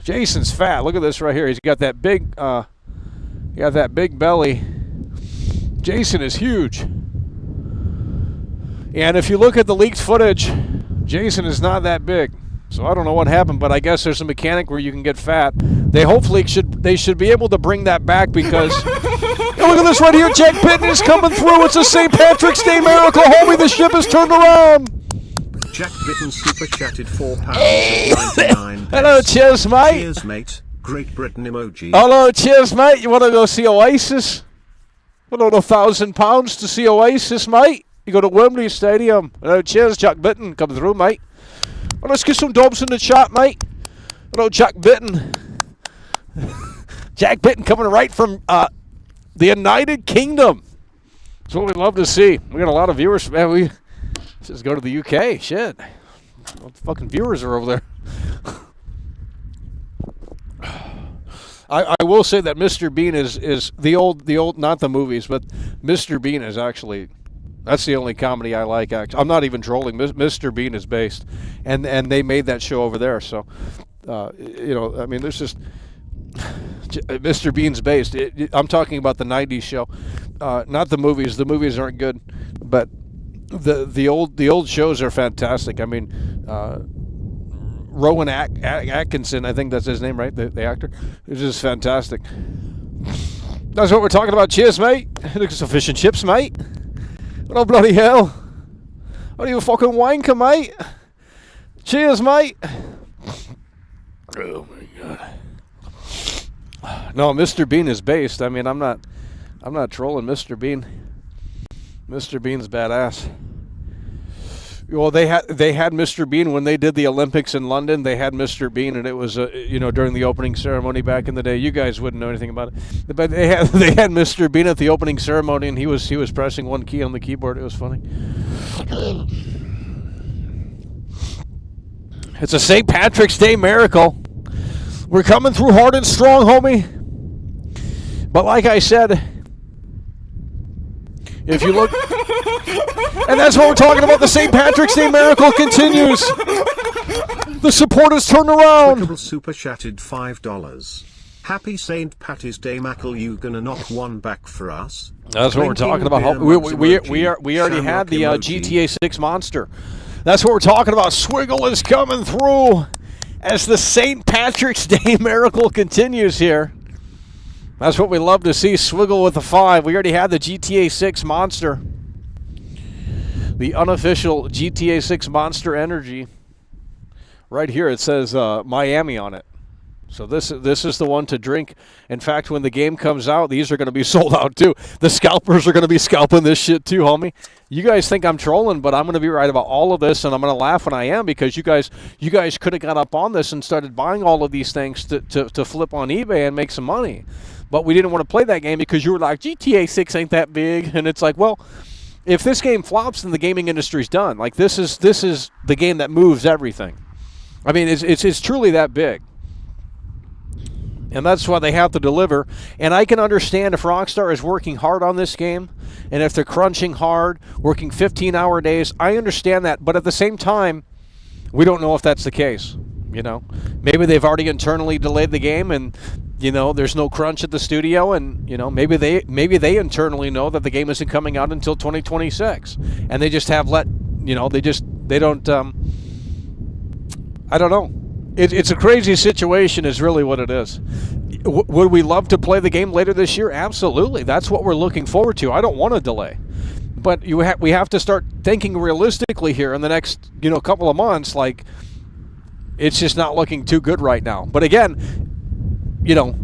Jason's fat. Look at this right here. He's got that big. He got that big belly. Jason is huge. And if you look at the leaked footage, Jason is not that big. So I don't know what happened, but I guess there's a mechanic where you can get fat. They hopefully should be able to bring that back because hey, look at this right here. Jack Bitten is coming through. It's a St. Patrick's Day miracle, homie. The ship has turned around. Jack Bitten super chatted £4.99. Hello, cheers, mate. Cheers, mate. Great Britain emoji. Hello, cheers, mate. You want to go see Oasis? Put on £1,000 to see Oasis, mate. You go to Wembley Stadium. Hello, cheers, Jack Bitten. Come through, mate. Well, let's get some dobs in the chat, mate. Hello, Jack Bitten. Jack Bitten coming right from the United Kingdom. That's what we love to see. We got a lot of viewers. Man, we just go to the UK. Shit. What the fucking viewers are over there? I will say that Mr. Bean is the old, not the movies, but Mr. Bean is actually, that's the only comedy I like. Actually, I'm not even trolling. Mr. Bean is based, and they made that show over there. So, you know, I mean, there's just Mr. Bean's based. I'm talking about the '90s show, not the movies. The movies aren't good, but the old shows are fantastic. I mean, Rowan Atkinson, I think that's his name, right? The actor. It's just fantastic. That's what we're talking about. Cheers, mate. Look at some fish and chips, mate. Oh, bloody hell. What are you, fucking wanker, mate? Cheers, mate. Oh, my God. No, Mr. Bean is based. I mean, I'm not trolling Mr. Bean. Mr. Bean's badass. Well, they had Mr. Bean when they did the Olympics in London. They had Mr. Bean, and it was you know, during the opening ceremony back in the day. You guys wouldn't know anything about it, but they had Mr. Bean at the opening ceremony, and he was pressing one key on the keyboard. It was funny. It's a St. Patrick's Day miracle. We're coming through hard and strong, homie. But like I said, if you look, and that's what we're talking about. The St. Patrick's Day miracle continues. The support has turned around. Clickable super chatted $5. Happy St. Patty's Day, Mackle. You gonna knock one back for us? That's what we're talking about. We already had the GTA 6 monster. That's what we're talking about. Swiggle is coming through as the St. Patrick's Day miracle continues here. That's what we love to see. Swiggle with a 5. We already had the GTA 6 monster. The unofficial GTA 6 Monster Energy. Right here it says Miami on it. So this is the one to drink. In fact, when the game comes out, these are going to be sold out too. The scalpers are going to be scalping this shit too, homie. You guys think I'm trolling, but I'm going to be right about all of this, and I'm going to laugh when I am, because you guys could have got up on this and started buying all of these things to flip on eBay and make some money. But we didn't want to play that game because you were like, GTA 6 ain't that big. And it's like, well, if this game flops, then the gaming industry's done. Like this is the game that moves everything. I mean, it's truly that big. And that's why they have to deliver. And I can understand if Rockstar is working hard on this game, and if they're crunching hard, working 15-hour days, I understand that. But at the same time, we don't know if that's the case. You know, maybe they've already internally delayed the game, and you know there's no crunch at the studio, and you know maybe they internally know that the game isn't coming out until 2026, and they just have they don't. I don't know. It's a crazy situation is really what it is. Would we love to play the game later this year? Absolutely. That's what we're looking forward to. I don't want a delay. But we have to start thinking realistically here in the next couple of months. Like, it's just not looking too good right now. But again,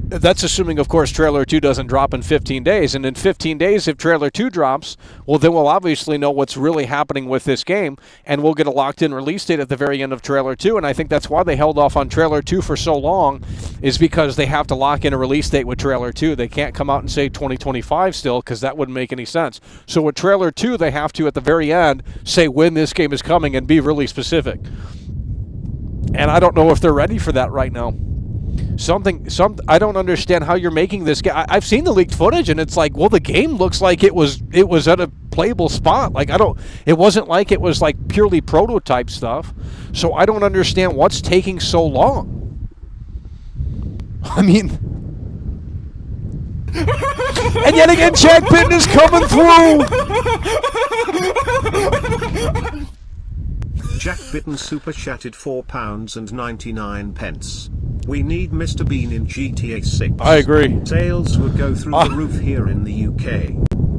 that's assuming, of course, Trailer 2 doesn't drop in 15 days. And in 15 days, if Trailer 2 drops, well, then we'll obviously know what's really happening with this game, and we'll get a locked-in release date at the very end of Trailer 2. And I think that's why they held off on Trailer 2 for so long, is because they have to lock in a release date with Trailer 2. They can't come out and say 2025 still, because that wouldn't make any sense. So with Trailer 2, they have to, at the very end, say when this game is coming and be really specific. And I don't know if they're ready for that right now. I don't understand how you're making this game. I've seen the leaked footage, and it's like, well, the game looks like it was at a playable spot. Like, it wasn't like it was like purely prototype stuff. So I don't understand what's taking so long. I mean, and yet again, Jack Pitton is coming through. Jack Bitten super chatted £4.99. We need Mr. Bean in GTA 6. I agree. Sales would go through the roof here in the UK.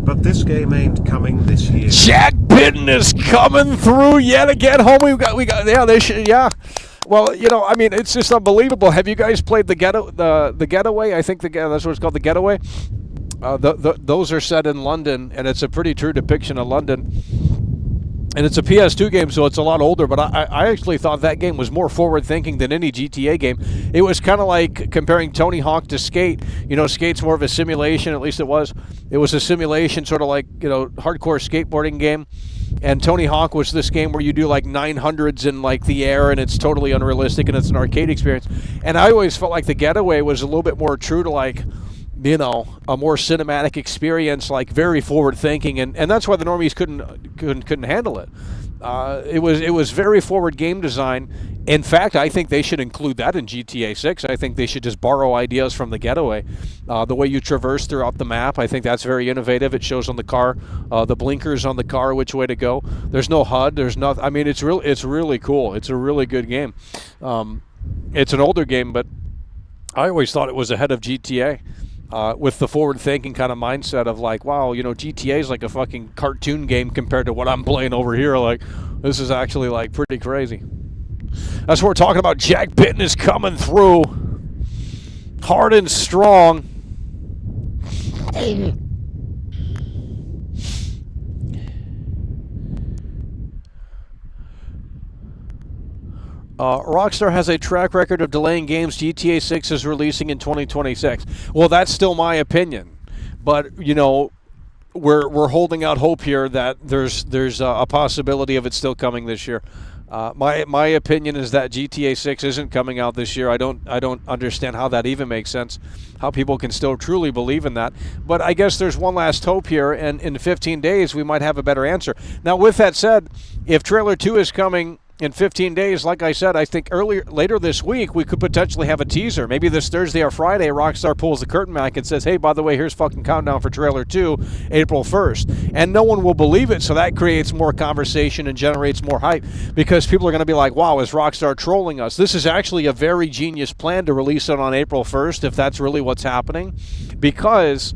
But this game ain't coming this year. Jack Bitten is coming through yet again, homie. We got yeah, they should, yeah. Well, I mean, it's just unbelievable. Have you guys played the Getaway? I think that's what it's called, the Getaway. Those are set in London, and it's a pretty true depiction of London. And it's a PS2 game, so it's a lot older, but I actually thought that game was more forward-thinking than any GTA game. It was kind of like comparing Tony Hawk to Skate. Skate's more of a simulation, at least it was. It was a simulation, sort of like, hardcore skateboarding game. And Tony Hawk was this game where you do like 900s in like the air, and it's totally unrealistic, and it's an arcade experience. And I always felt like the Getaway was a little bit more true to like, a more cinematic experience, like very forward thinking, and that's why the normies couldn't handle it. It was very forward game design. In fact, I think they should include that in GTA 6. I think they should just borrow ideas from the Getaway. The way you traverse throughout the map, I think that's very innovative. It shows on the car, the blinkers on the car, which way to go. There's no HUD. There's nothing. I mean, it's really cool. It's a really good game. It's an older game, but I always thought it was ahead of GTA. With the forward-thinking kind of mindset of like, wow, GTA is like a fucking cartoon game compared to what I'm playing over here. Like, this is actually like pretty crazy. That's what we're talking about. Jack Bitten is coming through, hard and strong. Rockstar has a track record of delaying games. GTA 6 is releasing in 2026. Well, that's still my opinion, but we're holding out hope here that there's a possibility of it still coming this year. My opinion is that GTA 6 isn't coming out this year. I don't understand how that even makes sense, how people can still truly believe in that. But I guess there's one last hope here, and in 15 days we might have a better answer. Now, with that said, if Trailer 2 is coming in 15 days, like I said, I think later this week, we could potentially have a teaser. Maybe this Thursday or Friday, Rockstar pulls the curtain back and says, hey, by the way, here's fucking countdown for Trailer 2, April 1st. And no one will believe it, so that creates more conversation and generates more hype, because people are going to be like, wow, is Rockstar trolling us? This is actually a very genius plan to release it on April 1st, if that's really what's happening, because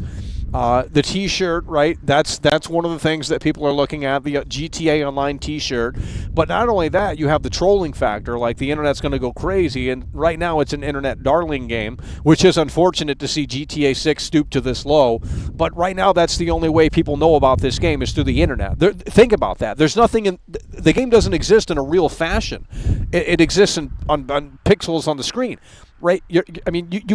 the T-shirt, right? That's one of the things that people are looking at, the GTA Online T-shirt. But not only that, you have the trolling factor. Like, the internet's going to go crazy, and right now it's an internet darling game, which is unfortunate to see GTA 6 stoop to this low. But right now, that's the only way people know about this game is through the internet. Think about that. There's nothing in the game doesn't exist in a real fashion. It exists on pixels on the screen. Right, you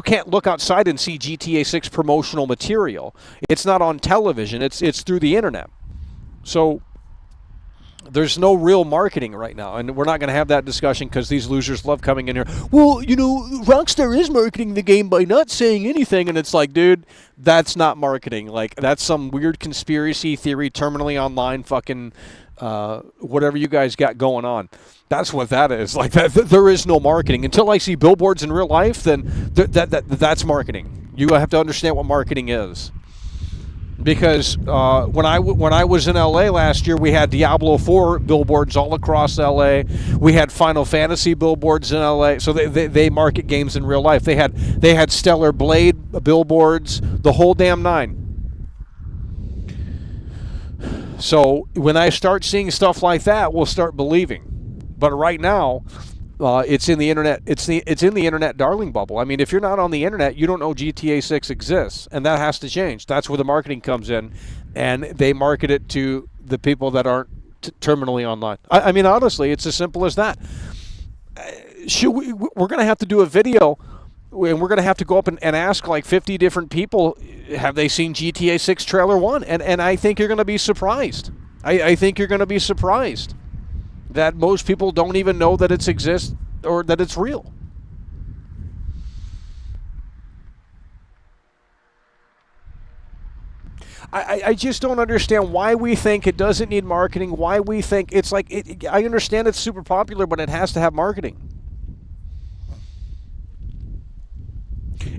can't look outside and see GTA 6 promotional material. It's not on television. It's through the internet. So there's no real marketing right now, and we're not going to have that discussion because these losers love coming in here. Well, Rockstar is marketing the game by not saying anything, and it's like, dude, that's not marketing. Like, that's some weird conspiracy theory, terminally online fucking whatever you guys got going on. That's what that is. Like, there is no marketing. Until I see billboards in real life, then that's marketing. You have to understand what marketing is. Because when I was in LA last year, we had Diablo 4 billboards all across LA. We had Final Fantasy billboards in LA. So they market games in real life. They had Stellar Blade billboards, the whole damn nine. So when I start seeing stuff like that, we'll start believing. But right now, it's in the internet. It's in the internet darling bubble. I mean, if you're not on the internet, you don't know GTA 6 exists, and that has to change. That's where the marketing comes in, and they market it to the people that aren't terminally online. I mean, honestly, it's as simple as that. We're going to have to do a video, and we're going to have to go up and ask like 50 different people, have they seen GTA 6 trailer 1? And I think you're going to be surprised. I think you're going to be surprised that most people don't even know that it exists or that it's real. I just don't understand why we think it doesn't need marketing, why we think it's like, I understand it's super popular, but it has to have marketing.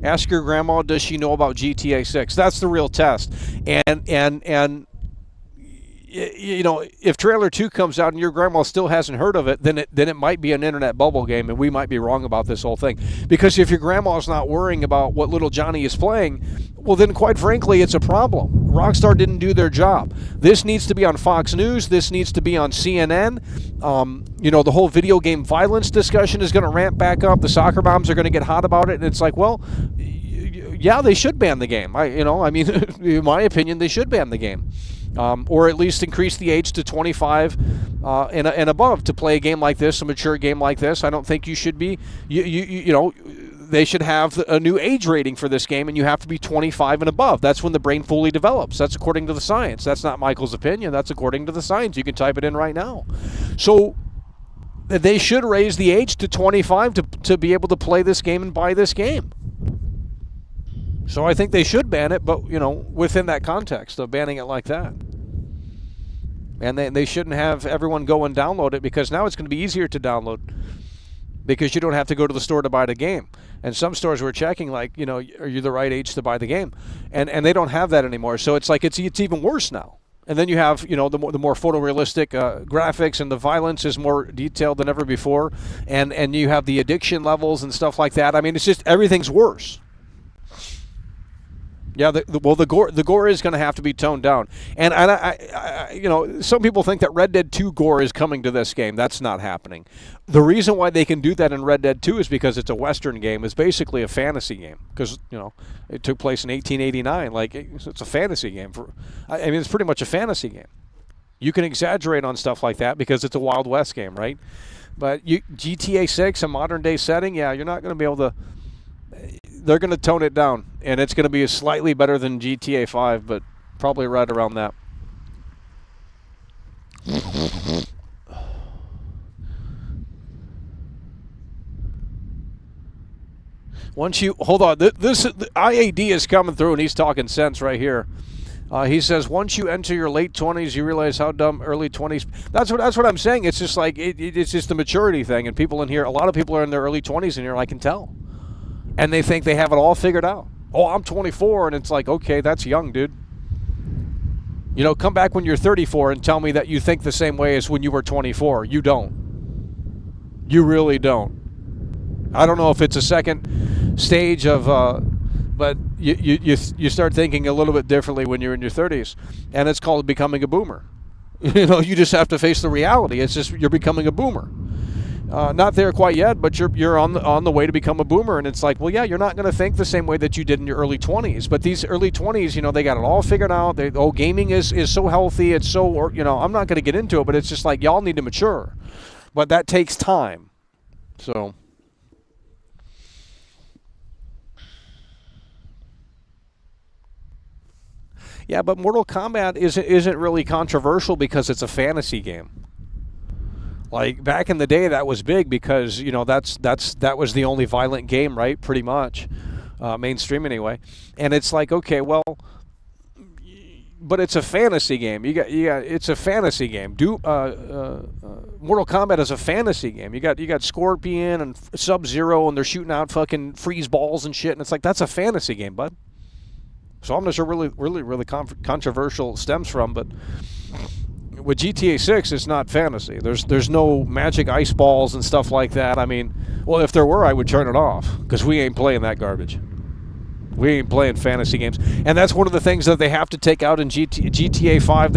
Ask your grandma, does she know about GTA 6? That's the real test. And if trailer 2 comes out and your grandma still hasn't heard of it, then it might be an internet bubble game, and we might be wrong about this whole thing. Because if your grandma's not worrying about what little Johnny is playing, well, then quite frankly, it's a problem. Rockstar didn't do their job. This needs to be on Fox News. This needs to be on CNN. The whole video game violence discussion is going to ramp back up. The soccer moms are going to get hot about it, and it's like, well, yeah, they should ban the game. In my opinion, they should ban the game. Or at least increase the age to 25 and above to play a game like this, a mature game like this. I don't think you should be, they should have a new age rating for this game, and you have to be 25 and above. That's when the brain fully develops. That's according to the science. That's not Michael's opinion. That's according to the science. You can type it in right now. So they should raise the age to 25 to be able to play this game and buy this game. So I think they should ban it, but, within that context of banning it like that. And they shouldn't have everyone go and download it, because now it's going to be easier to download because you don't have to go to the store to buy the game. And some stores were checking, like, are you the right age to buy the game? And they don't have that anymore. So it's like it's even worse now. And then you have, the more photorealistic graphics, and the violence is more detailed than ever before. And you have the addiction levels and stuff like that. I mean, it's just everything's worse. Yeah, the gore is going to have to be toned down, and some people think that Red Dead 2 gore is coming to this game. That's not happening. The reason why they can do that in Red Dead 2 is because it's a Western game. It's basically a fantasy game because it took place in 1889. Like, it's a fantasy game. It's pretty much a fantasy game. You can exaggerate on stuff like that because it's a Wild West game, right? But GTA 6, a modern day setting, yeah, you're not going to be able to. They're going to tone it down, and it's going to be slightly better than GTA 5, but probably right around that. Once you hold on, this IAD is coming through, and he's talking sense right here. He says, once you enter your late 20s, you realize how dumb early 20s. That's what I'm saying. It's just like it's just the maturity thing, and people in here, a lot of people are in their early 20s in here. I can tell. And they think they have it all figured out. Oh, I'm 24, and it's like, okay, that's young, dude. Come back when you're 34 and tell me that you think the same way as when you were 24. You don't. You really don't. I don't know if it's a second stage of, but you start thinking a little bit differently when you're in your 30s, and it's called becoming a boomer. You just have to face the reality. It's just you're becoming a boomer. Not there quite yet, but you're on the way to become a boomer, and it's like, well, yeah, you're not going to think the same way that you did in your early 20s. But these early 20s, they got it all figured out. Gaming is so healthy. It's so, I'm not going to get into it, but it's just like y'all need to mature. But that takes time. So. Yeah, but Mortal Kombat isn't really controversial because it's a fantasy game. Like back in the day, that was big because that was the only violent game, right? Pretty much, mainstream anyway. And it's like, okay, well, but it's a fantasy game. It's a fantasy game. Mortal Kombat is a fantasy game. You got Scorpion and Sub-Zero, and they're shooting out fucking freeze balls and shit. And it's like, that's a fantasy game, bud. So I'm not sure really controversial stems from, but with GTA 6, it's not fantasy. There's no magic ice balls and stuff like that. I mean, well, if there were, I would turn it off because we ain't playing that garbage. We ain't playing fantasy games, and that's one of the things that they have to take out in GTA 5.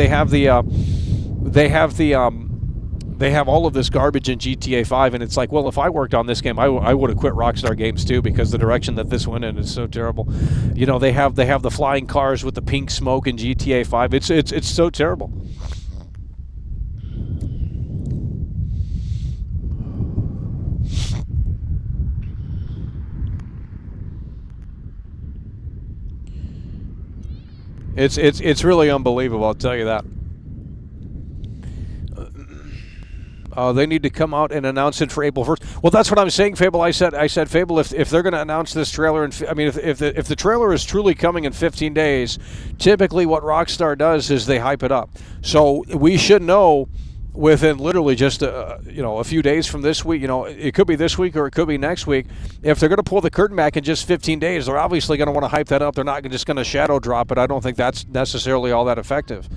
They have all of this garbage in GTA 5, and it's like, well, if I worked on this game, I would have quit Rockstar Games too, because the direction that this went in is so terrible. They have the flying cars with the pink smoke in GTA 5. It's so terrible. It's really unbelievable, I'll tell you that. They need to come out and announce it for April 1st. Well, that's what I'm saying, Fable. I said, Fable, if they're going to announce this trailer, if the trailer is truly coming in 15 days, typically what Rockstar does is they hype it up. So we should know within literally just a few days from this week. It could be this week or it could be next week. If they're going to pull the curtain back in just 15 days, they're obviously going to want to hype that up. They're not just going to shadow drop it. I don't think that's necessarily all that effective.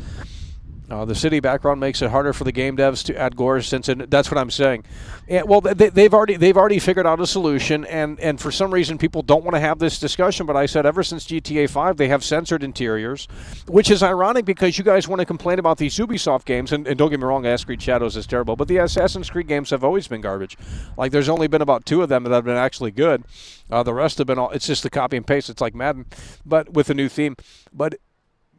The city background makes it harder for the game devs to add gore, since that's what I'm saying. And, well, they've already figured out a solution, and for some reason people don't want to have this discussion. But I said ever since GTA 5 they have censored interiors, which is ironic because you guys want to complain about these Ubisoft games, and don't get me wrong, Assassin's Creed Shadows is terrible, but the Assassin's Creed games have always been garbage. Like there's only been about 2 of them that have been actually good. The rest have been it's just the copy and paste. It's like Madden, but with a new theme. But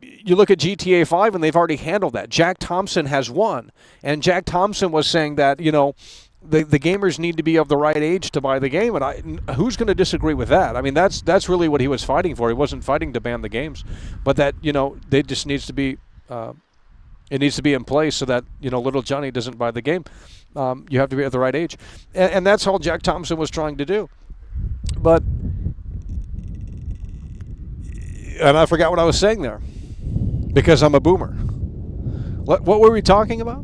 you look at GTA 5 and they've already handled that. Jack Thompson has won, and Jack Thompson was saying that the gamers need to be of the right age to buy the game, and who's going to disagree with that? I mean, that's really what he was fighting for. He wasn't fighting to ban the games, but that they just needs to be it needs to be in place so that little Johnny doesn't buy the game. You have to be at the right age, and that's all Jack Thompson was trying to do. But and I forgot what I was saying there, because I'm a boomer. What were we talking about?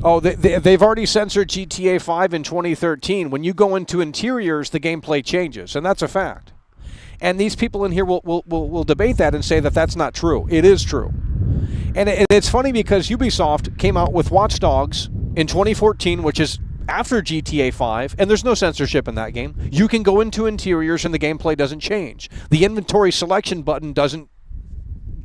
Oh, they've already censored GTA 5 in 2013. When you go into interiors, the gameplay changes, and that's a fact. And these people in here will debate that and say that that's not true. It is true. And it's funny because Ubisoft came out with Watch Dogs in 2014, which is after GTA 5, and there's no censorship in that game. You can go into interiors and the gameplay doesn't change. The inventory selection button doesn't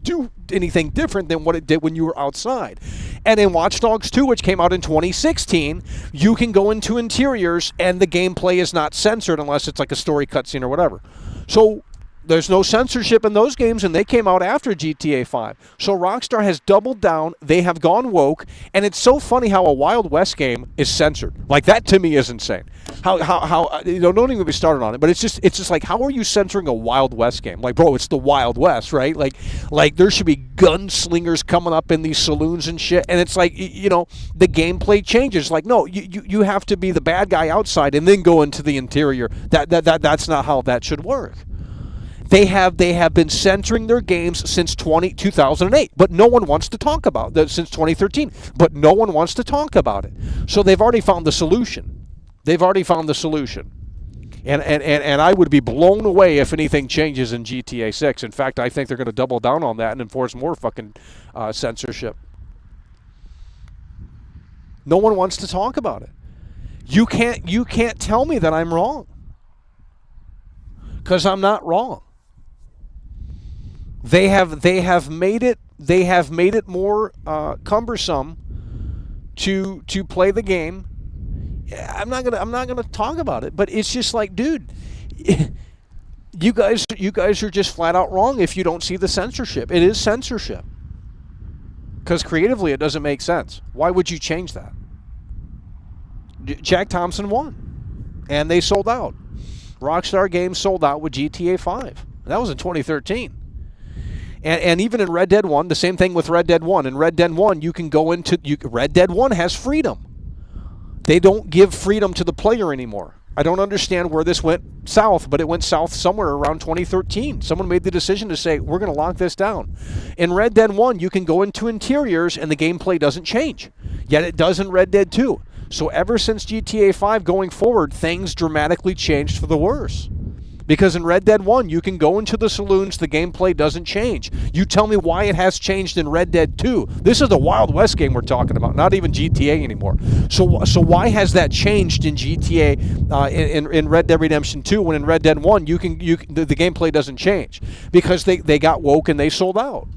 do anything different than what it did when you were outside. And in Watch Dogs 2, which came out in 2016, you can go into interiors and the gameplay is not censored unless it's like a story cutscene or whatever. So there's no censorship in those games, and they came out after GTA 5. So Rockstar has doubled down. They have gone woke, and it's so funny how a Wild West game is censored. Like, that to me is insane. How don't even get me started on it, but it's just like, how are you censoring a Wild West game? Like, bro, it's the Wild West, right? Like there should be gunslingers coming up in these saloons and shit, and it's like, the gameplay changes. Like, no, you have to be the bad guy outside and then go into the interior. That's not how that should work. They have been censoring their games since 2008, but no one wants to talk about that. Since 2013, but no one wants to talk about it. So they've already found the solution. And I would be blown away if anything changes in GTA 6. In fact, I think they're going to double down on that and enforce more fucking censorship. No one wants to talk about it. You can't tell me that I'm wrong, because I'm not wrong. They have made it more cumbersome to play the game. I'm not gonna talk about it, but it's just like, dude, you guys are just flat out wrong if you don't see the censorship. It is censorship, because creatively it doesn't make sense. Why would you change that? Jack Thompson won, and they sold out. Rockstar Games sold out with GTA 5. That was in 2013. And even in Red Dead 1, the same thing with Red Dead 1. In Red Dead 1, you can go into... Red Dead 1 has freedom. They don't give freedom to the player anymore. I don't understand where this went south, but it went south somewhere around 2013. Someone made the decision to say, we're going to lock this down. In Red Dead 1, you can go into interiors and the gameplay doesn't change. Yet it does in Red Dead 2. So ever since GTA 5 going forward, things dramatically changed for the worse. Because in Red Dead 1, you can go into the saloons, the gameplay doesn't change. You tell me why it has changed in Red Dead 2. This is the Wild West game we're talking about, not even GTA anymore. So why has that changed in GTA, in Red Dead Redemption 2, when in Red Dead 1, the gameplay doesn't change? Because they got woke and they sold out.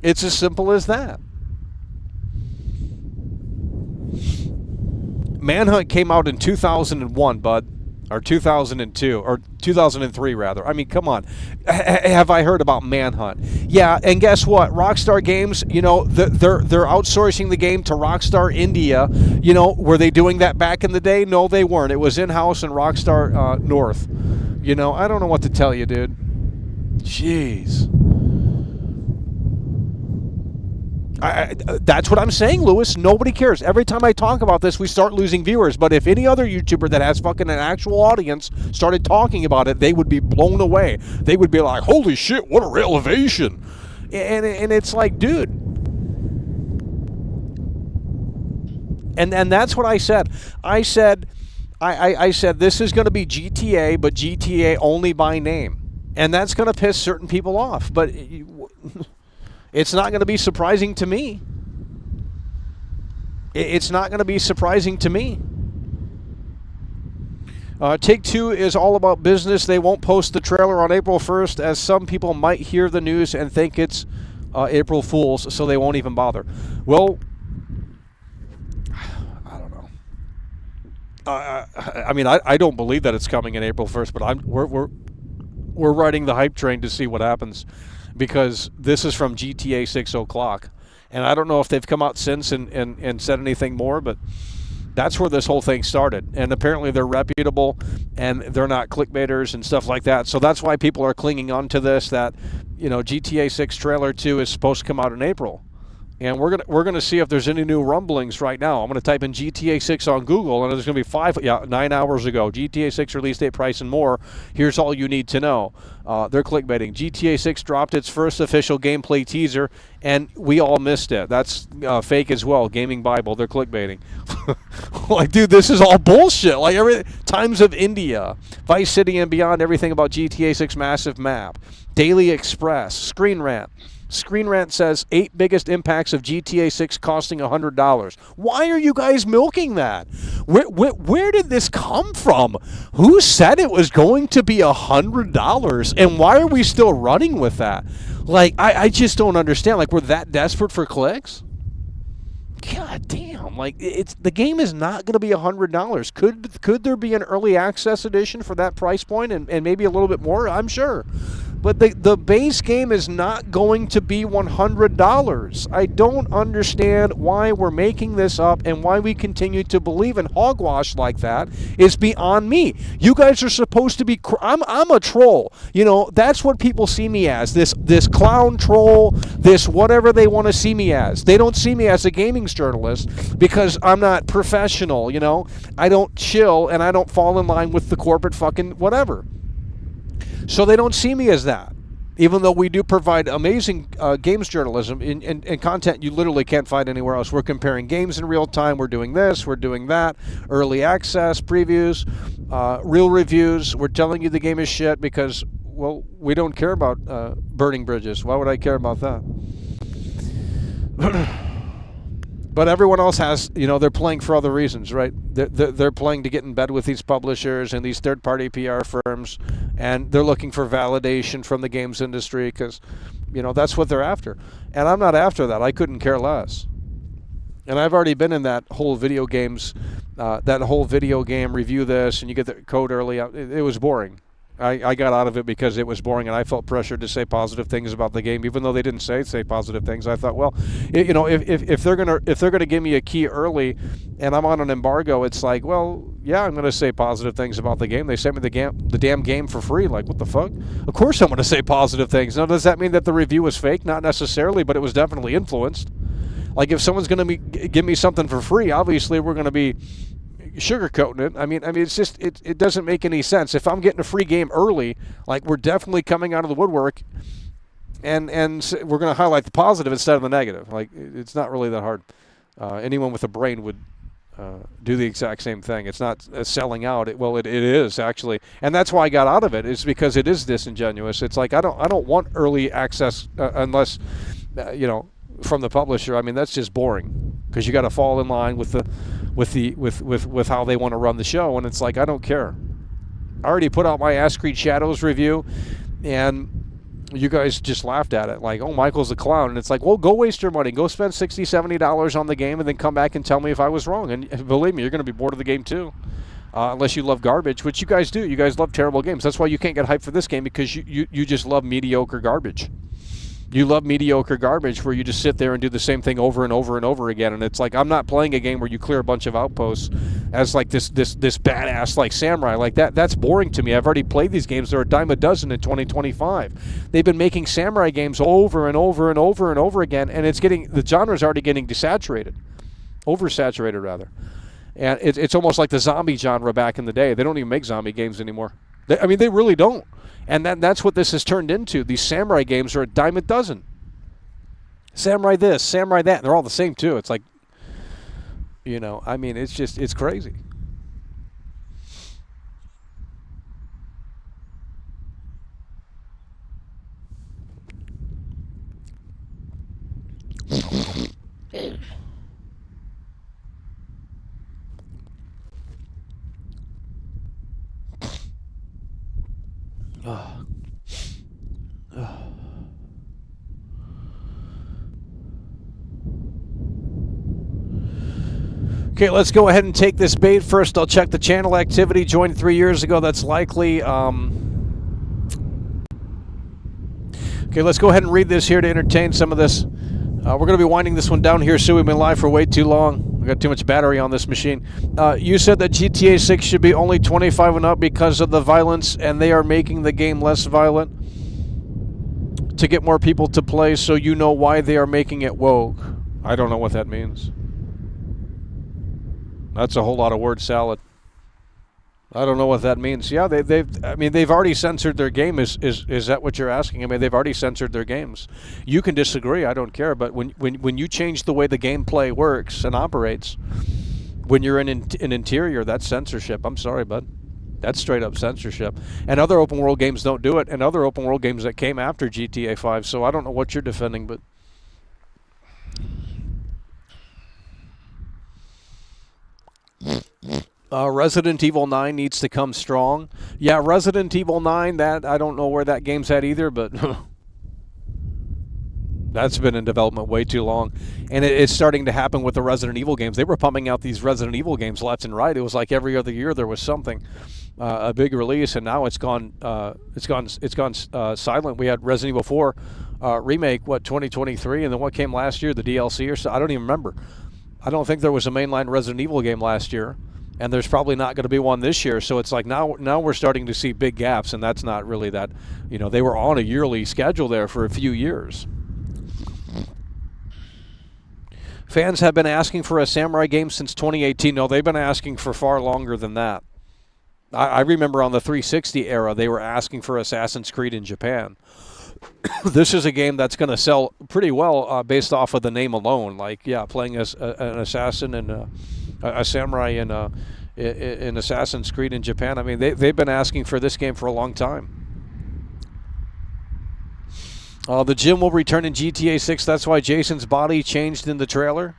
It's as simple as that. Manhunt came out in 2001, bud. Or 2002, or 2003 rather. I mean, come on. Have I heard about Manhunt? Yeah, and guess what? Rockstar Games, they're outsourcing the game to Rockstar India. Were they doing that back in the day? No, they weren't. It was in-house in Rockstar North. I don't know what to tell you, dude. Jeez. That's what I'm saying, Lewis. Nobody cares. Every time I talk about this, we start losing viewers. But if any other YouTuber that has fucking an actual audience started talking about it, they would be blown away. They would be like, holy shit, what a revelation. And it's like, dude. And that's what I said. I said this is going to be GTA, but GTA only by name. And that's going to piss certain people off. But... it's not going to be surprising to me. It's not going to be surprising to me. Take-Two is all about business. They won't post the trailer on April 1st, as some people might hear the news and think it's April Fool's, so they won't even bother. Well, I don't know. I don't believe that it's coming in April 1st, but we're riding the hype train to see what happens. Because this is from GTA 6 o'clock. And I don't know if they've come out since and said anything more, but that's where this whole thing started. And apparently they're reputable and they're not clickbaiters and stuff like that. So that's why people are clinging on to this, that, GTA 6 trailer 2 is supposed to come out in April. And we're gonna see if there's any new rumblings right now. I'm gonna type in GTA 6 on Google, and there's gonna be 9 hours ago. GTA 6 release date, price, and more. Here's all you need to know. They're clickbaiting. GTA 6 dropped its first official gameplay teaser, and we all missed it. That's fake as well. Gaming Bible. They're clickbaiting. Like, dude, this is all bullshit. Like, Times of India, Vice City and Beyond, everything about GTA 6 massive map. Daily Express, Screen Rant. Screen Rant says 8 biggest impacts of GTA 6 costing $100. Why are you guys milking that? Where did this come from? Who said it was going to be $100? And why are we still running with that? Like, I just don't understand. Like, we're that desperate for clicks? God damn. Like, the game is not going to be $100. Could there be an early access edition for that price point and maybe a little bit more? I'm sure. But the base game is not going to be $100. I don't understand why we're making this up, and why we continue to believe in hogwash like that is beyond me. You guys are supposed to be... I'm a troll. That's what people see me as. This clown troll, this whatever they want to see me as. They don't see me as a gaming journalist because I'm not professional, I don't chill, and I don't fall in line with the corporate fucking whatever. So they don't see me as that, even though we do provide amazing games journalism and content you literally can't find anywhere else. We're comparing games in real time. We're doing this. We're doing that. Early access, previews, real reviews. We're telling you the game is shit because, well, we don't care about burning bridges. Why would I care about that? But everyone else has, they're playing for other reasons, right? They're playing to get in bed with these publishers and these third-party PR firms, and they're looking for validation from the games industry because, that's what they're after. And I'm not after that. I couldn't care less. And I've already been in that whole video game review this, and you get the code early. It was boring. I got out of it because it was boring, and I felt pressured to say positive things about the game, even though they didn't say positive things. I thought, well, if they're gonna give me a key early, and I'm on an embargo, it's like, well, yeah, I'm going to say positive things about the game. They sent me the damn game for free. Like, what the fuck? Of course I'm going to say positive things. Now, does that mean that the review was fake? Not necessarily, but it was definitely influenced. Like, if someone's going to give me something for free, obviously we're going to be sugarcoating it. I mean, it's just, it doesn't make any sense. If I'm getting a free game early, like, we're definitely coming out of the woodwork, and we're going to highlight the positive instead of the negative. Like, it's not really that hard. Anyone with a brain would do the exact same thing. It's not selling out. It is actually, and that's why I got out of it. Is because it is disingenuous. It's like I don't want early access unless from the publisher. I mean, that's just boring because you got to fall in line with how they want to run the show, and it's like I don't care. I already put out my Ash Creed Shadows review, and you guys just laughed at it. Like, oh, Michael's a clown. And it's like, well, go waste your money. Go spend $60, $70 on the game and then come back and tell me if I was wrong. And believe me, you're going to be bored of the game too. Unless you love garbage, which you guys do. You guys love terrible games. That's why you can't get hyped for this game, because you just love mediocre garbage. You love mediocre garbage where you just sit there and do the same thing over and over and over again. And it's like, I'm not playing a game where you clear a bunch of outposts as like this badass like samurai. Like that's boring to me. I've already played these games. They're a dime a dozen in 2025. They've been making samurai games over and over and over and over again, and the genre's already getting desaturated. Oversaturated rather. And it's almost like the zombie genre back in the day. They don't even make zombie games anymore. They really don't. And that's what this has turned into. These samurai games are a dime a dozen. Samurai this, samurai that. And they're all the same, too. It's like, it's crazy. Okay, let's go ahead and take this bait. First, I'll check the channel activity. Joined 3 years ago. That's likely. Okay, let's go ahead and read this here to entertain some of this. We're going to be winding this one down here soon. We've been live for way too long. We've got too much battery on this machine. You said that GTA 6 should be only 25 and up because of the violence, and they are making the game less violent to get more people to play, so you know why they are making it woke. I don't know what that means. That's a whole lot of word salad. I don't know what that means. Yeah, they've already censored their game. Is that what you're asking? I mean, they've already censored their games. You can disagree. I don't care. But when you change the way the gameplay works and operates, when you're in an interior, that's censorship. I'm sorry, bud. That's straight up censorship. And other open world games don't do it. And other open world games that came after GTA 5. So I don't know what you're defending, but. Resident Evil 9 needs to come strong. Yeah, Resident Evil 9, that I don't know where that game's at either, but that's been in development way too long. And it's starting to happen with the Resident Evil games. They were pumping out these Resident Evil games left and right. It was like every other year there was something, a big release, and now it's gone silent. We had Resident Evil 4 remake, 2023, and then what came last year, the DLC or so? I don't even remember. I don't think there was a mainline Resident Evil game last year, and there's probably not going to be one this year. So it's like now we're starting to see big gaps, and that's not really that. They were on a yearly schedule there for a few years. Fans have been asking for a samurai game since 2018. No, they've been asking for far longer than that. I remember on the 360 era, they were asking for Assassin's Creed in Japan. This is a game that's going to sell pretty well based off of the name alone. Like, yeah, playing as an assassin and a samurai in Assassin's Creed in Japan. I mean, they've been asking for this game for a long time. The gym will return in GTA 6. That's why Jason's body changed in the trailer.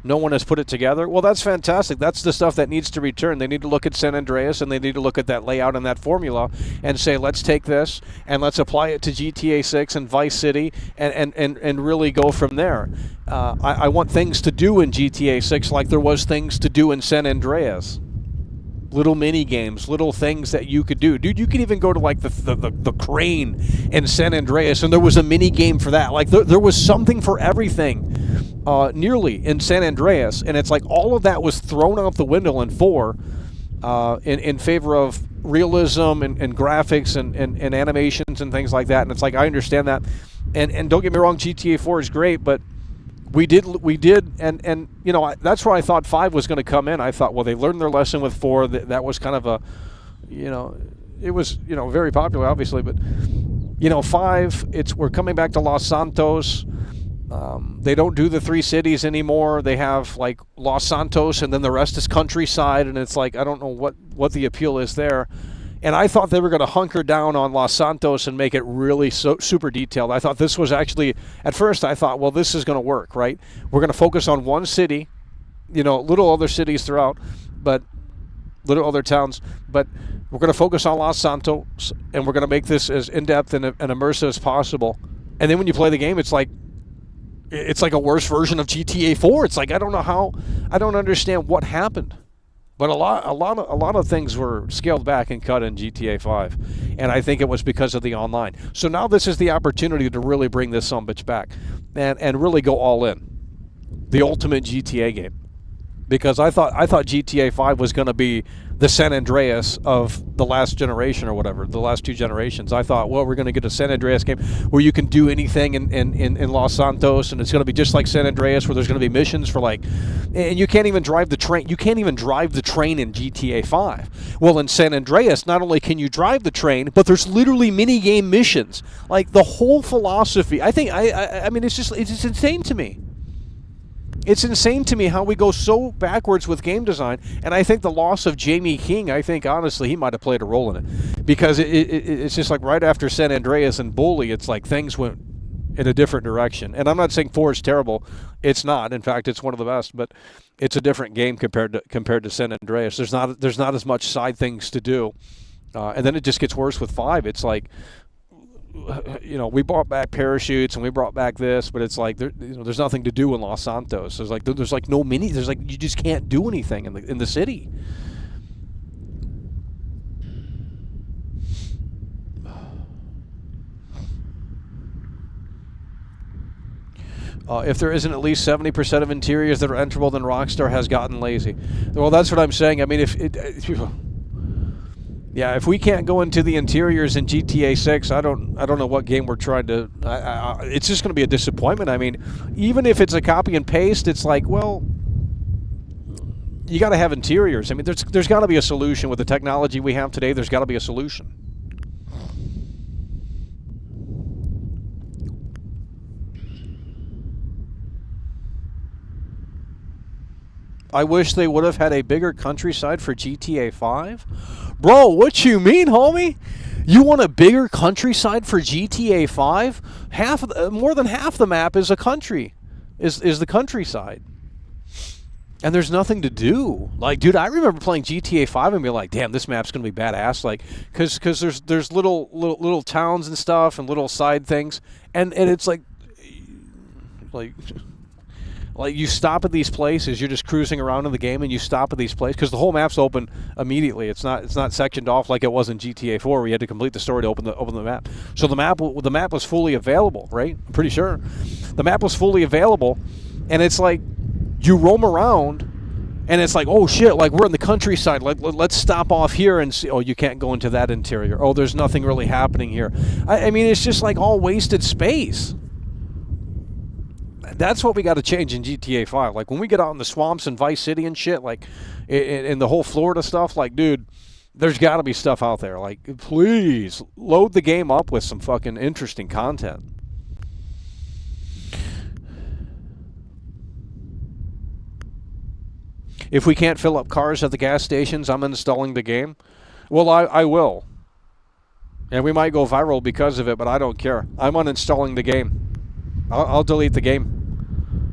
No one has put it together. Well, that's fantastic. That's the stuff that needs to return. They need to look at San Andreas, and they need to look at that layout and that formula and say, let's take this and let's apply it to GTA 6 and Vice City and really go from there. I want things to do in GTA 6 like there was things to do in San Andreas. Little mini games, little things that you could do. Dude, you could even go to like the crane in San Andreas, and there was a mini game for that. Like there was something for everything nearly in San Andreas, and it's like all of that was thrown out the window in 4 in favor of realism and graphics and animations and things like that. And it's like, I understand that. And don't get me wrong, GTA 4 is great, but we did, and you know, that's where I thought 5 was going to come in. I thought, well, they learned their lesson with 4. That was kind of a, you know, it was, you know, very popular, obviously, but, you know, 5, we're coming back to Los Santos. They don't do the 3 cities anymore. They have like Los Santos, and then the rest is countryside, and it's like, I don't know what the appeal is there. And I thought they were going to hunker down on Los Santos and make it really super detailed. I thought this was actually, at first I thought, well, this is going to work, right? We're going to focus on one city, you know, little other cities throughout, but little other towns, but we're going to focus on Los Santos, and we're going to make this as in-depth and immersive as possible. And then when you play the game, it's like a worse version of GTA 4. It's like, I don't understand what happened. But a lot of things were scaled back and cut in GTA 5, and I think it was because of the online. So now this is the opportunity to really bring this sumbitch back and really go all in. The ultimate GTA game. Because I thought GTA 5 was going to be the San Andreas of the last generation or whatever, the last 2 generations. I thought, well, we're going to get a San Andreas game where you can do anything in Los Santos, and it's going to be just like San Andreas, where there's going to be missions for like, and you can't even drive the train. You can't even drive the train in GTA 5. Well, in San Andreas, not only can you drive the train, but there's literally mini game missions. Like the whole philosophy. I mean, it's insane to me. It's insane to me how we go so backwards with game design, and I think the loss of Jamie King, I think, honestly, he might have played a role in it. Because it's just like right after San Andreas and Bully, it's like things went in a different direction. And I'm not saying 4 is terrible. It's not. In fact, it's one of the best, but it's a different game compared to San Andreas. There's not as much side things to do. And then it just gets worse with 5. It's like, you know, we brought back parachutes and we brought back this, but it's like there's nothing to do in Los Santos. There's like no mini. There's like, you just can't do anything in the city. If there isn't at least 70% of interiors that are enterable, then Rockstar has gotten lazy. Well, that's what I'm saying. I mean, if we can't go into the interiors in GTA 6, I don't know what game we're trying to. It's just going to be a disappointment. I mean, even if it's a copy and paste, it's like, well, you got to have interiors. I mean, there's got to be a solution with the technology we have today. There's got to be a solution. I wish they would have had a bigger countryside for GTA 5. Bro, what you mean, homie? You want a bigger countryside for GTA 5? More than half the map is a country, is the countryside. And there's nothing to do. Like, dude, I remember playing GTA 5 and being like, damn, this map's going to be badass. Like, because there's little towns and stuff and little side things. And it's like you stop at these places, you're just cruising around in the game, and you stop at these places because the whole map's open immediately. It's not sectioned off like it was in GTA 4, where you had to complete the story to open the map. So the map was fully available, right? I'm pretty sure the map was fully available, and it's like you roam around, and it's like, oh shit, like we're in the countryside. Let's stop off here and see. Oh, you can't go into that interior. Oh, there's nothing really happening here. I mean, it's just like all wasted space. That's what we got to change in GTA 5. Like, when we get out in the swamps and Vice City and shit, like, in the whole Florida stuff, like, dude, there's got to be stuff out there. Like, please, load the game up with some fucking interesting content. If we can't fill up cars at the gas stations, I'm installing the game. Well, I will. And we might go viral because of it, but I don't care. I'm uninstalling the game. I'll delete the game.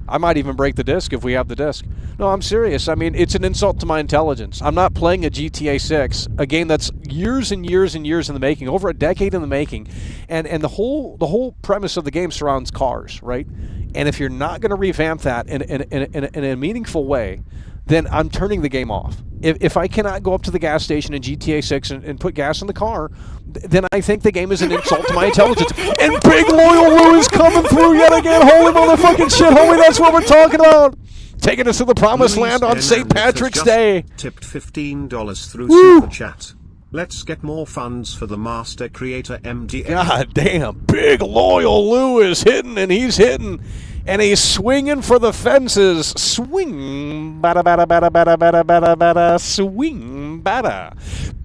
I might even break the disc if we have the disc. No, I'm serious. I mean, it's an insult to my intelligence. I'm not playing a GTA 6, a game that's years and years and years in the making, over a decade in the making, and the whole premise of the game surrounds cars, right? And if you're not going to revamp that in a meaningful way, then I'm turning the game off. If I cannot go up to the gas station in GTA 6 and put gas in the car, then I think the game is an insult to my intelligence. And Big Loyal Lou is coming through yet again. Holy motherfucking shit, homie, that's what we're talking about. taking us to the promised Luis land on St. Hernandez has Patrick's just Day. Tipped $15 through Woo! Super Chat. Let's get more funds for the master creator MDM. God damn, big loyal Lou is hitting, and he's hitting, and he's swinging for the fences. Swing, bada bada bada bada bada bada bada, swing, bada.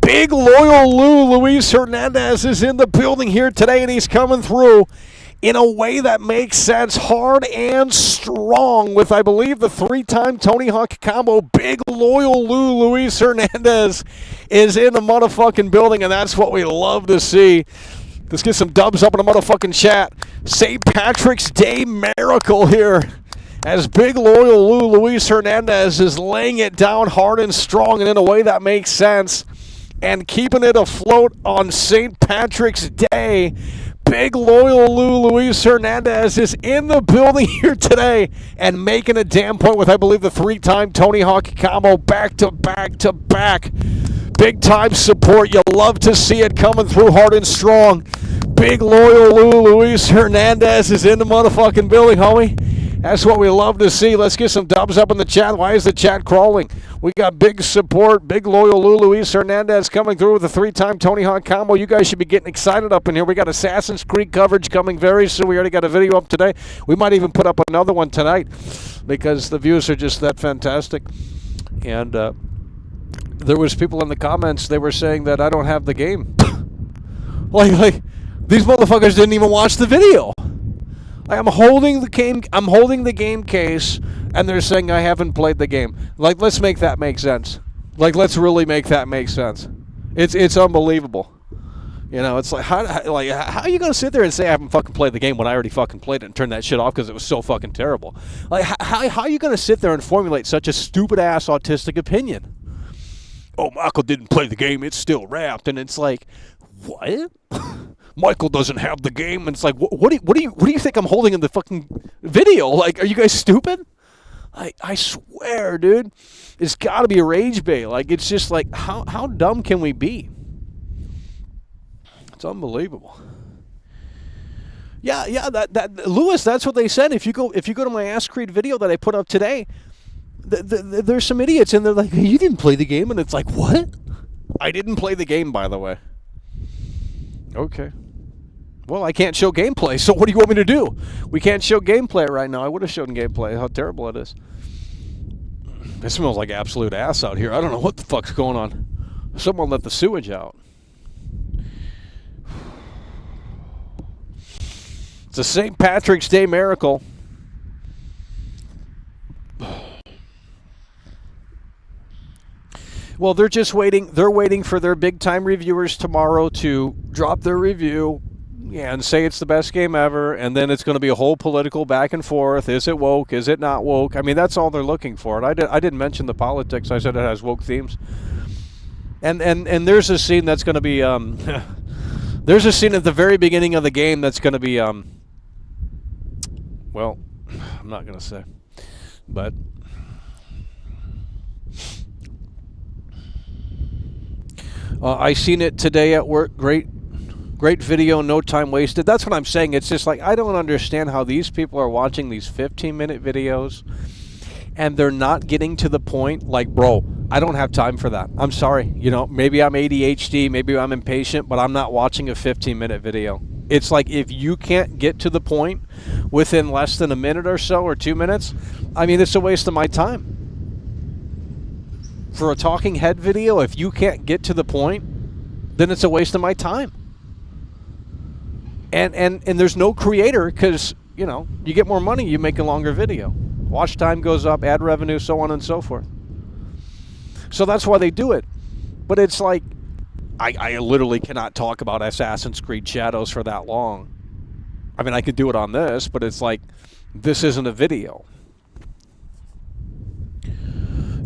Big loyal Lou, Luis Hernandez, is in the building here today, and he's coming through in a way that makes sense, hard and strong, with, I believe, the 3-time Tony Hawk combo. Big loyal Lou, Luis Hernandez, is in the motherfucking building, and that's what we love to see. Let's get some dubs up in the motherfucking chat. St. Patrick's Day miracle here, as big loyal Lou, Luis Hernandez, is laying it down hard and strong, and in a way that makes sense, and keeping it afloat on St. Patrick's Day. Big loyal Lou, Luis Hernandez, is in the building here today and making a damn point with, I believe, the 3-time Tony Hawk combo back to back to back. Big time support. You love to see it coming through hard and strong. Big loyal Lou, Luis Hernandez, is in the motherfucking building, homie. That's what we love to see. Let's get some dubs up in the chat. Why is the chat crawling? We got big support. Big loyal Lou, Luis Hernandez, coming through with a 3-time Tony Hawk combo. You guys should be getting excited up in here. We got Assassin's Creed coverage coming very soon. We already got a video up today. We might even put up another one tonight because the views are just that fantastic. And there was people in the comments, they were saying that I don't have the game. like these motherfuckers didn't even watch the video. I'm holding the game case, and they're saying I haven't played the game. Like, let's make that make sense. Like, let's really make that make sense. It's unbelievable. You know, it's like how are you gonna sit there and say I haven't fucking played the game when I already fucking played it and turned that shit off because it was so fucking terrible? Like, how are you gonna sit there and formulate such a stupid ass autistic opinion? Oh, Michael didn't play the game; it's still wrapped, and it's like, what? Michael doesn't have the game, and it's like, what do you think I'm holding in the fucking video? Like, are you guys stupid? I swear, dude, it's got to be a rage bait. Like, it's just like, how dumb can we be? It's unbelievable. Yeah, that Lewis, that's what they said. If you go to my Ask Creed video that I put up today, there's some idiots, and they're like, hey, you didn't play the game, and it's like, what? I didn't play the game, by the way. Okay. Well, I can't show gameplay, so what do you want me to do? We can't show gameplay right now. I would have shown gameplay, how terrible it is. It smells like absolute ass out here. I don't know what the fuck's going on. Someone let the sewage out. It's a St. Patrick's Day miracle. Well, they're just waiting. They're waiting for their big-time reviewers tomorrow to drop their review and say it's the best game ever, and then it's going to be a whole political back and forth. Is it woke? Is it not woke? I mean, that's all they're looking for. And I didn't mention the politics. I said it has woke themes. And there's a scene that's going to be there's a scene at the very beginning of the game that's going to be well, I'm not going to say, but. I seen it today at work. Great video, no time wasted. That's what I'm saying. It's just like, I don't understand how these people are watching these 15-minute videos and they're not getting to the point. Like, bro, I don't have time for that. I'm sorry. You know, maybe I'm ADHD, maybe I'm impatient, but I'm not watching a 15-minute video. It's like, if you can't get to the point within less than a minute or so, or 2 minutes, I mean, it's a waste of my time. For a talking head video, if you can't get to the point, then it's a waste of my time. And there's no creator, because, you know, you get more money, you make a longer video. Watch time goes up, ad revenue, so on and so forth. So that's why they do it. But it's like, I literally cannot talk about Assassin's Creed Shadows for that long. I mean, I could do it on this, but it's like, this isn't a video.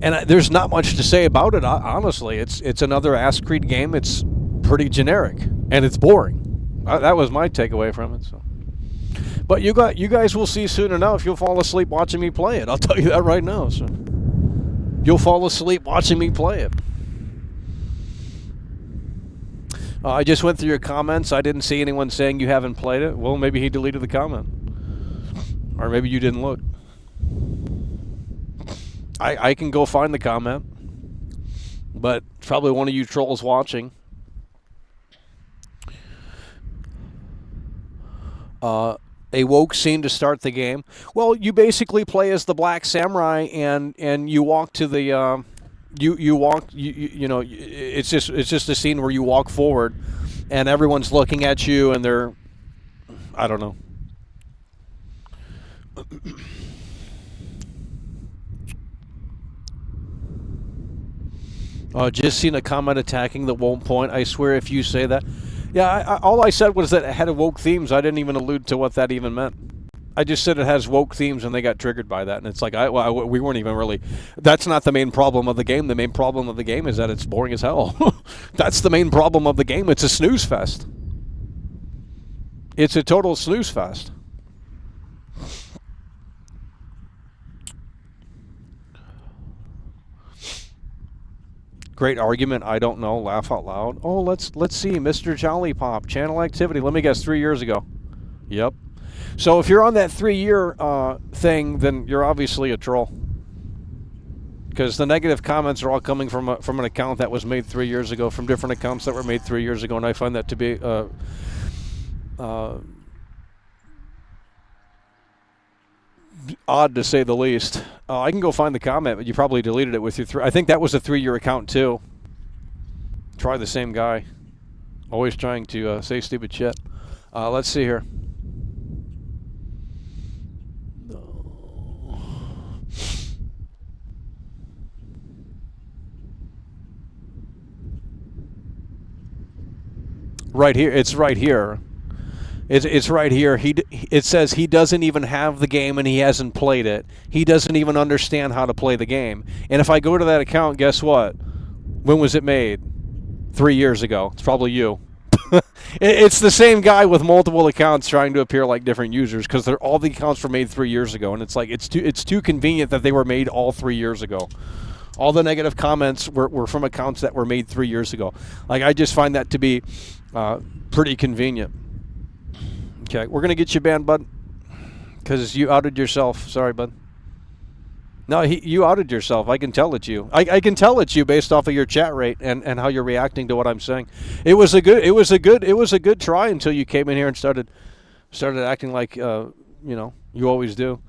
And there's not much to say about it, honestly. It's another Ask Creed game. It's pretty generic, and it's boring. That was my takeaway from it. So, but you guys will see soon enough. You'll fall asleep watching me play it. I'll tell you that right now. So, you'll fall asleep watching me play it. I just went through your comments. I didn't see anyone saying you haven't played it. Well, maybe he deleted the comment, or maybe you didn't look. I can go find the comment, but it's probably one of you trolls watching. A woke scene to start the game. Well, you basically play as the Black Samurai, and you walk to the you know, it's just a scene where you walk forward, and everyone's looking at you, and they're, I don't know. Just seen a comment attacking the won't point. I swear if you say that. Yeah, all I said was that it had woke themes. I didn't even allude to what that even meant. I just said it has woke themes, and they got triggered by that. And it's like, we weren't even really... That's not the main problem of the game. The main problem of the game is that it's boring as hell. That's the main problem of the game. It's a snooze fest. It's a total snooze fest. Great argument. I don't know. Laugh out loud. Oh, let's see. Mr. Jolly Pop. Channel activity. Let me guess. 3 years ago. Yep. So if you're on that 3-year thing, then you're obviously a troll. Because the negative comments are all coming from an account that was made 3 years ago, from different accounts that were made 3 years ago, and I find that to be odd to say the least. I can go find the comment, but you probably deleted it with your I think that was a 3-year account too. Try the same guy. Always trying to say stupid shit. Let's see here. Right here. It's right here. It's right here. It says he doesn't even have the game and he hasn't played it. He doesn't even understand how to play the game. And if I go to that account, guess what? When was it made? 3 years ago. It's probably you. It's the same guy with multiple accounts trying to appear like different users because all the accounts were made 3 years ago, and it's like it's too convenient that they were made all 3 years ago. All the negative comments were from accounts that were made 3 years ago. Like, I just find that to be pretty convenient. Okay, we're going to get you banned, bud, because you outed yourself. Sorry, bud. No, you outed yourself. I can tell it's you. I can tell it's you based off of your chat rate and how you're reacting to what I'm saying. It was a good try until you came in here and started acting like you know, you always do.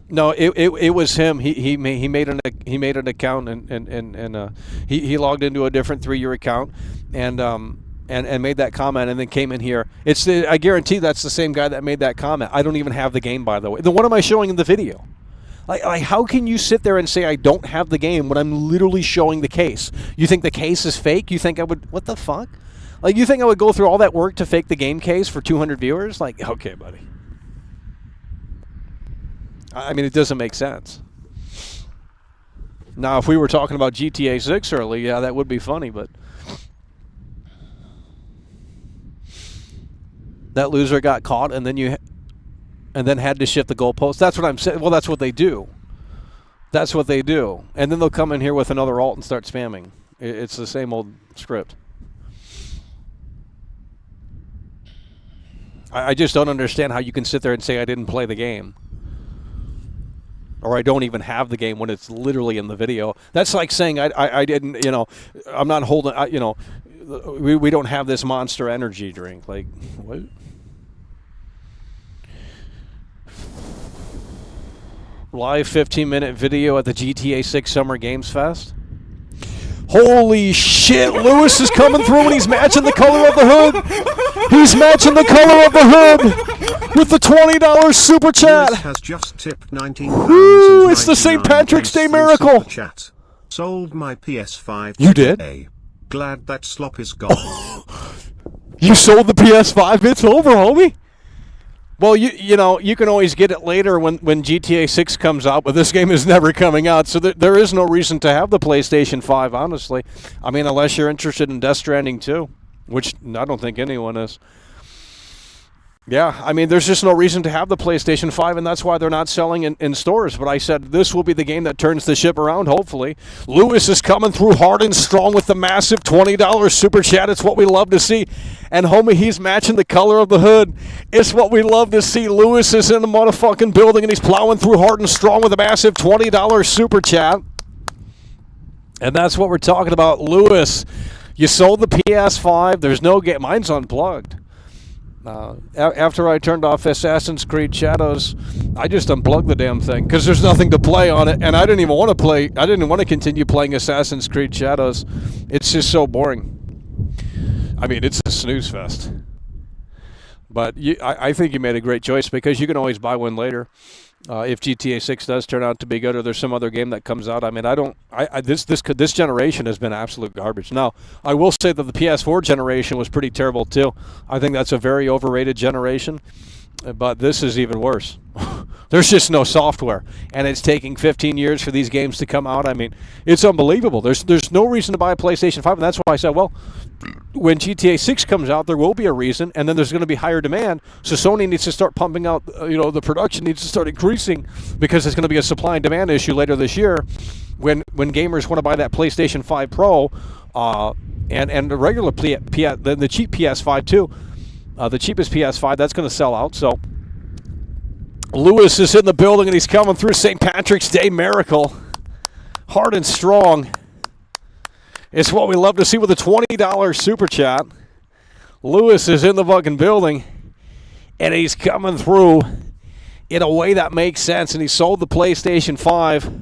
No, it was him. He made an account and he logged into a different 3-year account and made that comment and then came in here. I guarantee that's the same guy that made that comment. I don't even have the game, by the way. Then what am I showing in the video? Like how can you sit there and say I don't have the game when I'm literally showing the case? You think the case is fake? You think I would? What the fuck? Like, you think I would go through all that work to fake the game case for 200 viewers? Like, okay, buddy. I mean, it doesn't make sense. Now, if we were talking about GTA 6 early, yeah, that would be funny, but that loser got caught and then had to shift the goalpost. That's what I'm saying. Well, that's what they do. That's what they do. And then they'll come in here with another alt and start spamming. It's the same old script. I just don't understand how you can sit there and say I didn't play the game. Or I don't even have the game when it's literally in the video. That's like saying I didn't, you know, I'm not holding, you know, we don't have this Monster Energy drink. Like, what? Live 15-minute video at the GTA 6 Summer Games Fest. Holy shit, Lewis is coming through and he's matching the color of the hood. He's matching the color of the hood with the $20 super chat. Lewis has just tipped £19. Woo, it's the St. Patrick's Day miracle. Chat. Sold my PS5 You did? today. Glad that slop is gone. You sold the PS5? It's over, homie. Well, you know, you can always get it later when GTA 6 comes out, but this game is never coming out, so there is no reason to have the PlayStation 5, honestly. I mean, unless you're interested in Death Stranding 2, which I don't think anyone is. Yeah, I mean, there's just no reason to have the PlayStation 5, and that's why they're not selling in stores. But I said this will be the game that turns the ship around, hopefully. Lewis is coming through hard and strong with the massive $20 super chat. It's what we love to see. And homie, he's matching the color of the hood. It's what we love to see. Lewis is in the motherfucking building, and he's plowing through hard and strong with a massive $20 super chat. And that's what we're talking about. Lewis, you sold the PS5. There's no game. Mine's unplugged. After I turned off Assassin's Creed Shadows, I just unplugged the damn thing because there's nothing to play on it, and I didn't even want to play. I didn't want to continue playing Assassin's Creed Shadows. It's just so boring. I mean, it's a snooze fest. But I think you made a great choice because you can always buy one later if GTA 6 does turn out to be good, or there's some other game that comes out. I mean, this generation has been absolute garbage. Now, I will say that the PS4 generation was pretty terrible too. I think that's a very overrated generation. But this is even worse. There's just no software, and it's taking 15 years for these games to come out. I mean, it's unbelievable. There's no reason to buy a PlayStation 5, and that's why I said, well, when GTA 6 comes out, there will be a reason, and then there's going to be higher demand. So Sony needs to start pumping out, the production needs to start increasing because it's going to be a supply and demand issue later this year when gamers want to buy that PlayStation 5 Pro and the regular the cheap PS5 too. The cheapest PS5, that's going to sell out. So Lewis is in the building, and he's coming through St. Patrick's Day Miracle. Hard and strong. It's what we love to see with a $20 super chat. Lewis is in the fucking building, and he's coming through in a way that makes sense, and he sold the PlayStation 5.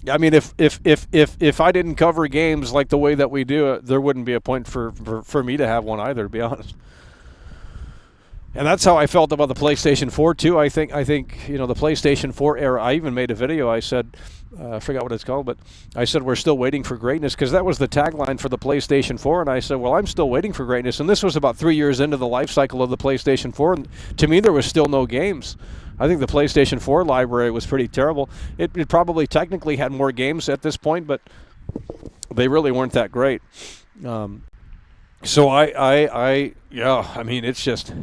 I mean, if I didn't cover games like the way that we do, there wouldn't be a point for me to have one either, to be honest. And that's how I felt about the PlayStation 4 too. I think the PlayStation 4 era. I even made a video. I said, I forgot what it's called, but I said we're still waiting for greatness because that was the tagline for the PlayStation 4. And I said, well, I'm still waiting for greatness. And this was about 3 years into the life cycle of the PlayStation 4. And to me, there was still no games. I think the PlayStation 4 library was pretty terrible. It probably technically had more games at this point, but they really weren't that great. So I mean, it's just.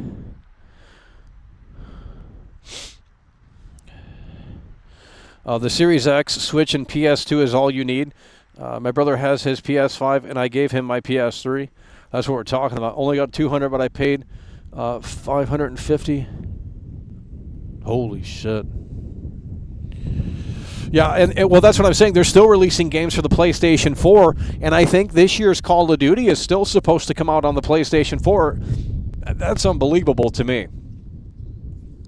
The Series X, Switch, and PS2 is all you need. My brother has his PS5, and I gave him my PS3. That's what we're talking about. Only got $200, but I paid $550. Holy shit. Yeah, and well, that's what I'm saying. They're still releasing games for the PlayStation 4, and I think this year's Call of Duty is still supposed to come out on the PlayStation 4. That's unbelievable to me.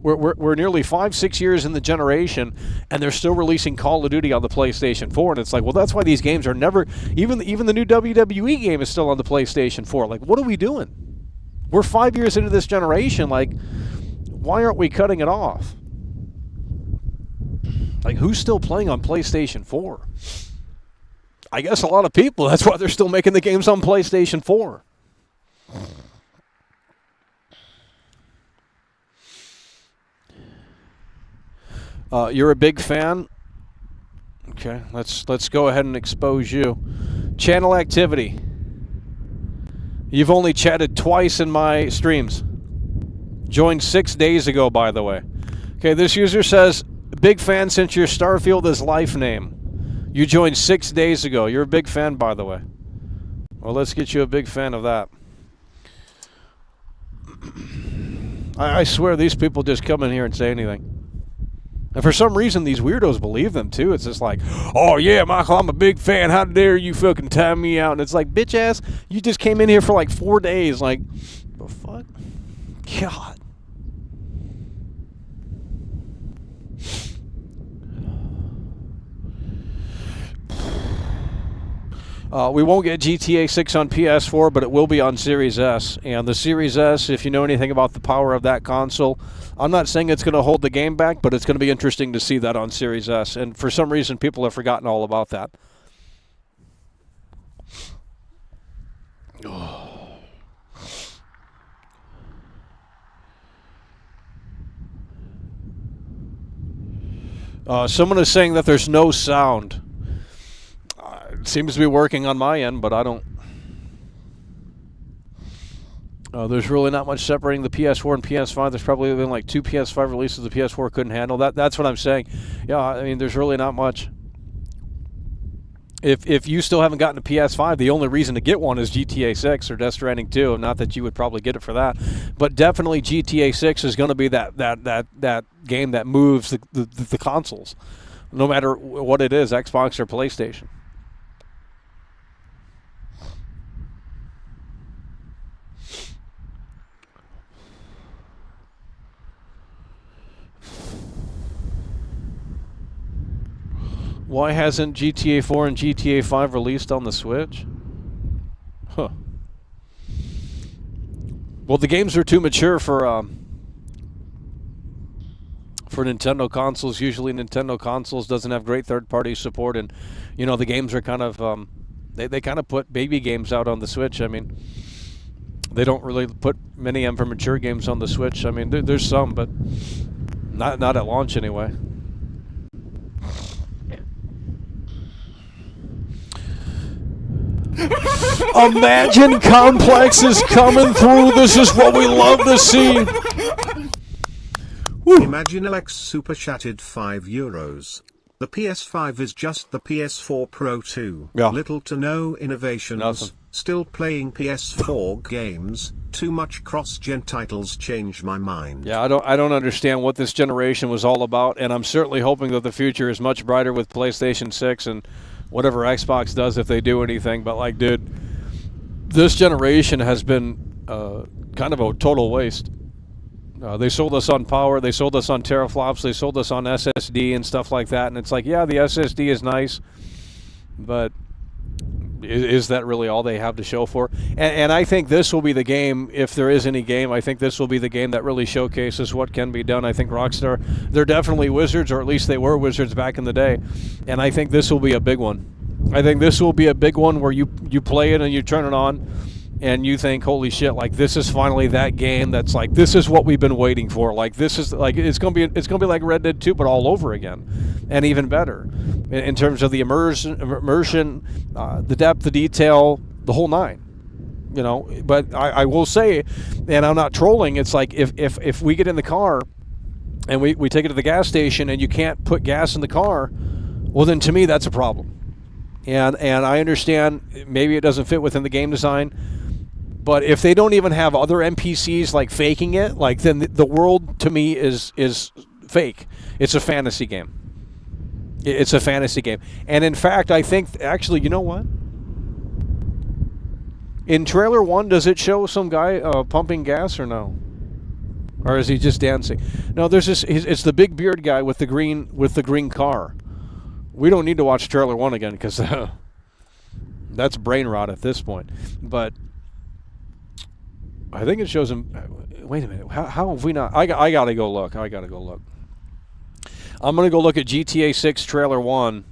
We're nearly 5-6 years in the generation, and they're still releasing Call of Duty on the PlayStation 4. And it's like, well, that's why these games are never. Even the new WWE game is still on the PlayStation 4. Like, what are we doing? We're 5 years into this generation. Like, why aren't we cutting it off? Like, who's still playing on PlayStation 4? I guess a lot of people. That's why they're still making the games on PlayStation 4. You're a big fan? Okay, let's go ahead and expose you. Channel activity. You've only chatted twice in my streams. Joined 6 days ago, by the way. Okay, this user says, big fan since your Starfield is life name. You joined 6 days ago. You're a big fan, by the way. Well, let's get you a big fan of that. I swear these people just come in here and say anything. And for some reason, these weirdos believe them, too. It's just like, oh, yeah, Michael, I'm a big fan. How dare you fucking time me out? And it's like, bitch ass, you just came in here for like 4 days. Like, the fuck? God. We won't get GTA 6 on PS4, but it will be on Series S. And the Series S, if you know anything about the power of that console, I'm not saying it's going to hold the game back, but it's going to be interesting to see that on Series S. And for some reason, people have forgotten all about that. Someone is saying that there's no sound. It seems to be working on my end, but I don't. There's really not much separating the PS4 and PS5. There's probably been like 2 PS5 releases the PS4 couldn't handle. That's what I'm saying. Yeah, I mean, there's really not much. if you still haven't gotten a PS5, the only reason to get one is GTA 6 or Death Stranding 2. Not that you would probably get it for that, but definitely GTA 6 is going to be that game that moves the consoles, no matter what it is, Xbox or PlayStation. Why hasn't GTA 4 and GTA 5 released on the Switch? Huh. Well, the games are too mature for Nintendo consoles. Usually Nintendo consoles doesn't have great third-party support, and the games are kind of they kind of put baby games out on the Switch. I mean, they don't really put many of them for mature games on the Switch. I mean, there's some, but not at launch anyway. Imagine Complex is coming through. This is what we love to see. Woo. Imagine Alex super chatted €5. The PS5 is just the PS4 Pro 2. Yeah. Little to no innovations. Nothing. Still playing PS4 games. Too much cross-gen titles change my mind. Yeah, I don't understand what this generation was all about, and I'm certainly hoping that the future is much brighter with PlayStation 6 and whatever Xbox does if they do anything. But like, dude, this generation has been kind of a total waste. They sold us on power, they sold us on teraflops, they sold us on SSD and stuff like that, and it's like, yeah, the SSD is nice, but is that really all they have to show for? And I think this will be the game, if there is any game, I think this will be the game that really showcases what can be done. I think Rockstar, they're definitely wizards, or at least they were wizards back in the day, and I think this will be a big one. I think this will be a big one where you play it and you turn it on, and you think, holy shit, like, this is finally that game that's like, this is what we've been waiting for. Like, this is like, it's gonna be like Red Dead 2, but all over again, and even better in terms of the immersion, the depth, the detail, the whole nine. But I will say, and I'm not trolling, it's like if we get in the car and we take it to the gas station and you can't put gas in the car, well, then to me that's a problem. And I understand maybe it doesn't fit within the game design. But if they don't even have other NPCs like faking it, like, then the world to me is fake. It's a fantasy game. It's a fantasy game. And in fact, I think actually, you know what? In trailer 1, does it show some guy pumping gas or no? Or is he just dancing? No, there's this. It's the big beard guy with the green car. We don't need to watch trailer 1 again because that's brain rot at this point. But I think it shows him. Wait a minute. How have we not? I gotta go look. I'm gonna go look at GTA 6 trailer 1.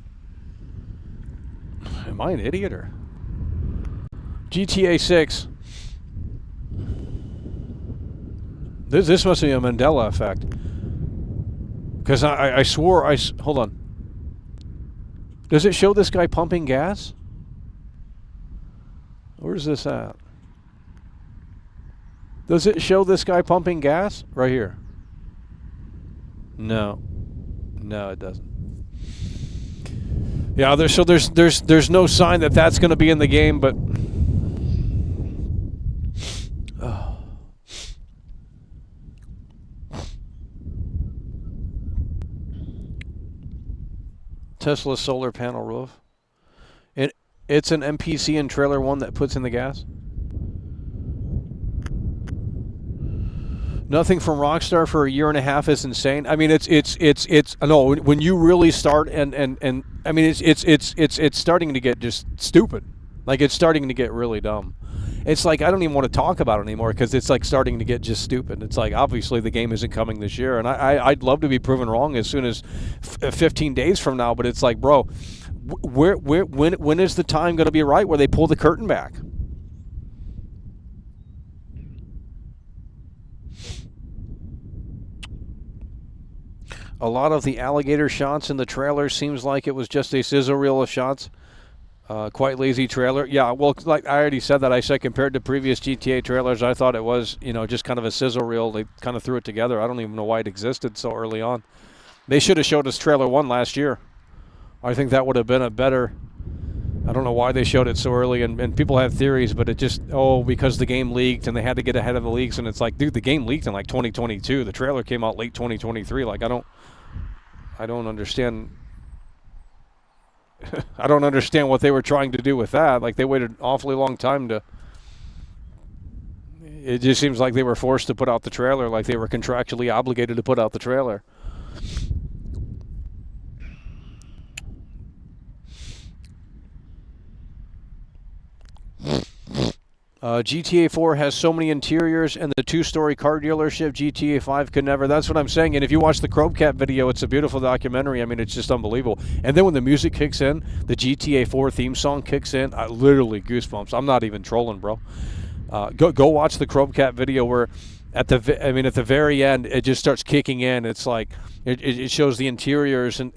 Am I an idiot or? GTA 6. This must be a Mandela effect. Because I swore hold on. Does it show this guy pumping gas? Where's this at? Does it show this guy pumping gas? Right here. No. No, it doesn't. Yeah, there's no sign that that's going to be in the game, but Tesla solar panel roof. It's an NPC in trailer 1 that puts in the gas. Nothing from Rockstar for a year and a half is insane. I mean, it's no, when you really start and I mean, it's starting to get just stupid. Like, it's starting to get really dumb. It's like I don't even want to talk about it anymore because it's like starting to get just stupid. It's like, obviously the game isn't coming this year, and I'd love to be proven wrong as soon as 15 days from now. But it's like, bro, when is the time going to be right where they pull the curtain back? A lot of the alligator shots in the trailer seems like it was just a sizzle reel of shots. Quite lazy trailer. Yeah, well, like I already said that. I said compared to previous GTA trailers, I thought it was, just kind of a sizzle reel. They kind of threw it together. I don't even know why it existed so early on. They should have showed us trailer 1 last year. I think that would have been a better I don't know why they showed it so early, and people have theories, but it just, because the game leaked and they had to get ahead of the leaks, and it's like, dude, the game leaked in like 2022. The trailer came out late 2023. Like, I don't understand. I don't understand what they were trying to do with that. Like, they waited an awfully long time to. It just seems like they were forced to put out the trailer, like they were contractually obligated to put out the trailer. GTA 4 has so many interiors, and the two-story car dealership, GTA 5 could never. That's what I'm saying. And if you watch the Chromecap video, it's a beautiful documentary. I mean, it's just unbelievable. And then when the music kicks in, the GTA 4 theme song kicks in, literally goosebumps. I'm not even trolling, bro. Go watch the Chromecap video where at the very end, it just starts kicking in. It's like it shows the interiors and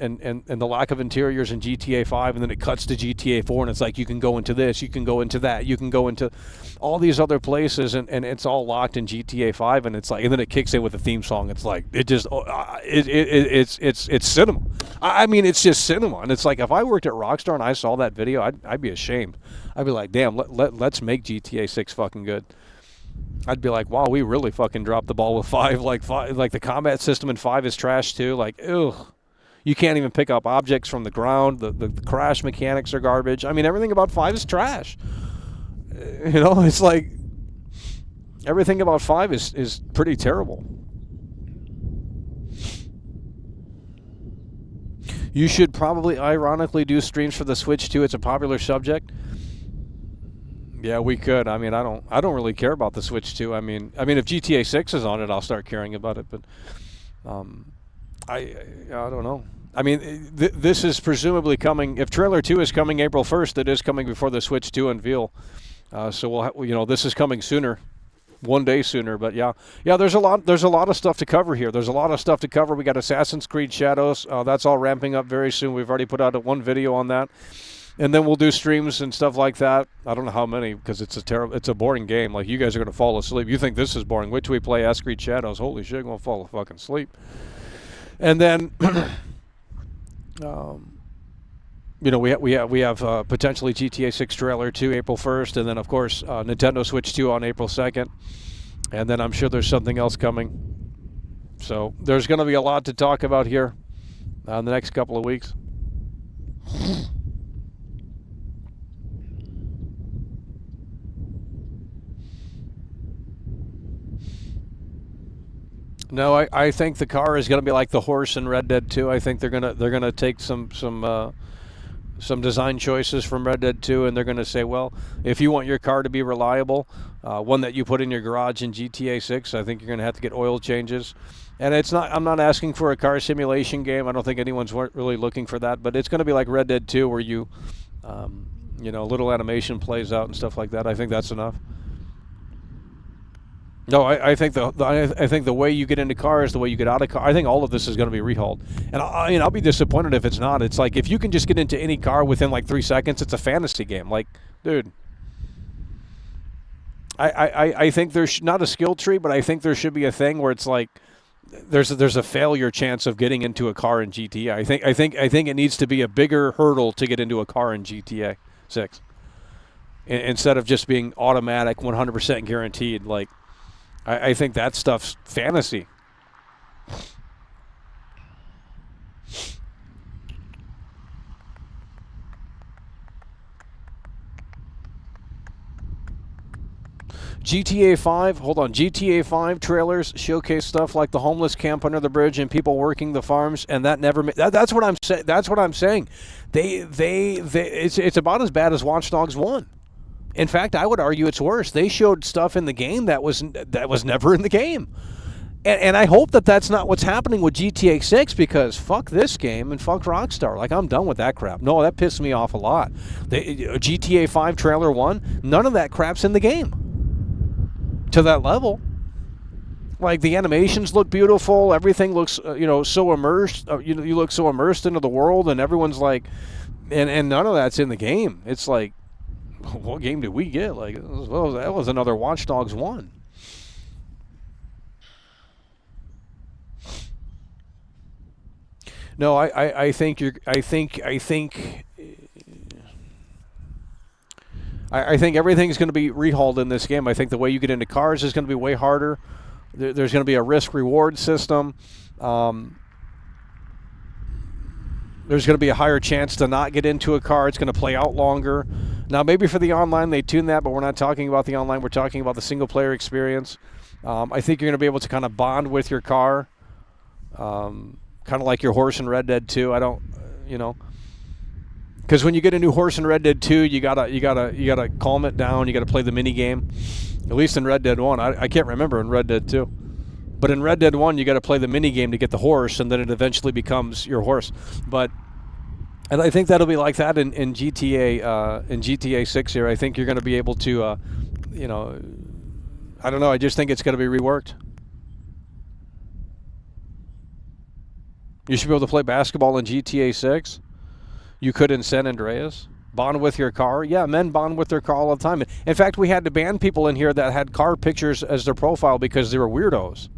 the lack of interiors in GTA 5, and then it cuts to GTA 4, and it's like you can go into this, you can go into that, you can go into all these other places, and it's all locked in GTA 5, and it's like, and then it kicks in with the theme song. It's like it's cinema. I mean, it's just cinema, and it's like if I worked at Rockstar and I saw that video, I'd be ashamed. I'd be like, damn, let's make GTA 6 fucking good. I'd be like, wow, we really fucking dropped the ball with 5. Like the combat system in 5 is trash too. Like, ugh. You can't even pick up objects from the ground. The crash mechanics are garbage. I mean, everything about 5 is trash. You know, it's like everything about 5 is pretty terrible. You should probably ironically do streams for the Switch too. It's a popular subject. Yeah, we could. I mean, I don't really care about the Switch 2. I mean, if GTA 6 is on it, I'll start caring about it. But I don't know. I mean, this is presumably coming. If Trailer 2 is coming April 1st, it is coming before the Switch 2 unveil. So this is coming sooner, one day sooner. But yeah. There's a lot of stuff to cover here. There's a lot of stuff to cover. We got Assassin's Creed Shadows. That's all ramping up very soon. We've already put out one video on that. And then we'll do streams and stuff like that. I don't know how many, because it's a boring game. Like, you guys are going to fall asleep. You think this is boring. Wait till we play Assassin's Creed Shadows. Holy shit, I'm going to fall fucking asleep. And then, we have potentially GTA 6 Trailer 2 April 1st. And then, of course, Nintendo Switch 2 on April 2nd. And then I'm sure there's something else coming. So there's going to be a lot to talk about here in the next couple of weeks. No, I think the car is going to be like the horse in Red Dead 2. I think they're gonna take some design choices from Red Dead 2, and they're going to say, well, if you want your car to be reliable, one that you put in your garage in GTA 6, I think you're going to have to get oil changes. And I'm not asking for a car simulation game. I don't think anyone's really looking for that, but it's going to be like Red Dead 2, where you, little animation plays out and stuff like that. I think that's enough. No, I think the way you get into cars, the way you get out of car, I think all of this is going to be rehauled. And I'll be disappointed if it's not. It's like, if you can just get into any car within like 3 seconds, it's a fantasy game. Like, dude, I think there's not a skill tree, but I think there should be a thing where it's like there's a failure chance of getting into a car in GTA. I think it needs to be a bigger hurdle to get into a car in GTA 6 instead of just being automatic, 100% guaranteed. Like, I think that stuff's fantasy. GTA 5, hold on. GTA 5 trailers showcase stuff like the homeless camp under the bridge and people working the farms, and that never. That's what I'm saying. That's what I'm saying. It's about as bad as Watch Dogs 1. In fact, I would argue it's worse. They showed stuff in the game that was never in the game. And I hope that that's not what's happening with GTA 6, because fuck this game and fuck Rockstar. Like, I'm done with that crap. No, that pissed me off a lot. GTA 5 Trailer 1, none of that crap's in the game to that level. Like, the animations look beautiful. Everything looks, so immersed. You look so immersed into the world, and everyone's like, and none of that's in the game. It's like, what game did we get? Like, well, that was another Watch Dogs 1. No, I think I think everything's going to be rehauled in this game. I think the way you get into cars is going to be way harder. There's going to be a risk-reward system. There's going to be a higher chance to not get into a car. It's going to play out longer. Now, maybe for the online, they tune that, but we're not talking about the online. We're talking about the single-player experience. I think you're going to be able to kind of bond with your car, kind of like your horse in Red Dead 2. I don't, because when you get a new horse in Red Dead 2, you gotta calm it down. You got to play the mini game. At least in Red Dead 1, I can't remember in Red Dead 2. But in Red Dead 1, you got to play the mini game to get the horse, and then it eventually becomes your horse. And I think that'll be like that in GTA 6 here. I think you're going to be able to, I don't know. I just think it's going to be reworked. You should be able to play basketball in GTA 6. You could in San Andreas. Bond with your car. Yeah, men bond with their car all the time. In fact, we had to ban people in here that had car pictures as their profile because they were weirdos.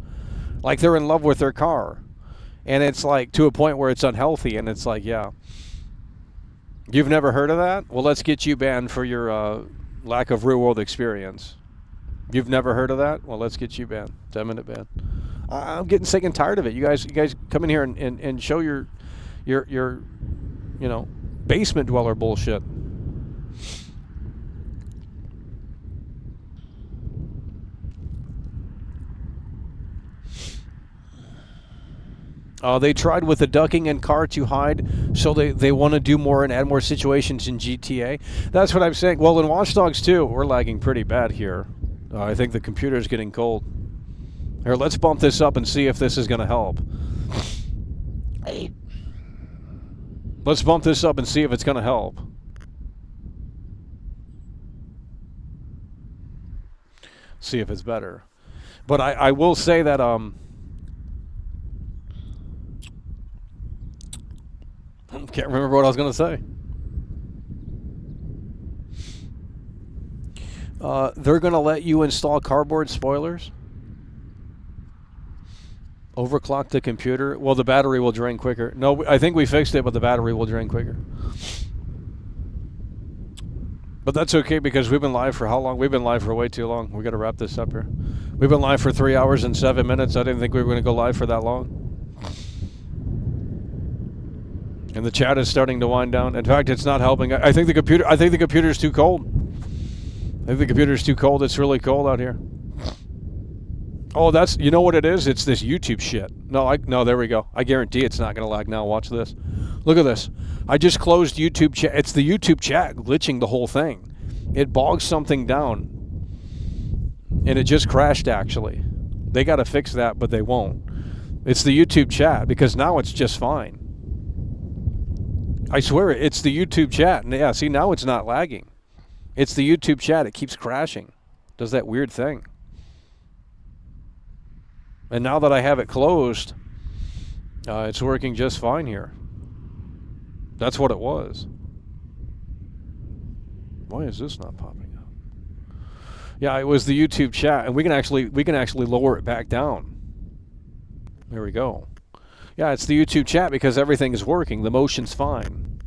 Like they're in love with their car. And it's like to a point where it's unhealthy. And it's like, yeah. You've never heard of that? Well, let's get you banned for your lack of real-world experience. You've never heard of that? Well, let's get you banned. 10-minute ban. I'm getting sick and tired of it. You guys come in here and show your basement dweller bullshit. They tried with the ducking and car to hide, so they want to do more and add more situations in GTA. That's what I'm saying. Well, in Watch Dogs 2, we're lagging pretty bad here. I think the computer's getting cold. Here, let's bump this up and see if this is going to help. Let's bump this up and see if it's going to help. See if it's better. But I will say that can't remember what I was going to say. They're going to let you install cardboard spoilers. Overclock the computer. Well, the battery will drain quicker. No, I think we fixed it, but the battery will drain quicker. But that's okay because we've been live for how long? We've been live for way too long. We got to wrap this up here. We've been live for 3 hours and 7 minutes. I didn't think we were going to go live for that long. And the chat is starting to wind down. In fact, it's not helping. I think the computer's too cold. I think the computer's too cold. It's really cold out here. Oh, you know what it is? It's this YouTube shit. No, there we go. I guarantee it's not going to lag now. Watch this. Look at this. I just closed YouTube chat. It's the YouTube chat glitching the whole thing. It bogs something down. And it just crashed, actually. They got to fix that, but they won't. It's the YouTube chat because now it's just fine. I swear it's the YouTube chat. And yeah, see, now it's not lagging. It's the YouTube chat. It keeps crashing. Does that weird thing. And now that I have it closed, it's working just fine here. That's what it was. Why is this not popping up? Yeah, it was the YouTube chat, and we can actually lower it back down. There we go. Yeah, it's the YouTube chat because everything is working. The motion's fine.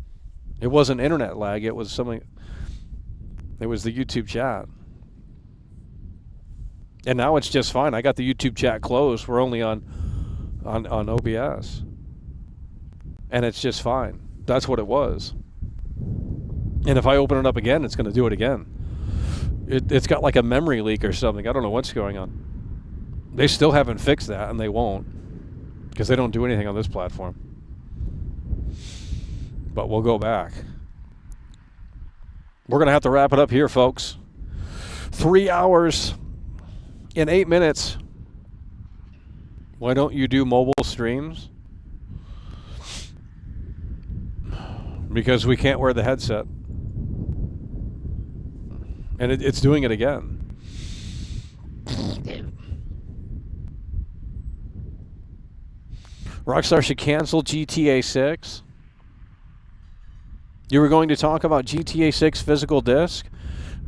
It wasn't internet lag. It was something. It was the YouTube chat. And now it's just fine. I got the YouTube chat closed. We're only on OBS. And it's just fine. That's what it was. And if I open it up again, it's going to do it again. It's got like a memory leak or something. I don't know what's going on. They still haven't fixed that, and they won't. Because they don't do anything on this platform. But we'll go back. We're going to have to wrap it up here, folks. 3 hours in 8 minutes. Why don't you do mobile streams? Because we can't wear the headset. And it's doing it again. Rockstar should cancel GTA 6. You were going to talk about GTA 6 physical disc?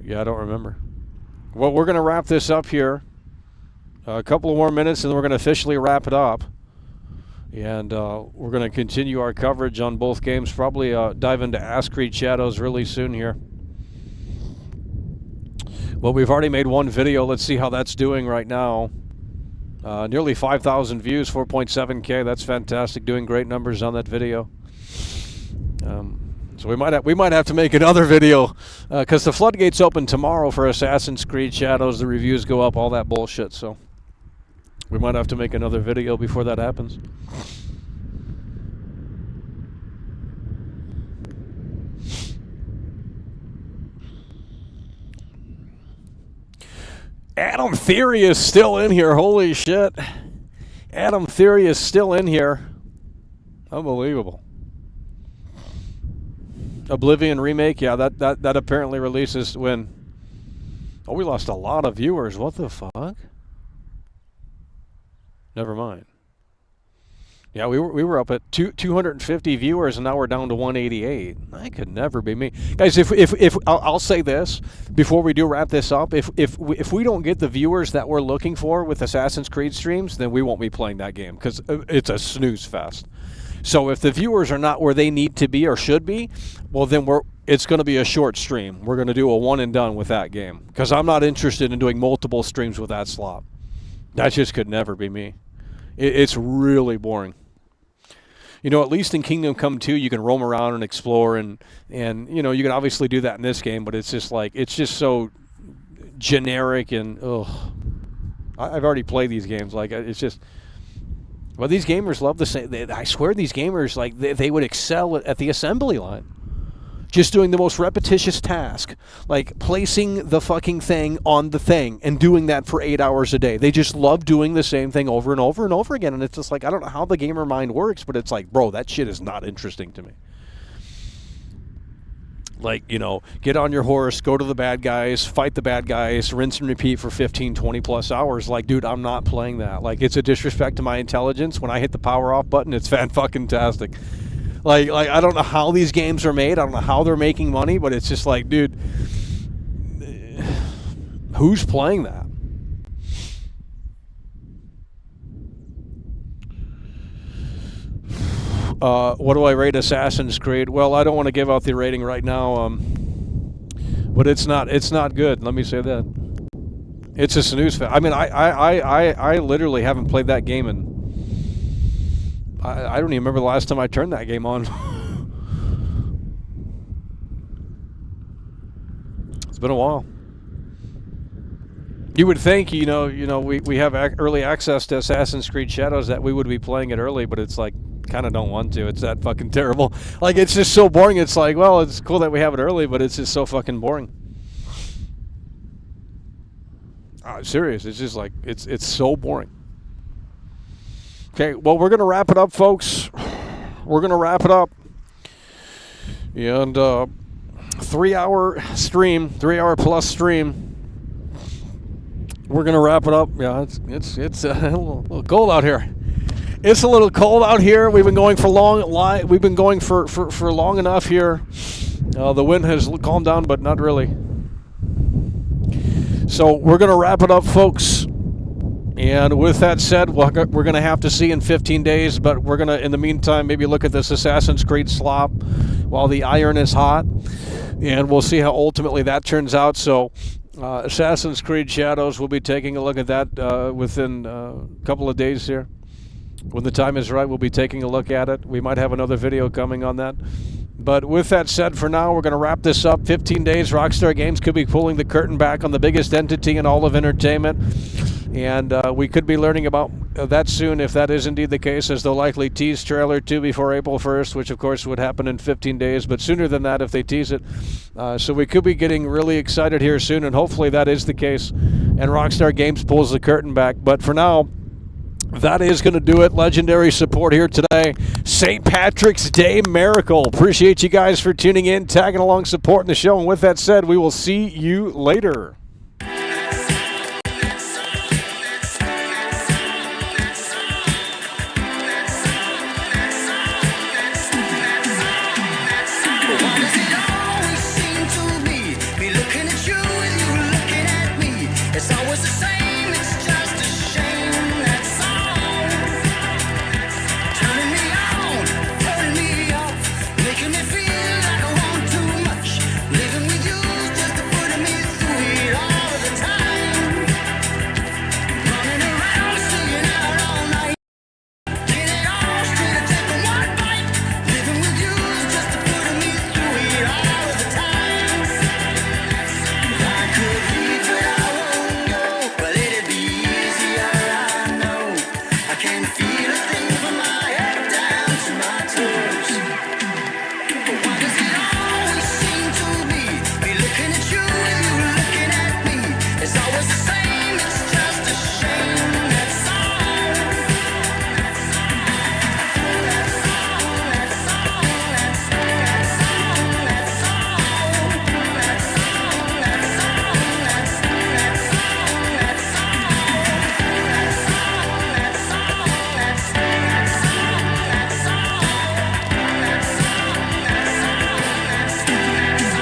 Yeah, I don't remember. Well, we're going to wrap this up here. A couple of more minutes, and then we're going to officially wrap it up. And we're going to continue our coverage on both games. Probably dive into Ask Creed Shadows really soon here. Well, we've already made one video. Let's see how that's doing right now. Nearly 5,000 views, 4.7K. That's fantastic. Doing great numbers on that video. So we might have to make another video because the floodgates open tomorrow for Assassin's Creed Shadows. The reviews go up, all that bullshit. So we might have to make another video before that happens. Adam Theory is still in here. Holy shit. Adam Theory is still in here. Unbelievable. Oblivion remake, yeah, that apparently releases when... Oh, we lost a lot of viewers. What the fuck? Never mind. Yeah, we were up at 250 viewers, and now we're down to 188. That could never be me, guys. If I'll say this before we do wrap this up, if we don't get the viewers that we're looking for with Assassin's Creed streams, then we won't be playing that game because it's a snooze fest. So if the viewers are not where they need to be or should be, well then it's going to be a short stream. We're going to do a one and done with that game because I'm not interested in doing multiple streams with that slot. That just could never be me. It's really boring. You know, at least in Kingdom Come 2, you can roam around and explore, and you know, you can obviously do that in this game, but it's just like, it's just so generic and, ugh. I've already played these games, like, it's just, well, these gamers love the same, I swear these gamers, like, they would excel at the assembly line. Just doing the most repetitious task, like placing the fucking thing on the thing and doing that for 8 hours a day. They just love doing the same thing over and over and over again. And it's just like, I don't know how the gamer mind works, but it's like, bro, that shit is not interesting to me. Like, you know, get on your horse, go to the bad guys, fight the bad guys, rinse and repeat for 15, 20 plus hours. Like, dude, I'm not playing that. Like, it's a disrespect to my intelligence. When I hit the power off button, it's fan-fucking-tastic. Like I don't know how these games are made. I don't know how they're making money, but it's just like, dude, who's playing that? What do I rate Assassin's Creed? Well, I don't want to give out the rating right now, but it's not good. Let me say that. It's a snooze fest. I mean, I literally haven't played that game in. I don't even remember the last time I turned that game on. It's been a while. You would think, you know, we have early access to Assassin's Creed Shadows that we would be playing it early, but it's like, kind of don't want to. It's that fucking terrible. Like, it's just so boring. It's like, well, it's cool that we have it early, but it's just so fucking boring. Serious. It's just like, it's so boring. Okay, well, we're going to wrap it up, folks. We're going to wrap it up. And 3 hour stream, 3 hour plus stream. We're going to wrap it up. Yeah, it's a little cold out here. It's a little cold out here. We've been going for long. We've been going for long enough here. The wind has calmed down, but not really. So we're going to wrap it up, folks. And with that said, we're going to have to see in 15 days, but we're going to, in the meantime, maybe look at this Assassin's Creed slop while the iron is hot, and we'll see how ultimately that turns out. So Assassin's Creed Shadows, we'll be taking a look at that within a couple of days here. When the time is right, we'll be taking a look at it. We might have another video coming on that. But with that said, for now, we're going to wrap this up. 15 days, Rockstar Games could be pulling the curtain back on the biggest entity in all of entertainment. And we could be learning about that soon, if that is indeed the case, as they'll likely tease trailer 2 before April 1st, which of course would happen in 15 days, but sooner than that if they tease it. So we could be getting really excited here soon, and hopefully that is the case, and Rockstar Games pulls the curtain back. But for now, that is going to do it. Legendary support here today. St. Patrick's Day Miracle. Appreciate you guys for tuning in, tagging along, supporting the show. And with that said, we will see you later.